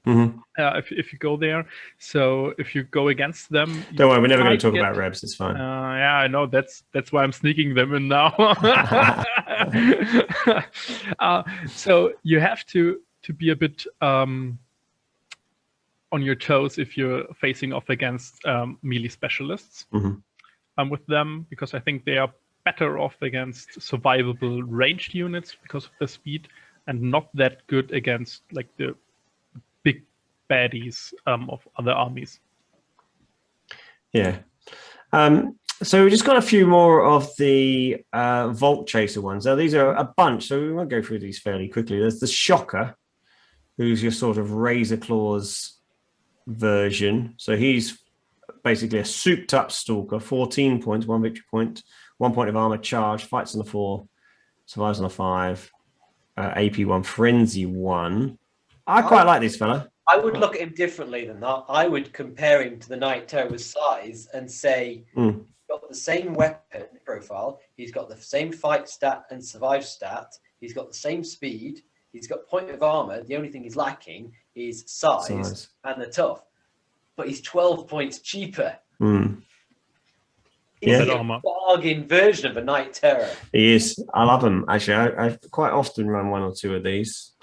C: If you go there, so if you go against them,
A: don't worry, we're never going to talk about reps. It's fine.
C: Yeah, I know that's why I'm sneaking them in now. So you have to be a bit on your toes if you're facing off against melee specialists with them, because I think they are better off against survivable ranged units because of the speed, and not that good against like the big baddies of other armies.
A: Yeah. So we just got a few more of the Vault Chaser ones. Now these are a bunch, so we won't go through these fairly quickly. There's the Shocker, who's your sort of Razor Claws version. So he's basically a souped up Stalker, 14 points, 1 victory point, 1 point of armor, charge, fights on the 4, survives on the 5, AP 1, Frenzy 1. I quite like this fella.
B: I would look at him differently than that. I would compare him to the Night Terror's size and say he's got the same weapon profile, he's got the same fight stat and survive stat, he's got the same speed, he's got point of armor. The only thing he's lacking is size. And the tough. But he's 12 points cheaper. He's a bargain version of a Night Terror.
A: He is. I love him. Actually, I quite often run 1 or 2 of these.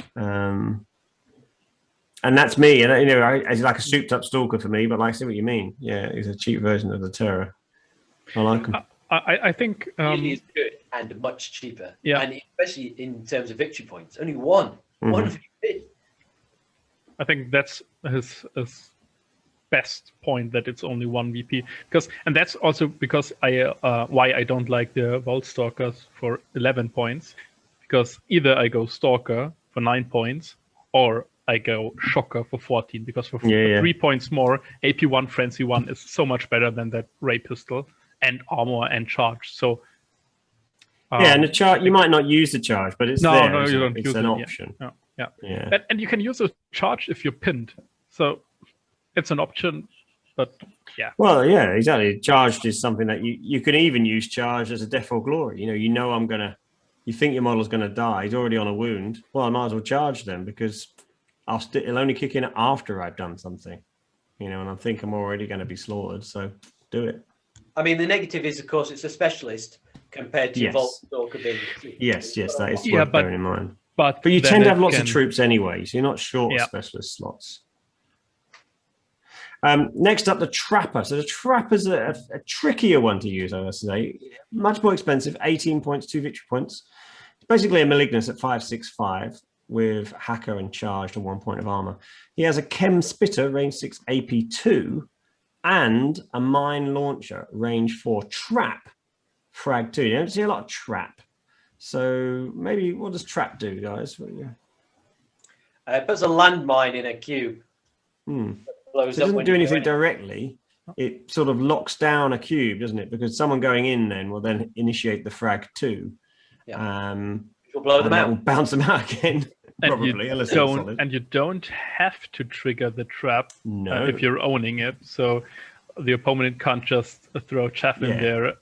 A: And that's me. And he's like a souped up Stalker for me, but I see what you mean. Yeah, he's a cheap version of the Terror. I like him.
C: I think
B: he is good and much cheaper.
C: Yeah.
B: And especially in terms of victory points. Only one. One for you.
C: I think that's his best point, that it's only 1 VP. And that's also because why I don't like the Vault Stalkers for 11 points. Because either I go Stalker for 9 points, or I go Shocker for 14 because for
A: Yeah.
C: 3 points more, AP1 Frenzy 1 is so much better than that Ray pistol and armor and charge. So
A: and the charge, you might not use the charge, but it's there.
C: No, you don't
A: it's
C: use
A: an
C: it.
A: option.
C: Yeah. And you can use a charge if you're pinned. So it's an option, but yeah.
A: Well, yeah, exactly. Charged is something that you can even use charge as a death or glory. You think your model's gonna die. He's already on a wound. Well, I might as well charge them because it'll only kick in after I've done something. And I think I'm already going to be slaughtered. So do it.
B: I mean, the negative is, of course, it's a specialist compared to your Vault Stalker being.
A: Yes, that is worth bearing in mind.
C: But
A: you tend to have lots of troops anyway, so you're not short of specialist slots. Next up, the Trapper. So the Trapper's a trickier one to use, I must say. Much more expensive, 18 points, 2 victory points. It's basically a Malignus at 5/6/5 with Hacker and Charged and 1 point of armor. He has a Chem Spitter, range 6 AP2, and a Mine Launcher, range 4 Trap, frag 2. You don't see a lot of Trap. So maybe, what does Trap do, guys?
B: It puts a landmine in a cube.
A: So it doesn't do anything directly. It sort of locks down a cube, doesn't it? Because someone going in then will then initiate the frag 2.
B: Will blow them out.
A: Will bounce them out again, probably.
C: And you don't have to trigger the trap if you're owning it. So the opponent can't just throw chaff in there.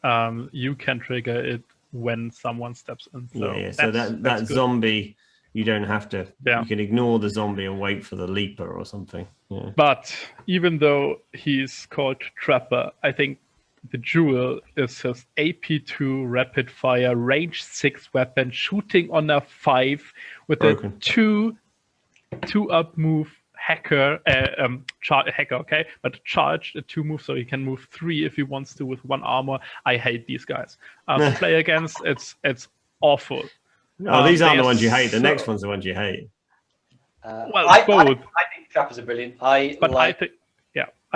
C: You can trigger it when someone steps in. So,
A: so that zombie, you don't have to. You can ignore the zombie and wait for the leaper or something.
C: But even though he's called Trapper, I think the jewel is his AP2 rapid fire range 6 weapon shooting on a 5 with a 2 up move hacker but charge a 2 move, so he can move 3 if he wants to with 1 armor. I hate these guys to play against. It's awful.
A: These aren't the ones you hate. The next one's the ones you hate.
B: I think Trappers are brilliant. I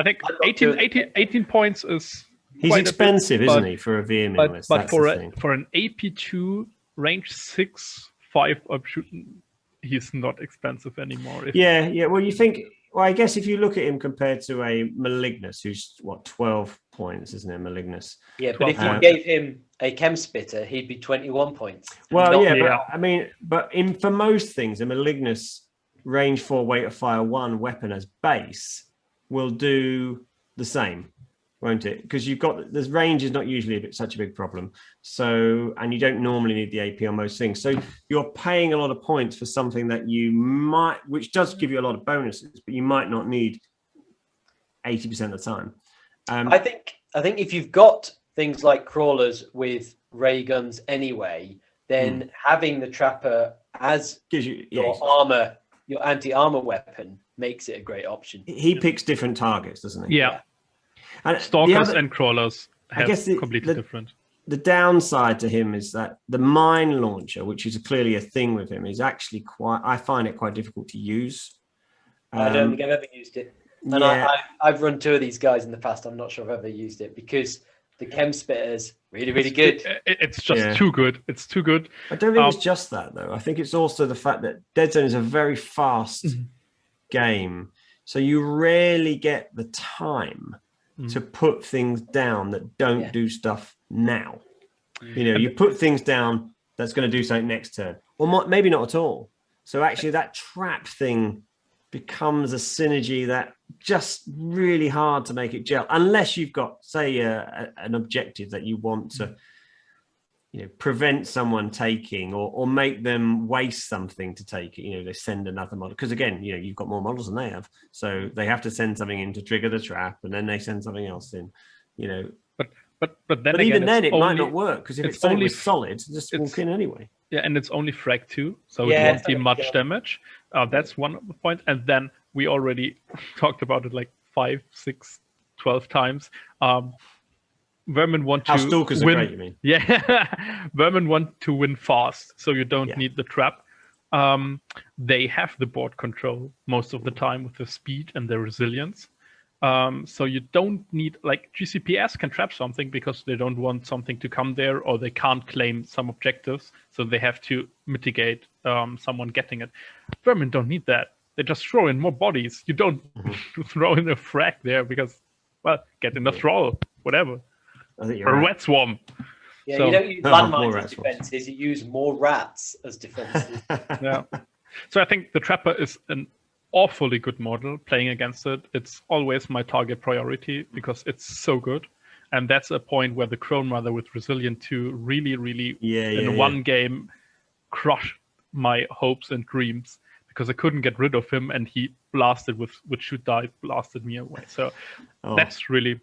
B: think
C: 18 points is.
A: He's expensive, isn't he, for a Veer-Myn?
C: But for an AP2 range 6/5 up shooting, he's not expensive anymore.
A: Well, you think. Well, I guess if you look at him compared to a Malignus, who's 12 points, isn't it, Malignus?
B: Yeah, but if you gave him a Chem Spitter, he'd be 21 points.
A: Well, but for most things, a Malignus range 4 weight of fire 1 weapon as base will do the same, won't it? Because the range is not usually such a big problem. So, and you don't normally need the AP on most things. So you're paying a lot of points for something that which does give you a lot of bonuses, but you might not need 80% of the time.
B: I think if you've got things like crawlers with ray guns anyway, then having the Trapper as
A: gives you
B: armor, your anti-armor weapon, makes it a great option.
A: He picks different targets, doesn't he?
C: Yeah. And Stalkers and crawlers have completely different.
A: The downside to him is that the mine launcher, which is clearly a thing with him, is actually I find it quite difficult to use.
B: I don't think I've ever used it. And I've run 2 of these guys in the past. I'm not sure I've ever used it because the Chem Spitter's really, really good.
C: It's just too good. It's too good.
A: I don't think it's just that, though. I think it's also the fact that Deadzone is a very fast game. So you rarely get the time to put things down that don't do stuff now. You put things down that's going to do something next turn, or maybe not at all. So actually that trap thing becomes a synergy that just really hard to make it gel, unless you've got, say, an objective that you want to prevent someone taking or make them waste something to take it. They send another model, because again, you've got more models than they have, so they have to send something in to trigger the trap, and then they send something else in.
C: But then
A: even then it might not work, because if it's only solid, just walk in anyway.
C: Yeah, and it's only frag 2, so it won't be much damage. That's one of the points. And then we already talked about it like 5, 6, 12 times. Veer-Myn want to
A: Stalkers
C: win.
A: Are great, you mean?
C: Yeah, Veer-Myn want to win fast, so you don't need the trap. They have the board control most of the time with the speed and the resilience. So you don't need, like, GCPS can trap something because they don't want something to come there, or they can't claim some objectives, so they have to mitigate someone getting it. Veer-Myn don't need that. they just throw in more bodies. You don't throw in a frag there because, well, get in a Thrall, whatever.
A: I think you're
C: Or a
A: right.
C: red swarm.
B: Yeah,
C: So-
B: you don't use
A: More
B: landmines as
A: rats,
B: defenses. You use more rats as defenses.
C: Yeah. So I think the Trapper is an awfully good model. Playing against it, it's always my target priority because it's so good. And that's a point where the Crone Mother with Resilient 2 really, really, in one game, crushed my hopes and dreams because I couldn't get rid of him and he blasted with shoot die, blasted me away. So that's really...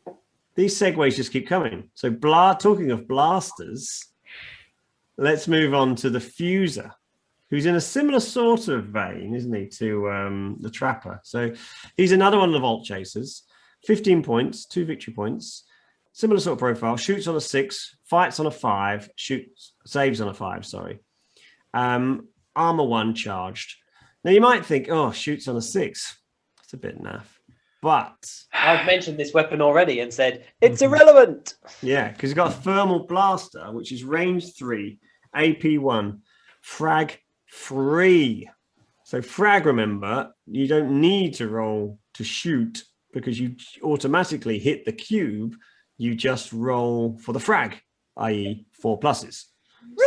A: These segues just keep coming. So talking of blasters, let's move on to the Fuser, who's in a similar sort of vein, isn't he, to the Trapper. So he's another one of the Vault Chasers. 15 points, 2 victory points. Similar sort of profile. Shoots on a 6, fights on a 5, saves on a 5, sorry. Armor 1 charged. Now you might think, shoots on a 6. That's a bit naff. But
B: I've mentioned this weapon already and said it's irrelevant.
A: Yeah, because you've got a Thermal Blaster, which is range 3, AP 1, frag free. So frag, remember, you don't need to roll to shoot because you automatically hit the cube. You just roll for the frag, i.e. 4 pluses.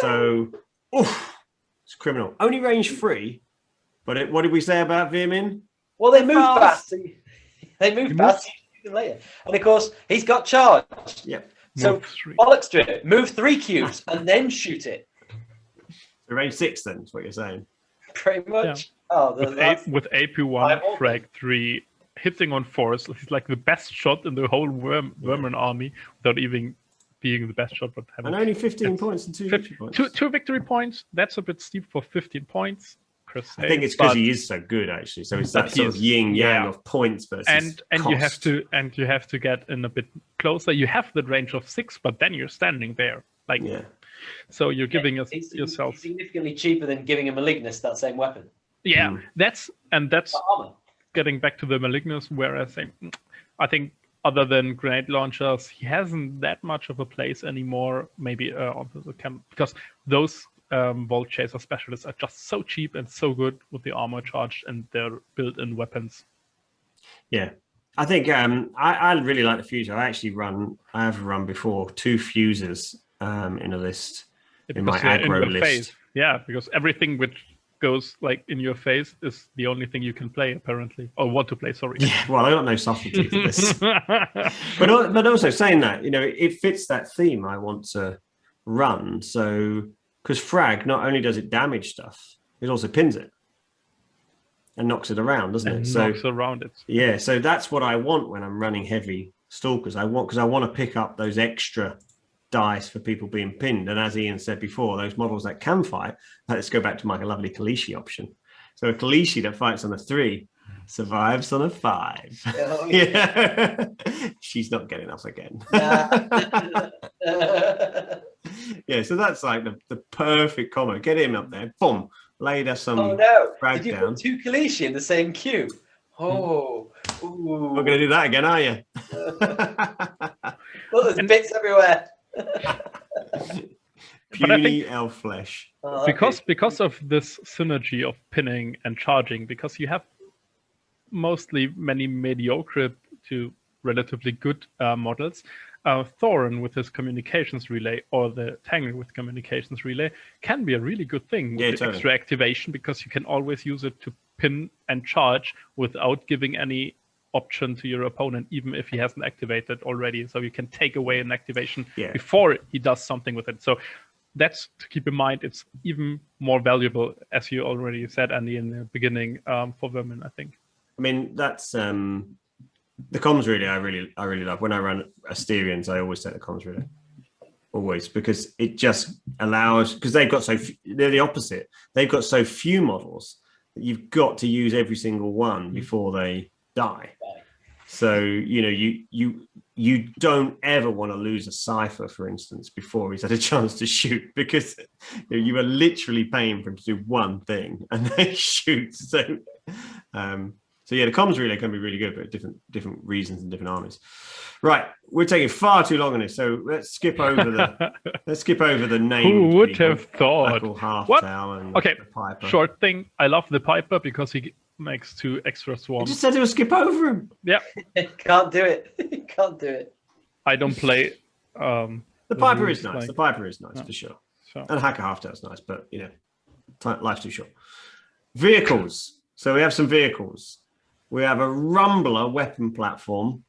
A: So, it's criminal. Only range 3. But what did we say about Veer-Myn?
B: Well, they move
A: fast.
B: fast. They move fast later. And of course, he's got charge.
A: Yep.
B: So bollocks to it. Move 3 cubes and then shoot it.
A: So range 6 then, is what you're saying.
B: Pretty much.
C: Yeah.
B: Oh,
C: with AP1, frag 3, hitting on 4s, he's like the best shot in the whole Veer-Myn army without even being the best shot. But
A: and only 15 points and 2 victory points.
C: Two victory points. That's a bit steep for 15 points.
A: I think it's because he is so good, actually. So it's that sort of yin yang of points versus
C: and
A: cost.
C: you have to get in a bit closer. You have the range of 6, but then you're standing there, so you're giving yourself
B: He's significantly cheaper than giving a Malignus that same weapon.
C: Yeah, that's getting back to the Malignus, where I think other than grenade launchers, he hasn't that much of a place anymore. Maybe onto the camp because those. Vault Chaser specialists are just so cheap and so good with the armor charged and their built-in weapons.
A: Yeah, I think I really like the Fuser. I have run before 2 Fusers in a list, in my aggro list.
C: Face. Yeah, because everything which goes like in your face is the only thing you can play apparently, or want to play. Sorry.
A: Yeah, well, I got no subtlety to this, but also saying that it fits that theme I want to run. So. Because frag, not only does it damage stuff, it also pins it and knocks it around, doesn't it?
C: Knocks around it.
A: Yeah, so that's what I want when I'm running heavy Stalkers. Because I want to pick up those extra dice for people being pinned. And as Ian said before, those models that can fight, let's go back to my lovely Kalishi option. So a Kalishi that fights on a 3 survives on a 5.
B: Oh,
A: yeah. She's not getting up again. Yeah, so that's like the perfect combo. Get him up there, boom, lay there some frag
B: Did you
A: down.
B: put 2 Kalishi in the same queue? Oh, ooh.
A: We're going to do that again, are you?
B: Well, there's bits everywhere.
A: Puny elf flesh.
C: Because of this synergy of pinning and charging, because you have mostly many mediocre to relatively good models, Thorin with his communications relay or the Tangle with communications relay can be a really good thing with the extra activation, because you can always use it to pin and charge without giving any option to your opponent, even if he hasn't activated already. So you can take away an activation before he does something with it. So that's to keep in mind. It's even more valuable, as you already said, Andy, in the beginning, for Veer-Myn, I think.
A: I mean, that's the comms relay. I really love. When I run Asterians, I always take the comms relay, always, because it just allows, because they're the opposite. They've got so few models that you've got to use every single one before they die. So you don't ever want to lose a Cypher, for instance, before he's had a chance to shoot, because you are literally paying for him to do one thing and they shoot. So the comms relay can be really good, but different reasons and different armies. Right, we're taking far too long on this, so let's skip over the name.
C: Who would have thought?
A: Half-Tail and
C: Okay,
A: the Piper.
C: Short thing. I love the Piper because he makes 2 extra
A: I
C: swarms.
A: just said it would skip over him.
C: Yeah,
B: Can't do it. Can't do it.
C: I don't play.
A: The Piper
C: rules
A: is nice.
C: like-
A: The Piper is nice
C: Yeah.
A: for sure.
C: So
A: And Hacker Half-Tail's nice, but life's too short. Vehicles. So we have some vehicles. We have a Rumbler weapon platform.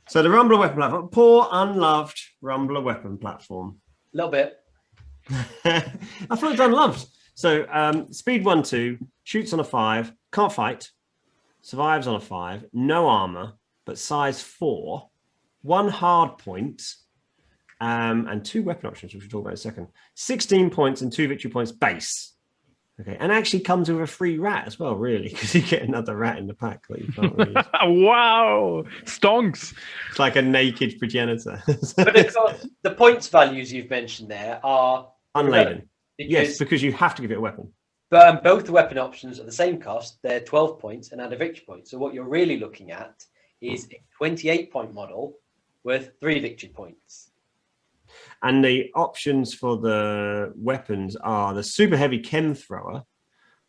A: So the Rumbler weapon platform, poor, unloved Rumbler weapon platform.
B: A little bit.
A: I thought it was unloved. So speed 1-2, shoots on a 5, can't fight, survives on a 5, no armor, but size 4, 1 hard point, and 2 weapon options, which we'll talk about in a second. 16 points and 2 victory points base. Okay, and actually comes with a free rat as well, really, because you get another rat in the pack that you can't really use.
C: wow, stonks.
A: It's like a naked progenitor.
B: But of course, the points values you've mentioned there are
A: Unladen.
B: because,
A: Yes, because you have to give it a weapon.
B: but both the weapon options are the same cost. They're 12 points and add a victory point. So what you're really looking at is a 28-point model with 3 victory points.
A: And the options for the weapons are the super heavy chem thrower,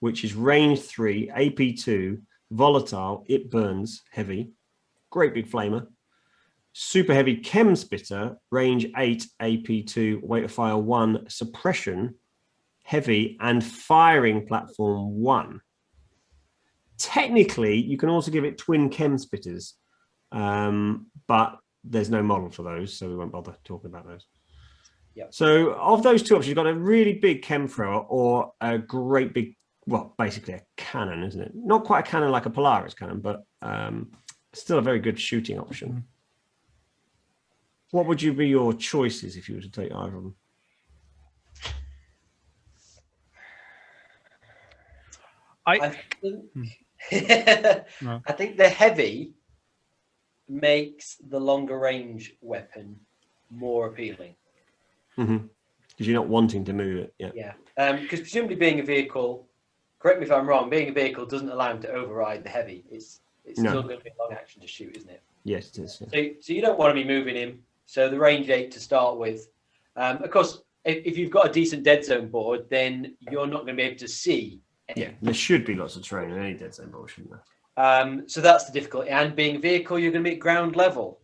A: which is range 3, AP2, volatile, it burns heavy, great big flamer. Super heavy chem spitter, range 8, AP2, weight of fire 1, suppression, heavy, and firing platform 1. Technically, you can also give it twin chem spitters, but there's no model for those, so we won't bother talking about those.
B: Yep.
A: So of those 2 options, you've got a really big chem thrower or a great big, well, basically a cannon, isn't it? Not quite a cannon like a Polaris cannon, but still a very good shooting option. What would you be your choices if you were to take either of them?
B: I think,
C: No.
B: I think the heavy makes the longer range weapon more appealing.
A: Because you're not wanting to move it. Yeah.
B: Yeah, because presumably being a vehicle, correct me if I'm wrong, being a vehicle doesn't allow him to override the heavy. It's
A: No.
B: still going to be a long action to shoot, isn't it?
A: Yes, it is. Yeah.
B: So you don't want to be moving him. So the range 8 to start with. Of course, if you've got a decent dead zone board, then you're not going to be able to see.
A: Yeah, there should be lots of terrain in any dead zone board, shouldn't there?
B: So that's the difficulty. And being a vehicle, you're going to be at ground level.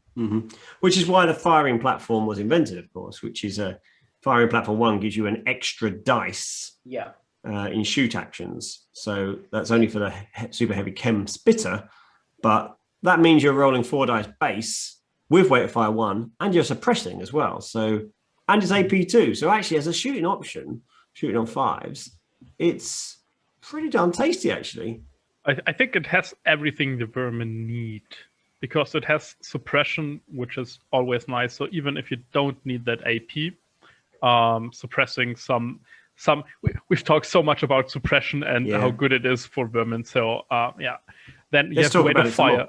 A: Which is why the firing platform was invented, of course, which is a firing platform 1 gives you an extra dice
B: Yeah.
A: in shoot actions. So that's only for the super heavy chem spitter, but that means you're rolling 4 dice base with weight of fire 1 and you're suppressing as well. So, and it's AP2. So actually as a shooting option, shooting on 5s, it's pretty darn tasty actually.
C: I think it has everything the Veer-Myn need, because it has suppression, which is always nice. So even if you don't need that AP, suppressing some we've talked so much about suppression and how good it is for Veer-Myn. So then you have to weight of fire.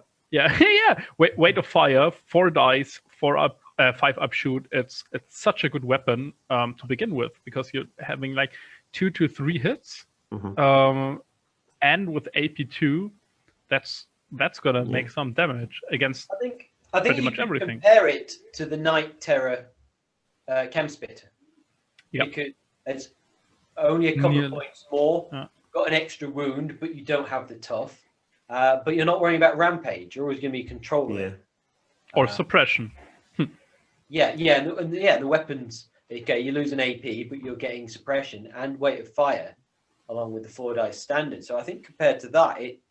C: Weight of fire, 4 dice, 4 up, 5 up shoot. It's such a good weapon to begin with, because you're having like 2 to 3 hits. And with AP2, that's gonna make some damage against
B: I think
C: pretty
B: you
C: much
B: can
C: everything.
B: compare it to the Night Terror Chem Spitter.
C: Yep.
B: Because it's only a couple of points more,
C: Yeah.
B: got an extra wound, but you don't have the tough. But you're not worrying about rampage. You're always going to be controlling.
A: Yeah.
C: Or suppression.
B: The weapons. Okay, you lose an AP, but you're getting suppression and weight of fire, along with the 4 dice standard. So I think compared to that, it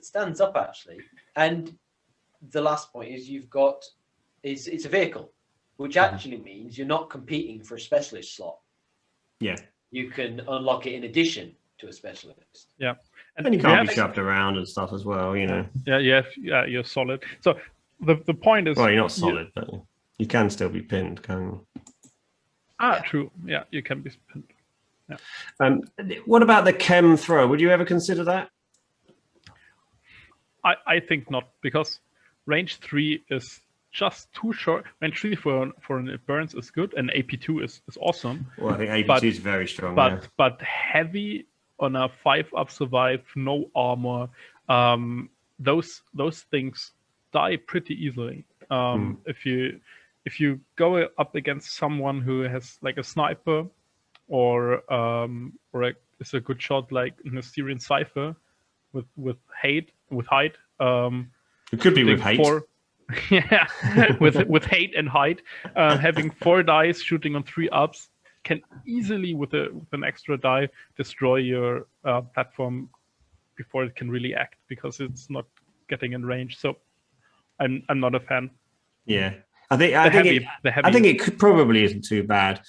B: stands up actually. And the last point is it's a vehicle, which actually means you're not competing for a specialist slot.
A: Yeah.
B: You can unlock it in addition to a specialist.
C: Yeah.
A: And you can't be shoved around and stuff as well, you know.
C: Yeah, you're solid. So the point is,
A: well, you're not solid, but you can still be pinned, can't you?
C: True. Yeah, you can be pinned. Yeah.
A: What about the chem throw? Would you ever consider that?
C: I think not, because range 3 is just too short. Range 3 for an it burns is good, and AP2 is awesome.
A: Well, I think AP2 is very strong.
C: But heavy on a 5-up survive, no armor, those things die pretty easily. If you go up against someone who has like a sniper or is a good shot like an Assyrian Cypher, height.
A: It could be with hate.
C: Yeah, with hate and height, having 4 dice shooting on 3 ups can easily, with an extra die, destroy your platform before it can really act, because it's not getting in range. So I'm not a fan.
A: Yeah, I think it probably isn't too bad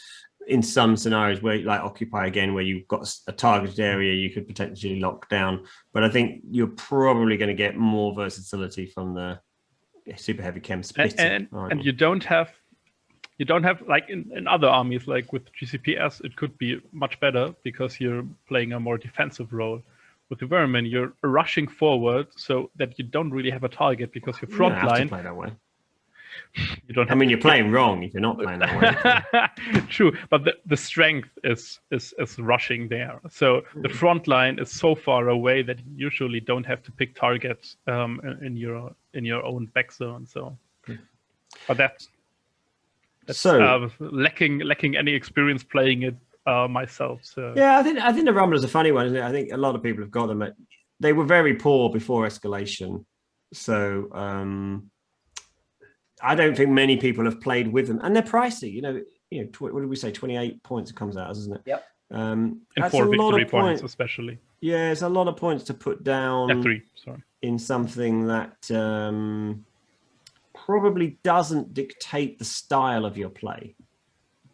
A: in some scenarios where, like Occupy again, where you've got a targeted area you could potentially lock down. But I think you're probably going to get more versatility from the super heavy chem splitting,
C: and you don't have like in other armies, like with GCPS, it could be much better because you're playing a more defensive role. With the Veer-Myn, you're rushing forward so that you don't really have a target, because your front line.
A: To play that way.
C: You don't.
A: You're playing wrong if you're not playing that way.
C: True, but the strength is rushing there. So the front line is so far away that you usually don't have to pick targets in your own back zone. So, but that's lacking any experience playing it myself. So
A: yeah, I think the Rumbler's a funny one, isn't it? I think a lot of people have got them. They were very poor before escalation, so I don't think many people have played with them, and they're pricey. What did we say? 28 points it comes out, isn't it?
B: Yep.
C: And 4 victory points, especially.
A: Yeah, it's a lot of points to put down.
C: 3, sorry.
A: In something that probably doesn't dictate the style of your play.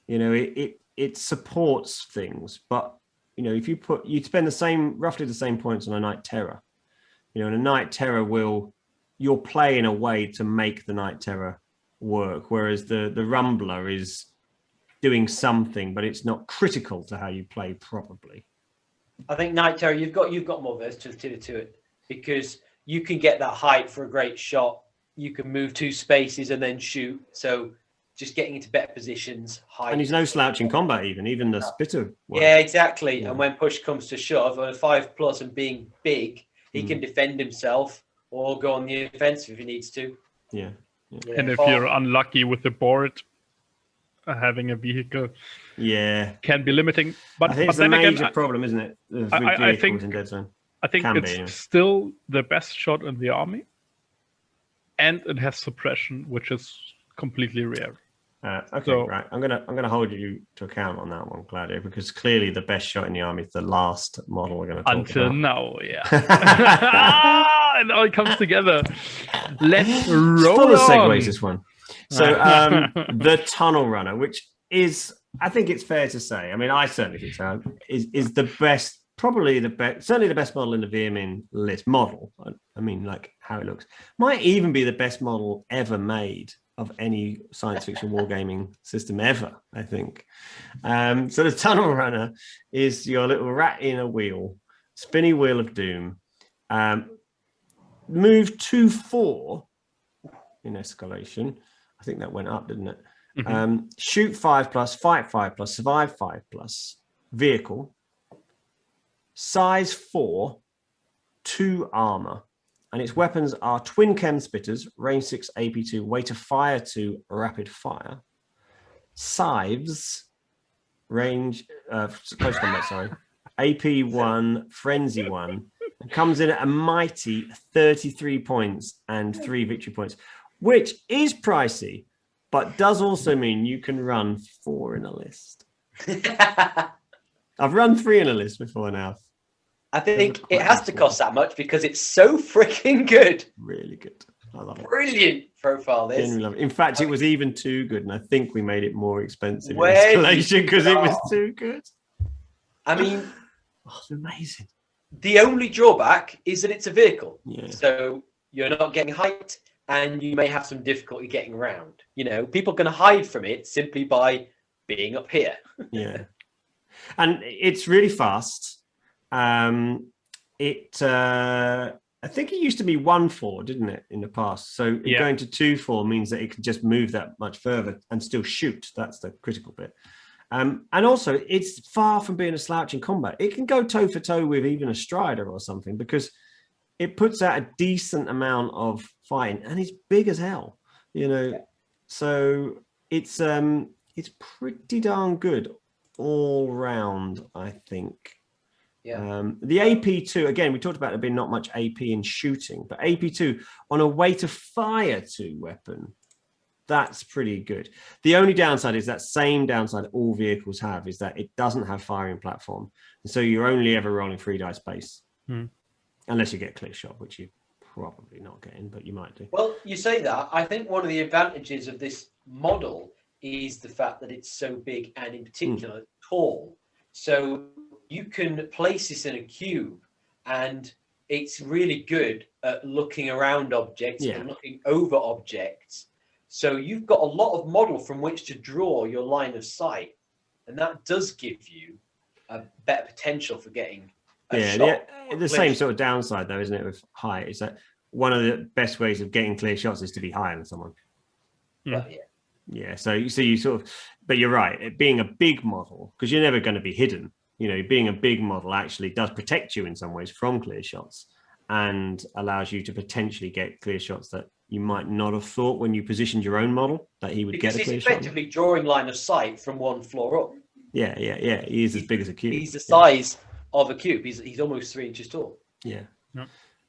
A: It supports things, but if you'd spend roughly the same points on a Night Terror. And a Night Terror you'll play in a way to make the Night Terror work, whereas the Rumbler is doing something, but it's not critical to how you play probably.
B: I think Night Terror, you've got more versatility to it, because you can get that height for a great shot. You can move 2 spaces and then shoot. So just getting into better positions, height.
A: And he's no slouch in combat, even the spitter.
B: Yeah, exactly. Yeah. And when push comes to shove, on a 5+ and being big, he can defend himself or go on the offensive if he needs to.
A: Yeah.
C: And if you're unlucky with the board, having a vehicle can be limiting. But
A: I think it's a major problem, isn't it?
C: I think in Deadzone. I think it's still the best shot in the army, and it has suppression, which is completely rare.
A: Right. I'm gonna hold you to account on that one, Claudio, because clearly the best shot in the army is the last model we're going to talk
C: until
A: about.
C: now. Yeah, it all comes together. Let's roll
A: full of
C: on.
A: segues, this one. So the Tunnel Runner, which is, I think it's fair to say, I certainly think so, is the best, probably the best, certainly the best model in the Veer-Myn list model. Like how it looks, might even be the best model ever made of any science fiction wargaming system ever, I think. So the Tunnel Runner is your little rat in a wheel, spinny wheel of doom. Move 2/4 in escalation. I think that went up, didn't it? Mm-hmm. Shoot 5+, fight 5+, survive 5+. Vehicle. Size 4, 2 armor. And its weapons are twin chem spitters, range 6, AP2, weight of fire 2, rapid fire. Scythes, range, close combat, sorry. AP 1, frenzy 1. And comes in at a mighty 33 points and 3 victory points, which is pricey, but does also mean you can run 4 in a list. I've run 3 in a list before now.
B: I think it has to cost that much because it's so freaking good.
A: Really good. I love it.
B: Brilliant profile, this.
A: Genuinely love it. In fact, it was even too good, and I think we made it more expensive in escalation because it was too good.
B: It's
A: amazing.
B: The only drawback is that it's a vehicle.
A: Yeah.
B: So you're not getting height, and you may have some difficulty getting around. People can hide from it simply by being up here.
A: Yeah. And it's really fast. I think it used to be 1/4, didn't it, in the past? So going to 2/4 means that it can just move that much further and still shoot. That's the critical bit. And also, it's far from being a slouch in combat. It can go toe for toe with even a Strider or something because it puts out a decent amount of fighting, and it's big as hell. So it's pretty darn good all round, I think.
B: Yeah.
A: The AP2, again, we talked about there being not much AP in shooting, but AP2 on a way to fire 2 weapon, that's pretty good. The only downside is that same downside all vehicles have, is that it doesn't have firing platform. And so you're only ever rolling 3 dice base, unless you get clear shot, which you're probably not getting, but you might do.
B: Well, you say that. I think one of the advantages of this model is the fact that it's so big and in particular tall. So you can place this in a cube and it's really good at looking around objects and looking over objects. So you've got a lot of model from which to draw your line of sight. And that does give you a better potential for getting a shot.
A: The same sort of downside though, isn't it, with height, is that one of the best ways of getting clear shots is to be higher than someone. So you sort of, but you're right, it being a big model, because you're never going to be hidden, you know, being a big model actually does protect you in some ways from clear shots and allows you to potentially get clear shots that you might not have thought when you positioned your own model that he would get a clear shot.
B: Because he's effectively drawing line of sight from 1 floor up.
A: Yeah. He is as big as a cube.
B: He's the size of a cube. He's almost 3 inches tall.
A: Yeah.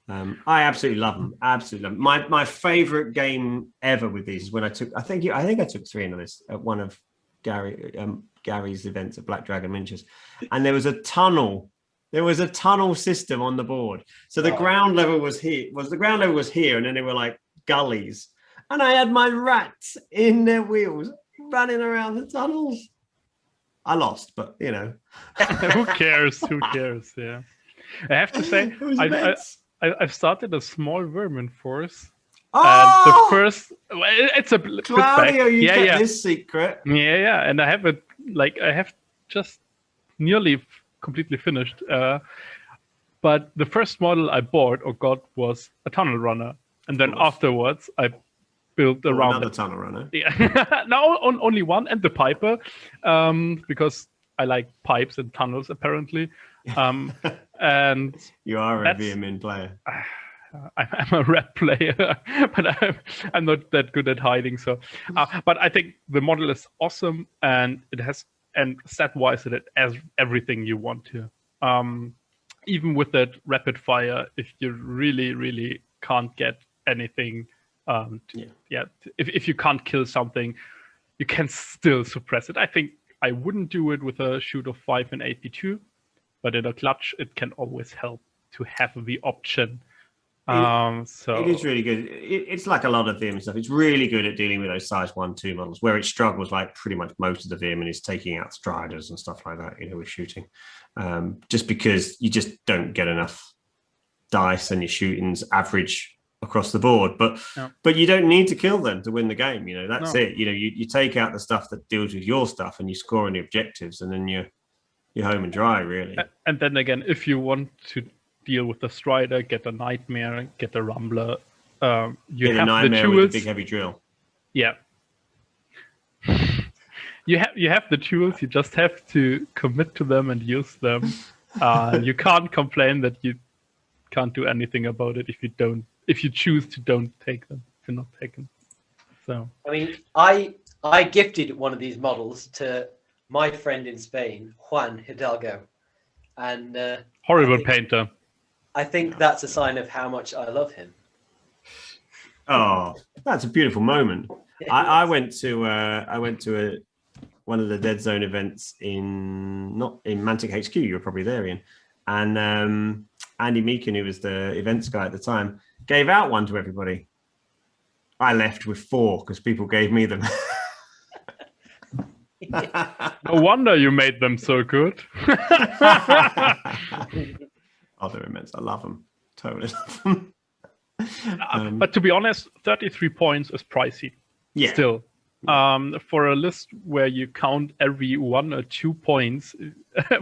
A: I absolutely love them. Absolutely love them. My favorite game ever with these is when I think I took 3 into this at one of Gary's events at Black Dragon Miniatures, and there was a tunnel. There was a tunnel system on the board. So the ground level was here. And then there were like gullies, and I had my rats in their wheels running around the tunnels. I lost, but you know,
C: who cares? Who cares? Yeah, I have to say, I've started a small Veer-Myn force. And the first, it's a bit
A: Claudio,
C: back.
A: you kept this secret.
C: Yeah, and I have it. Like I have just nearly completely finished. But the first model I bought or got was a tunnel runner, and then afterwards I built around
A: another tunnel runner.
C: Yeah, no, only one, and the Piper, because I like pipes and tunnels apparently. And
A: you are a Veer-Myn player.
C: I'm a red player, but I'm not that good at hiding. So, but I think the model is awesome, and it has, and set-wise, it has everything you want to. Even with that rapid fire, if you really can't get anything, if you can't kill something, you can still suppress it. I think I wouldn't do it with a shoot of 5 and AP2, but in a clutch, it can always help to have the option. So
A: it is really good. It's like a lot of Veer-Myn stuff. It's really good at dealing with those size 1-2 models. Where it struggles, like pretty much most of the Veer-Myn, is taking out Striders and stuff like that, you know, with shooting. Just because you just don't get enough dice and your shooting's average across the board. But you don't need to kill them to win the game. You know, that's it. You know, you take out the stuff that deals with your stuff and you score on the objectives, and then you're home and dry, really.
C: And then again, if you want to deal with the Strider, get a Nightmare, get a Rumbler. You have the tools.
A: With the big heavy drill.
C: Yeah. You have the tools. You just have to commit to them and use them. You can't complain that you can't do anything about it if you choose to don't take them. If you're not taken. So
B: I mean, I gifted one of these models to my friend in Spain, Juan Hidalgo, and
C: horrible painter.
B: I think that's a sign of how much I love him.
A: Oh, that's a beautiful moment. I went to one of the Deadzone events not in Mantic HQ. You were probably there, Ian. And Andy Meakin, who was the events guy at the time, gave out one to everybody. I left with 4 because people gave me them.
C: No wonder you made them so good.
A: They're immense. I love them. Totally love them.
C: But to be honest, 33 points is pricey.
A: Yeah.
C: Still. For a list where you count every 1 or 2 points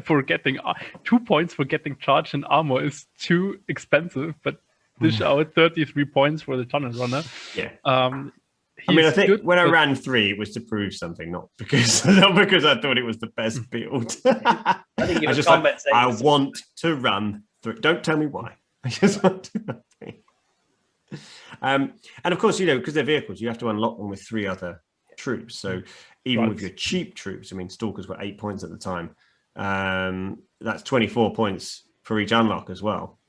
C: for getting 2 points for getting charge and armor is too expensive, but dish out 33 points for the tunnel runner.
A: Yeah. I think when I ran 3, it was to prove something, not because I thought it was the best build. I was just like, I want to run 3. Don't tell me why. I just want to run 3. And of course, you know, because they're vehicles, you have to unlock them with 3 other troops. So even with your cheap troops, I mean, Stalkers were 8 points at the time. That's 24 points for each unlock as well.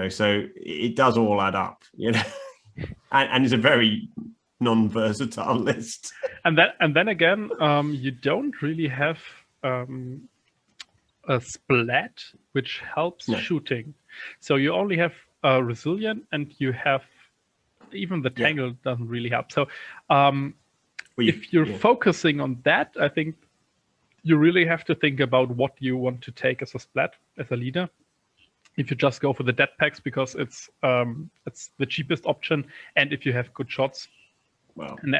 A: So it does all add up, and it's a very non-versatile list.
C: And then again, you don't really have a splat which helps shooting. So you only have resilient, and you have even the Tangle doesn't really help. So if you're focusing on that, I think you really have to think about what you want to take as a splat, as a leader. If you just go for the dead packs because it's the cheapest option, and if you have good shots, and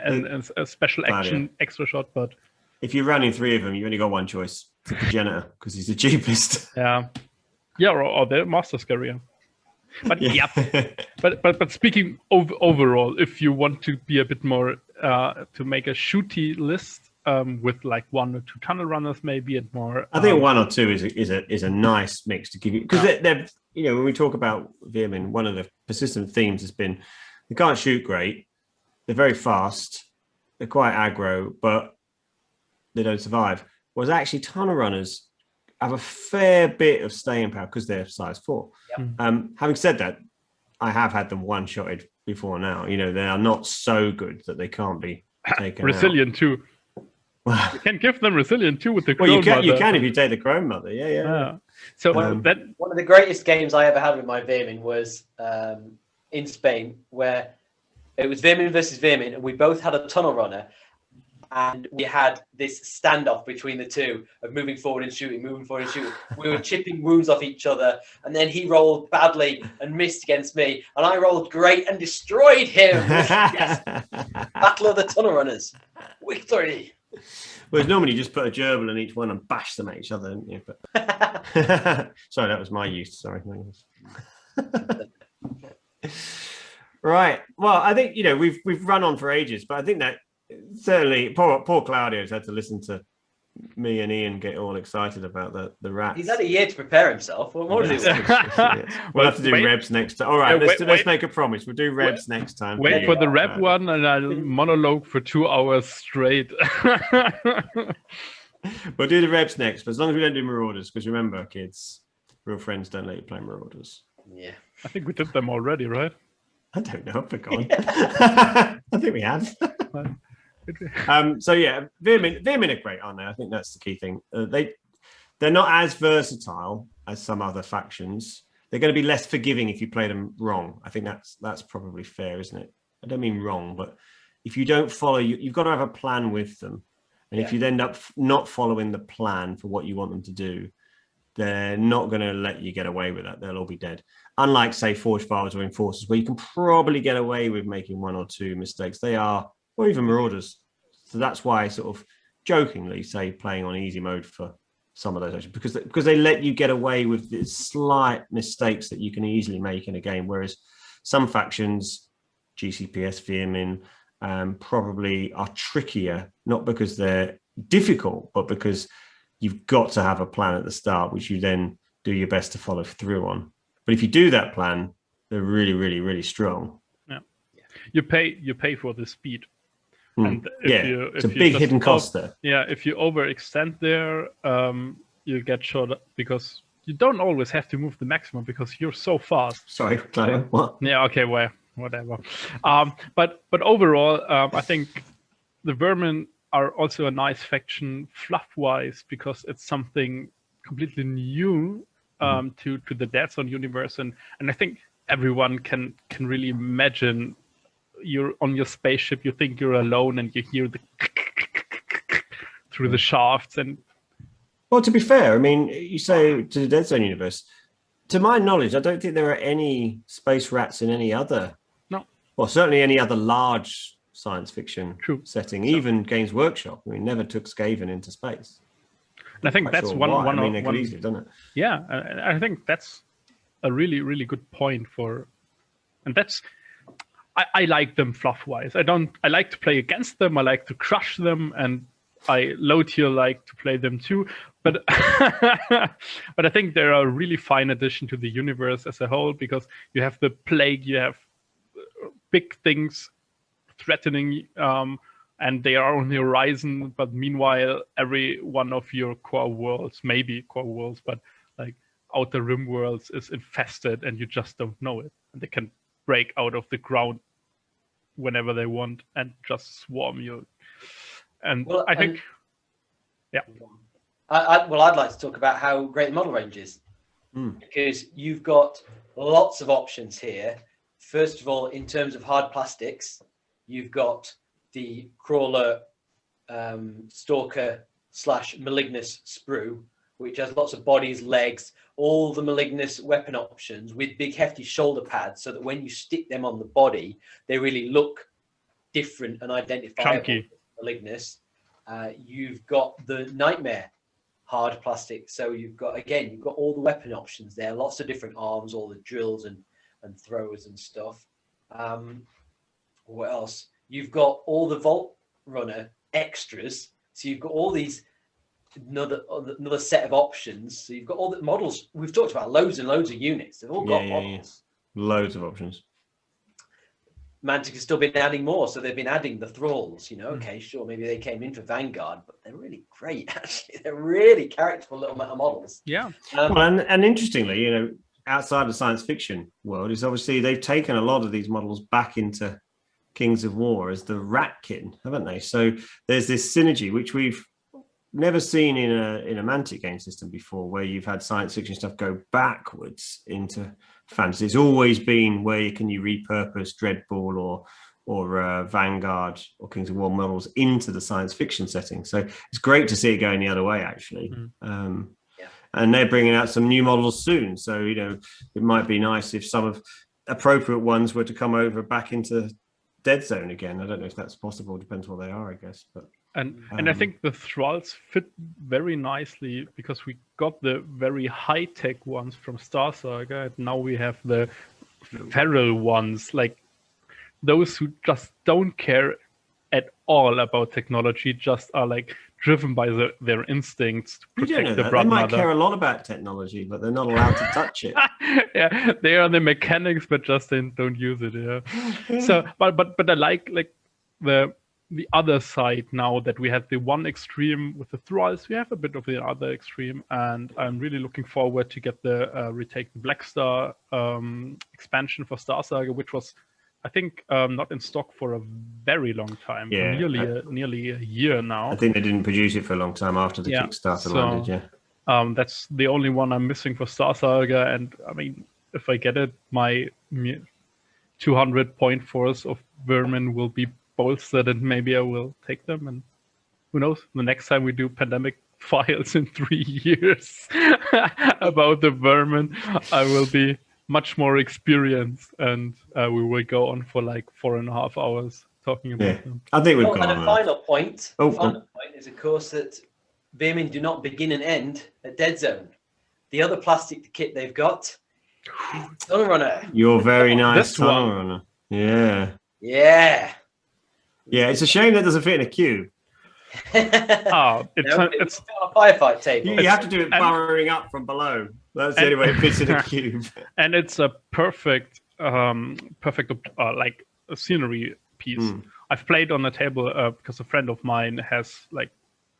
C: a special action extra shot. But
A: if you're running 3 of them, you only got one choice: the Progenitor, because he's the cheapest.
C: Yeah, or the Master's Carrier. But but speaking overall, if you want to be a bit more to make a shooty list with like 1 or 2 tunnel runners, maybe, and more.
A: I think 1 or 2 is a nice mix to give you, because they're when we talk about Veer-Myn, one of the persistent themes has been they can't shoot great, they're very fast, they're quite aggro, but they don't survive. Whereas actually tunnel runners have a fair bit of staying power because they're size 4. Yep. Having said that, I have had them one-shotted before now. They are not so good that they can't be taken
C: resilient
A: out.
C: Too. You can give them resilient too with the
A: Well, you can if you take the Chrome Mother. Yeah.
C: So
B: one of the greatest games I ever had with my Veer-Myn was in Spain, where it was Veer-Myn versus Veer-Myn, and we both had a tunnel runner, and we had this standoff between the two of moving forward and shooting. We were chipping wounds off each other, and then he rolled badly and missed against me, and I rolled great and destroyed him. Yes. Battle of the Tunnel Runners. Victory.
A: Whereas normally you just put a gerbil in each one and bash them at each other, didn't you? But... Sorry, that was my use. Sorry. Right. Well, I think we've run on for ages, but I think that certainly poor Claudio's had to listen to me and Ian get all excited about the rats.
B: He's had a year to prepare himself. What more does he want?
A: We'll have to do Rebs next time. All right, let's make a promise. We'll do Rebs next time.
C: Wait for the Reb one, and I'll monologue for 2 hours straight.
A: We'll do the Rebs next, but as long as we don't do Marauders, because remember, kids, real friends don't let you play Marauders.
B: Yeah.
C: I think we did them already, right?
A: I don't know. I've forgotten. I think we have. So yeah, Veer-Myn are great, aren't they? I think that's the key thing. They're not as versatile as some other factions. They're going to be less forgiving if you play them wrong. I think that's probably fair, isn't it? I don't mean wrong, but if you don't follow, you've got to have a plan with them. And if you end up not following the plan for what you want them to do, they're not going to let you get away with that. They'll all be dead. Unlike, say, Forge Fathers or Enforcers, where you can probably get away with making 1 or 2 mistakes. They are, or even Marauders. So that's why I sort of jokingly say playing on easy mode for some of those actions, because they let you get away with the slight mistakes that you can easily make in a game. Whereas some factions, GCPS, Veer-Myn, probably are trickier, not because they're difficult, but because you've got to have a plan at the start, which you then do your best to follow through on. But if you do that plan, they're really, really, really strong.
C: Yeah, you pay for the speed. And
A: it's a big hidden cost there.
C: Yeah, if you overextend there, you get shot because you don't always have to move the maximum because you're so fast.
A: Sorry, Claudio. What?
C: Yeah, okay, well, whatever. But overall, I think the Veer-Myn are also a nice faction fluff-wise because it's something completely new to the Deadzone universe, and I think everyone can really imagine. You're on your spaceship, you think you're alone, and you hear the through the shafts. And
A: well, to be fair, I mean, you say to the Deadzone universe. To my knowledge, I don't think there are any space rats in any other.
C: No.
A: Well, certainly any other large science fiction setting, even Games Workshop. I mean, never took Skaven into space.
C: And I think that's one.
A: I mean, they could easily have done it.
C: Yeah, and I think that's a really, really good point and that's. I like them fluff-wise. I like to play against them. I like to crush them, and I low tier like to play them too. But but I think they're a really fine addition to the universe as a whole because you have the plague, you have big things threatening and they are on the horizon. But meanwhile, every one of your core worlds, maybe core worlds, but like outer rim worlds, is infested, and you just don't know it. And they can break out of the ground whenever they want and just swarm you. And
B: Well,
C: I think, yeah.
B: I'd like to talk about how great the model range is, because you've got lots of options here. First of all, in terms of hard plastics, you've got the Crawler, Stalker / Malignus sprue, which has lots of bodies, legs, all the Malignus weapon options with big hefty shoulder pads, so that when you stick them on the body, they really look different and identifiable.
C: Chunky.
B: Malignus. You've got the Nightmare hard plastic, so you've got all the weapon options there, lots of different arms, all the drills and throwers and stuff. What else? You've got all the Vault Runner extras, so you've got all these another set of options. So you've got all the models. We've talked about loads and loads of units. They've all got models.
A: Loads of options.
B: Mantic has still been adding more, so they've been adding the Thralls. Okay, sure, maybe they came in for Vanguard, but they're really great. Actually, they're really characterful little meta models.
C: Yeah.
A: Well, and interestingly, outside the science fiction world, is obviously they've taken a lot of these models back into Kings of War as the Ratkin, haven't they? So there's this synergy which we've never seen in a Mantic game system before, where you've had science fiction stuff go backwards into fantasy. It's always been where can you repurpose Dreadball or Vanguard or Kings of War models into the science fiction setting. So it's great to see it going the other way, actually. And they're bringing out some new models soon. So, it might be nice if some of appropriate ones were to come over back into Deadzone again. I don't know if that's possible. Depends what they are, I guess. But
C: And I think the Thralls fit very nicely, because we got the very high-tech ones from Star Saga, and now we have the feral ones, like those who just don't care at all about technology, just are like driven by their instincts to protect the
A: They
C: brother.
A: might care a lot about technology, but they're not allowed to touch it.
C: Yeah, they are the mechanics, but just don't use it. Yeah. So, but I like the other side now, that we have the one extreme with the Thralls, we have a bit of the other extreme, and I'm really looking forward to get the retake the Black Star expansion for Star Saga, which was, I think, not in stock for a very long time, nearly a year now.
A: I think they didn't produce it for a long time after the Kickstarter landed.
C: That's the only one I'm missing for Star Saga, and I mean, if I get it, my 200 point force of Veer-Myn will be bolstered, and maybe I will take them. And who knows, the next time we do Pandemic Files in 3 years about the Veer-Myn, I will be much more experienced, and we will go on for like 4.5 hours talking about them.
A: I think we've got
B: and a final point.
A: Point
B: is, of course, that Veer-Myn do not begin and end at Deadzone. The other plastic kit they've got is Tunnel Runner.
A: Your very nice Tunnel Runner. Yeah, it's a shame that doesn't fit in a cube.
C: It's
B: on a firefight table.
A: You have to do it burrowing up from below. That's the only way it fits in a cube.
C: And it's a perfect like a scenery piece. I've played on the table because a friend of mine has like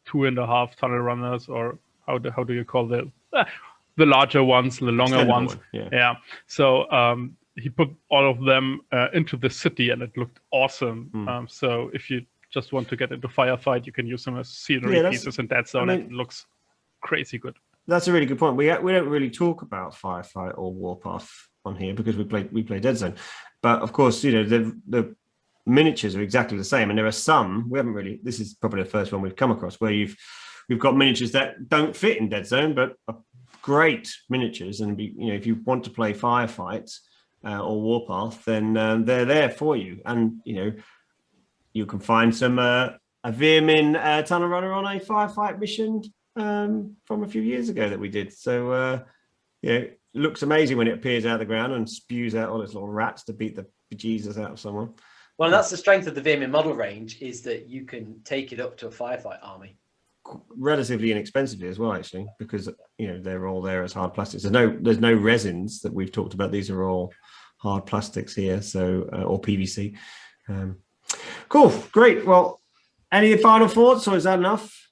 C: 2.5 Tunnel Runners, or how do you call the larger ones, the longer ones? Yeah. So he put all of them into the city, and it looked awesome. So if you just want to get into firefight, you can use them as scenery pieces in Deadzone. It looks crazy good.
A: That's a really good point. We don't really talk about firefight or warpath on here because we play Deadzone, but of course, the miniatures are exactly the same, and there are some we haven't really. This is probably the first one we've come across where we've got miniatures that don't fit in Deadzone, but are great miniatures. And if you want to play firefights or warpath, then they're there for you. And you can find some a Veer-Myn Tunnel Runner on a firefight mission from a few years ago that we did. So it looks amazing when it appears out of the ground and spews out all its little rats to beat the bejesus out of someone.
B: Well, that's the strength of the Veer-Myn model range, is that you can take it up to a firefight army
A: relatively inexpensively as well, actually, because they're all there as hard plastics. There's no resins that we've talked about. These are all hard plastics here, so or PVC. Cool, great. Well, Any final thoughts, or is that enough?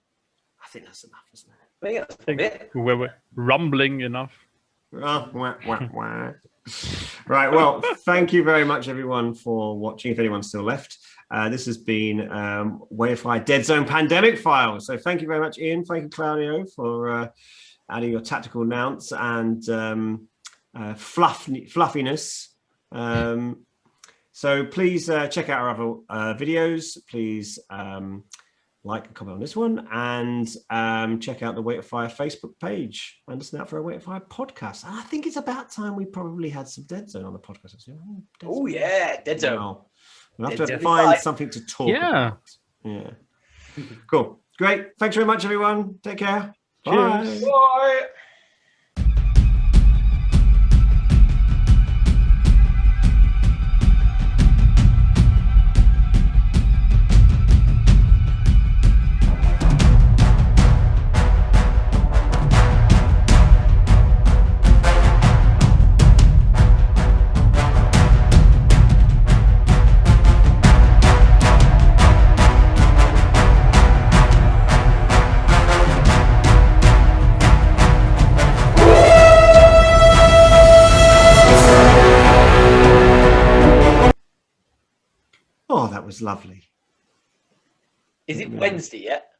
A: I think that's enough, isn't it?
B: I think that's
C: I think
B: it.
C: we're rumbling enough.
A: Wah, wah, wah. Right. Well, thank you very much, everyone, for watching. If anyone's still left, this has been Way of Fire Deadzone Pandemic Files. So thank you very much, Ian. Thank you, Claudio, for adding your tactical announce and fluffiness. So please check out our other videos. Please like and comment on this one, and check out the Way of Fire Facebook page and listen out for a Way of Fire podcast. And I think it's about time we probably had some Deadzone on the podcast.
B: Oh yeah, Deadzone.
A: Wow. We'll have to
B: Deadzone.
A: find something to talk
C: Yeah.
A: about. Yeah. Cool. Great. Thanks very much, everyone. Take care.
C: Cheers.
A: Bye.
B: Bye.
A: Oh, that was lovely.
B: Is it Wednesday yet?